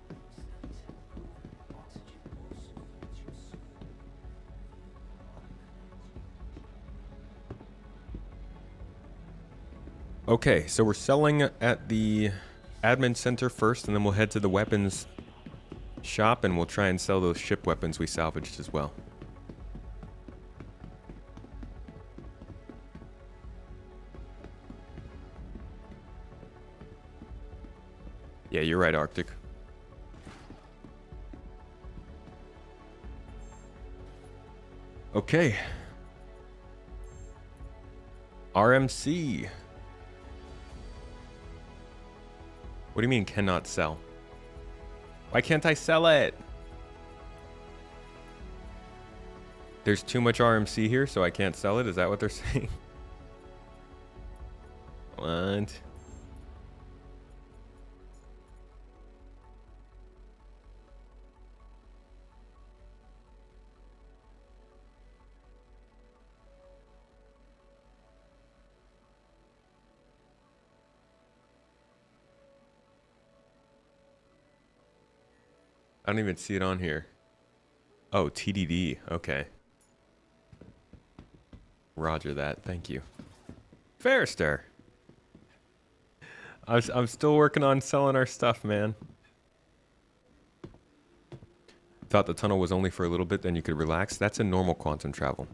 [SPEAKER 1] Okay, so we're selling at the admin center first, and then we'll head to the weapons shop, and we'll try and sell those ship weapons we salvaged as well. Yeah, you're right, Arctic. Okay. RMC. What do you mean cannot sell? Why can't I sell it? There's too much RMC here, so I can't sell it? Is that what they're saying? What? I don't even see it on here. Oh, TDD. Okay. Roger that. Thank you. Fairster. I'm still working on selling our stuff, man. Thought the tunnel was only for a little bit, then you could relax. That's a normal quantum travel.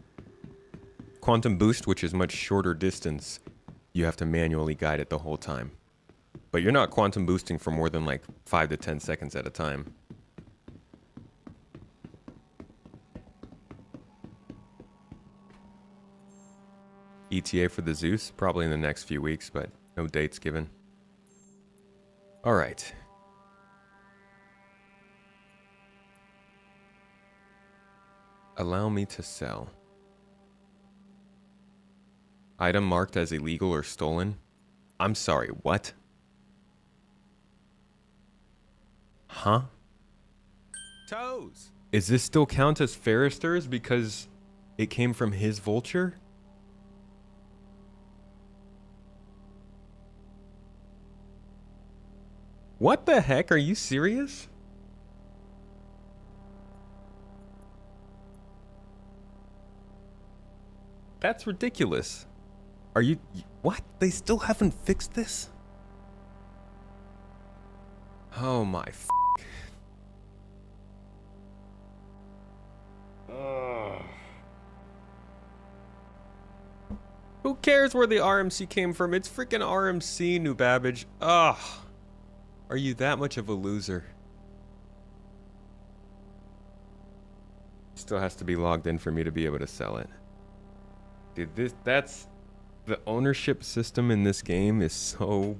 [SPEAKER 1] Quantum boost, which is much shorter distance, you have to manually guide it the whole time. But you're not quantum boosting for more than like 5 to 10 seconds at a time. ETA for the Zeus, probably in the next few weeks, but no dates given. All right. Allow me to sell. Item marked as illegal or stolen. I'm sorry, what? Huh? Toes! Is this still count as Ferrister's because it came from his vulture? What the heck? Are you serious? That's ridiculous. Are you... What? They still haven't fixed this? Oh my f***. Ugh. Who cares where the RMC came from? It's freaking RMC, New Babbage. Ugh. Are you that much of a loser? Still has to be logged in for me to be able to sell it. Dude, that's... The ownership system in this game is so...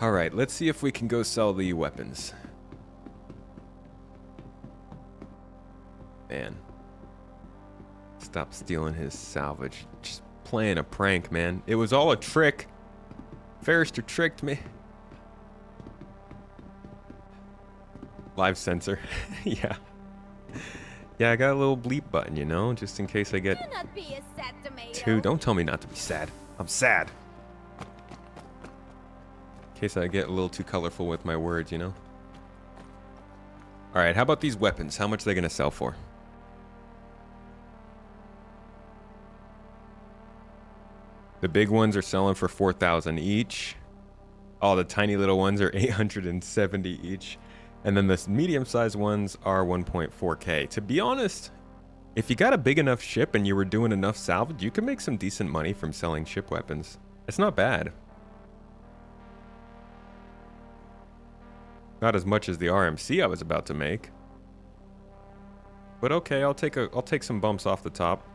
[SPEAKER 1] Alright, let's see if we can go sell the weapons. Man. Stop stealing his salvage. Just playing a prank, man. It was all a trick. Ferrister tricked me. Live sensor. Yeah. Yeah, I got a little bleep button, you know, just in case I get...
[SPEAKER 4] Do not be a sad tomato.
[SPEAKER 1] Two. Don't tell me not to be sad. I'm sad. In case I get a little too colorful with my words, you know. Alright, how about these weapons? How much are they going to sell for? The big ones are selling for 4,000 each. Oh, the tiny little ones are 870 each. And then the medium-sized ones are 1.4K. To be honest, if you got a big enough ship and you were doing enough salvage, you can make some decent money from selling ship weapons. It's not bad. Not as much as the RMC I was about to make. But okay, I'll take some bumps off the top.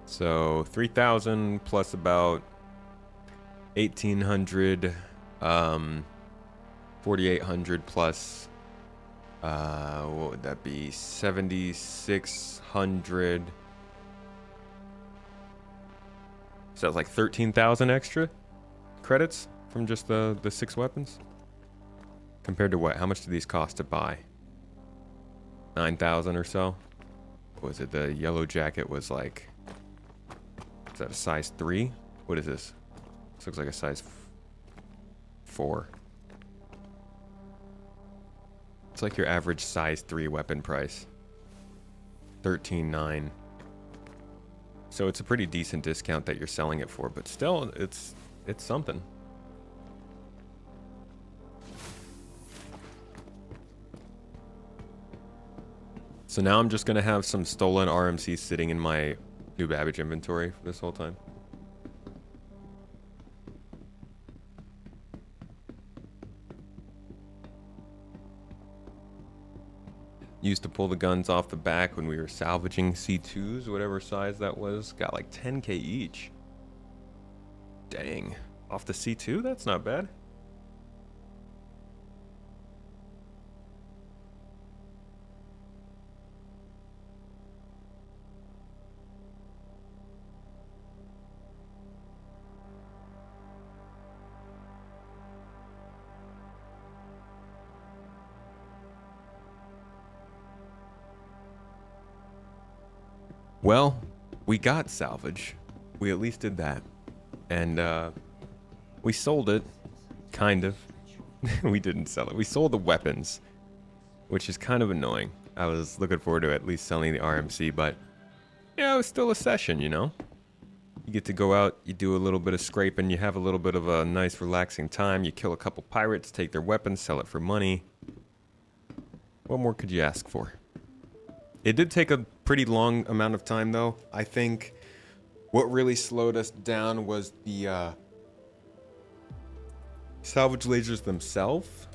[SPEAKER 1] So 3,000 plus about 1,800, 4,800 plus, what would that be? 7,600. So that's like 13,000 extra. credits from just the 6 weapons? Compared to what? How much do these cost to buy? 9,000 or so? What was it? The yellow jacket was like... Is that a size 3? What is this? This looks like a size 4. It's like your average size 3 weapon price. 13.9. So it's a pretty decent discount that you're selling it for, but still, it's something. So now I'm just gonna have some stolen RMC sitting in my new Babbage inventory for this whole time. Used to pull the guns off the back when we were salvaging C2s, whatever size that was. Got like 10k each. Dang. Off the C2? That's not bad. Well, we got salvage. We at least did that. And we sold it. Kind of. We didn't sell it. We sold the weapons, which is kind of annoying. I was looking forward to at least selling the RMC, but yeah, it was still a session, you know? You get to go out, you do a little bit of scraping, you have a little bit of a nice relaxing time, you kill a couple pirates, take their weapons, sell it for money. What more could you ask for? It did take a pretty long amount of time, though. I think what really slowed us down was the salvage lasers themselves,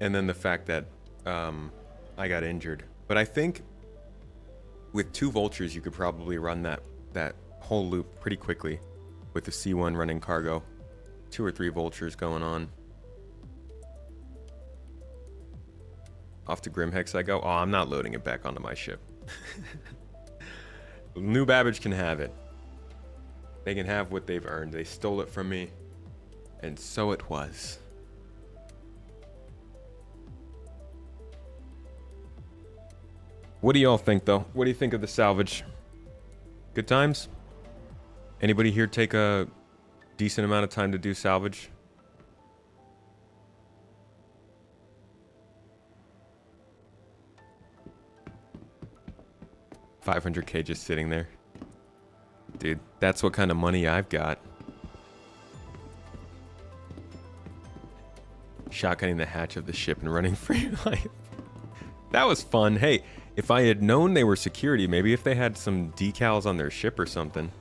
[SPEAKER 1] and then the fact that I got injured. But I think with 2 vultures, you could probably run that whole loop pretty quickly with the C1 running cargo. 2 or 3 vultures going on. Off to Grimhex I go. Oh, I'm not loading it back onto my ship. New Babbage can have it. They can have what they've earned. They stole it from me. And so it was. What do y'all think, though? What do you think of the salvage? Good times? Anybody here take a decent amount of time to do salvage? $500K just sitting there. Dude, that's what kind of money I've got. Shotgunning the hatch of the ship and running for your life. That was fun. Hey, if I had known they were security, maybe if they had some decals on their ship or something.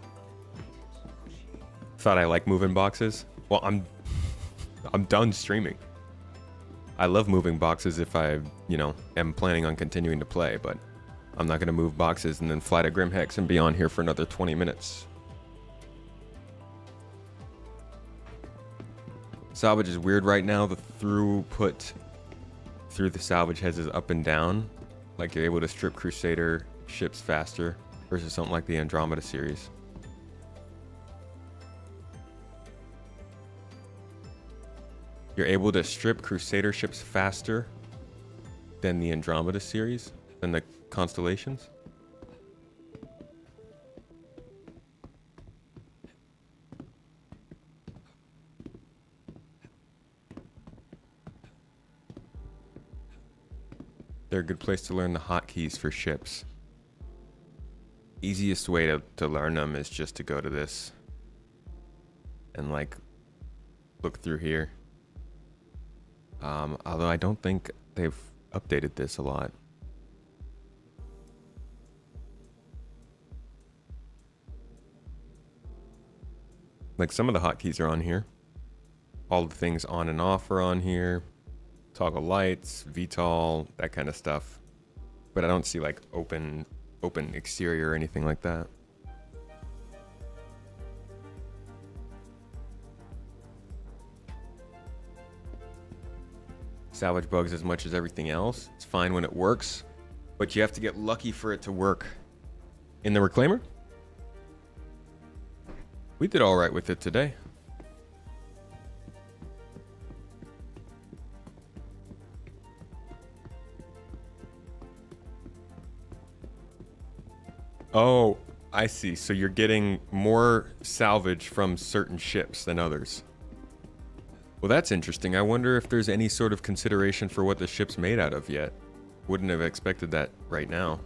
[SPEAKER 1] Thought I like moving boxes. Well, I'm done streaming. I love moving boxes if I, am planning on continuing to play, but I'm not going to move boxes and then fly to Grimhex and be on here for another 20 minutes. Salvage is weird right now. The throughput through the salvage heads is up and down. Like you're able to strip Crusader ships faster versus something like the Andromeda series. You're able to strip Crusader ships faster than the Andromeda series, than the Constellations. They're a good place to learn the hotkeys for ships. Easiest way to learn them is just to go to this and look through here. Although I don't think they've updated this a lot. Like some of the hotkeys are on here. All the things on and off are on here. Toggle lights, VTOL, that kind of stuff. But I don't see like open exterior or anything like that. Salvage bugs as much as everything else. It's fine when it works, but you have to get lucky for it to work. In the Reclaimer, we did all right with it today. Oh, I see. So you're getting more salvage from certain ships than others. Well, that's interesting. I wonder if there's any sort of consideration for what the ship's made out of yet. Wouldn't have expected that right now.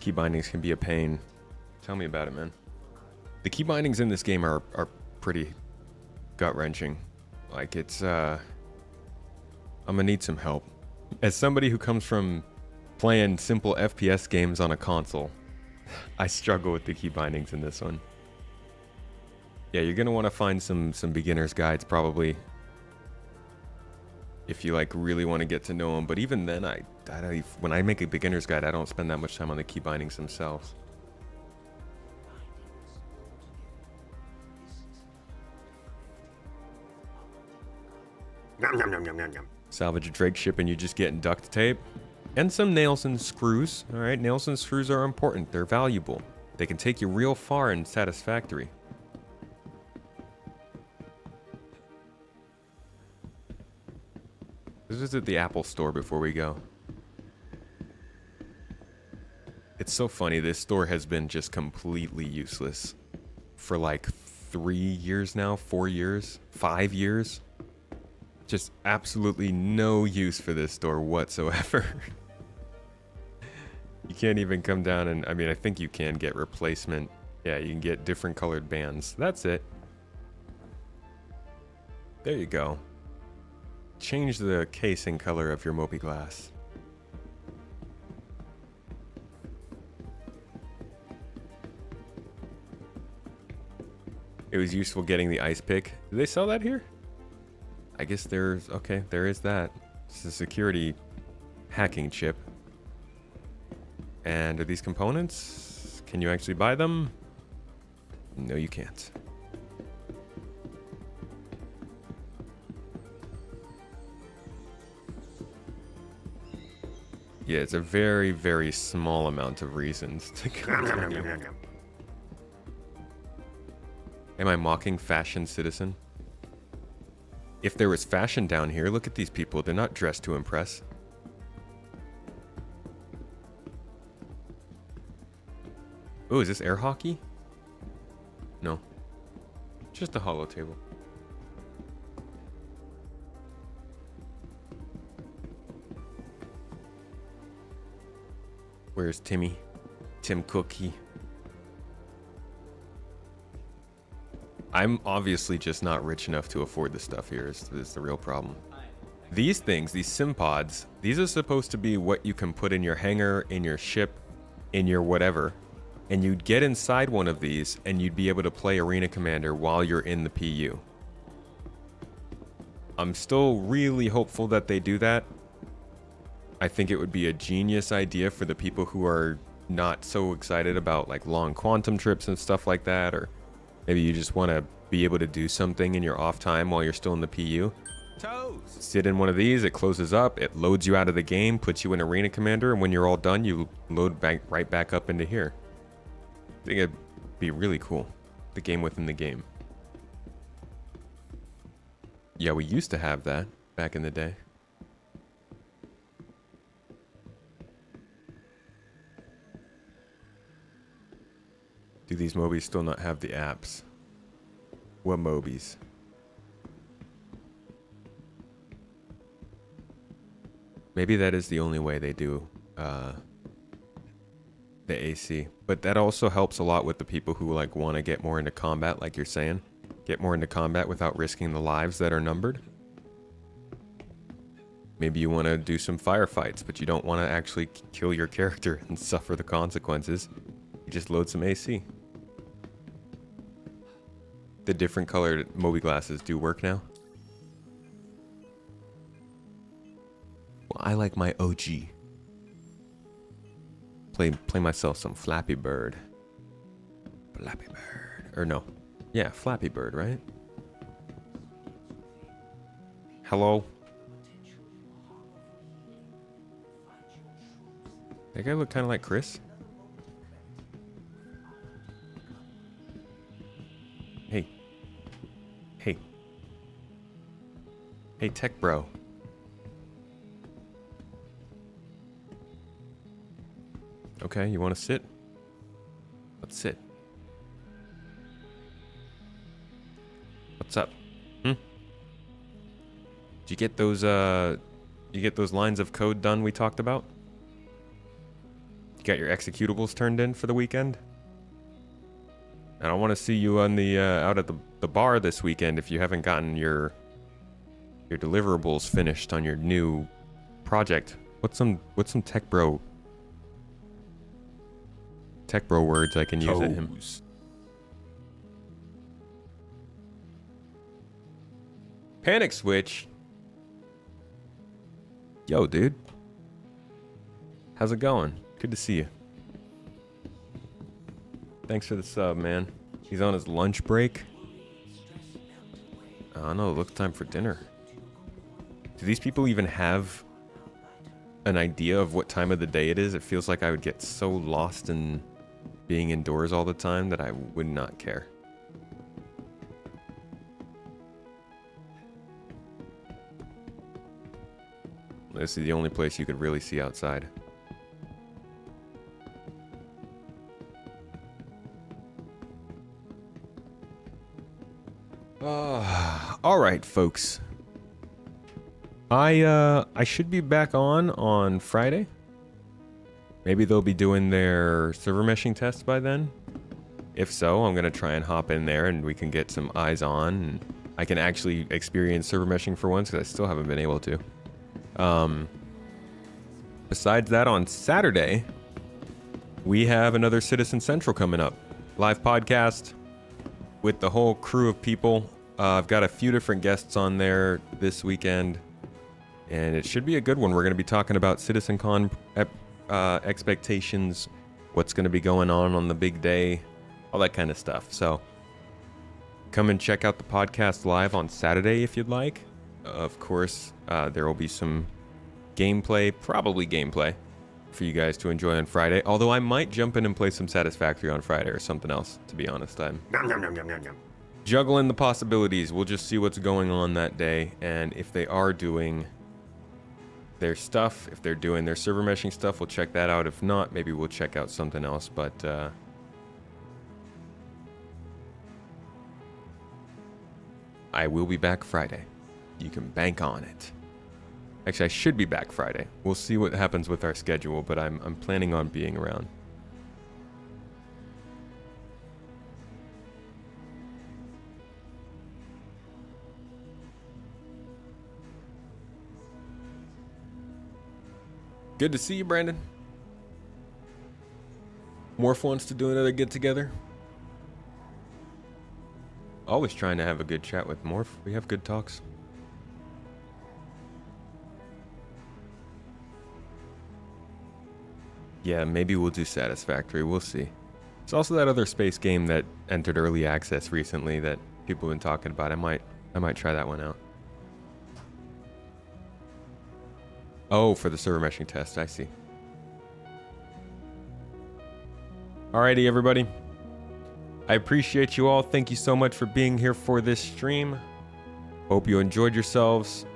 [SPEAKER 1] Key bindings can be a pain. Tell me about it, man. The key bindings in this game are pretty gut-wrenching. Like, it's, I'm gonna need some help. As somebody who comes from playing simple FPS games on a console, I struggle with the key bindings in this one. Yeah, you're gonna want to find some beginner's guides, probably, if you, like, really want to get to know them. But even then, when I make a beginner's guide, I don't spend that much time on the key bindings themselves. Salvage a Drake ship and you just get duct tape and some nails and screws. All right, nails and screws are important. They're valuable. They can take you real far and satisfactory. Let's visit the Apple store before we go. It's so funny. This store has been just completely useless for like 3 years now, 4 years, 5 years. Just absolutely no use for this store whatsoever. You can't even come down and, I mean, I think you can get replacement. Yeah, you can get different colored bands. That's it. There you go. Change the casing color of your Moby glass. It was useful getting the ice pick. Do they sell that here? I guess there's, okay, there is that. It's a security hacking chip. And are these components? Can you actually buy them? No, you can't. Yeah, it's a very, very small amount of reasons to continue. Am I mocking fashion, citizen? If there was fashion down here, look at these people. They're not dressed to impress. Oh, is this air hockey? No. Just a hollow table. Where's Timmy? Tim Cookie. I'm obviously just not rich enough to afford this stuff here is the real problem. These things, these sim pods, these are supposed to be what you can put in your hangar, in your ship, in your whatever. And you'd get inside one of these and you'd be able to play Arena Commander while you're in the PU. I'm still really hopeful that they do that. I think it would be a genius idea for the people who are not so excited about like long quantum trips and stuff like that, or maybe you just want to be able to do something in your off time while you're still in the PU. Toes. Sit in one of these, it closes up, it loads you out of the game, puts you in Arena Commander, and when you're all done, you load right back up into here. I think it'd be really cool. The game within the game. Yeah, we used to have that back in the day. Do these Mobies still not have the apps? What Mobies? Maybe that is the only way they do the AC. But that also helps a lot with the people who like want to get more into combat, like you're saying. Get more into combat without risking the lives that are numbered. Maybe you want to do some firefights, but you don't want to actually kill your character and suffer the consequences. You just load some AC. The different colored Moby glasses do work now. Well, I like my OG. Play myself some Flappy Bird. Flappy Bird. Or no. Yeah, Flappy Bird, right? Hello? That guy look kind of like Chris. Hey, tech bro. Okay, you want to sit? Let's sit. What's up? Did you get those lines of code done we talked about? You got your executables turned in for the weekend? And I want to see you on the out at the bar this weekend if you haven't gotten your deliverables finished on your new project. What's some tech bro words I can use at him? Panic switch. Yo, dude. How's it going? Good to see you. Thanks for the sub, man. He's on his lunch break. Oh no, it looks time for dinner. Do these people even have an idea of what time of the day it is? It feels like I would get so lost in being indoors all the time that I would not care. This is the only place you could really see outside. All right, folks. I should be back on Friday. Maybe they'll be doing their server meshing test by then. If so, I'm gonna try and hop in there and we can get some eyes on. And I can actually experience server meshing for once because I still haven't been able to. Besides that, on Saturday, we have another Citizen Central coming up. Live podcast with the whole crew of people. I've got a few different guests on there this weekend, and it should be a good one. We're going to be talking about CitizenCon expectations, what's going to be going on the big day, all that kind of stuff. So come and check out the podcast live on Saturday if you'd like. Of course, there will be some gameplay, probably gameplay, for you guys to enjoy on Friday. Although I might jump in and play some Satisfactory on Friday or something else, to be honest. I'm juggling the possibilities. We'll just see what's going on that day. And if they are doing their stuff, if they're doing their server meshing stuff, we'll check that out. If not, maybe we'll check out something else. But I will be back Friday. You can bank on it. Actually, I should be back Friday. We'll see what happens with our schedule, but I'm planning on being around. Good to see you, Brandon. Morph wants to do another get-together. Always trying to have a good chat with Morph. We have good talks. Yeah, maybe we'll do Satisfactory. We'll see. It's also that other space game that entered early access recently that people have been talking about. I might try that one out. Oh, for the server meshing test. I see. Alrighty, everybody. I appreciate you all. Thank you so much for being here for this stream. Hope you enjoyed yourselves.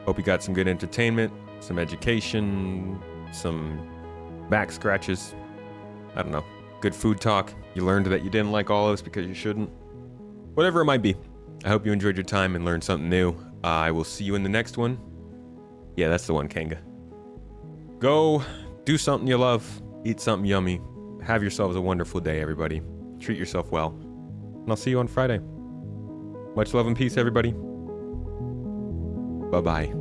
[SPEAKER 1] Hope you got some good entertainment, some education, some back scratches. I don't know. Good food talk. You learned that you didn't like olives because you shouldn't. Whatever it might be. I hope you enjoyed your time and learned something new. I will see you in the next one. Yeah, that's the one, Kanga. Go do something you love. Eat something yummy. Have yourselves a wonderful day, everybody. Treat yourself well. And I'll see you on Friday. Much love and peace, everybody. Bye-bye.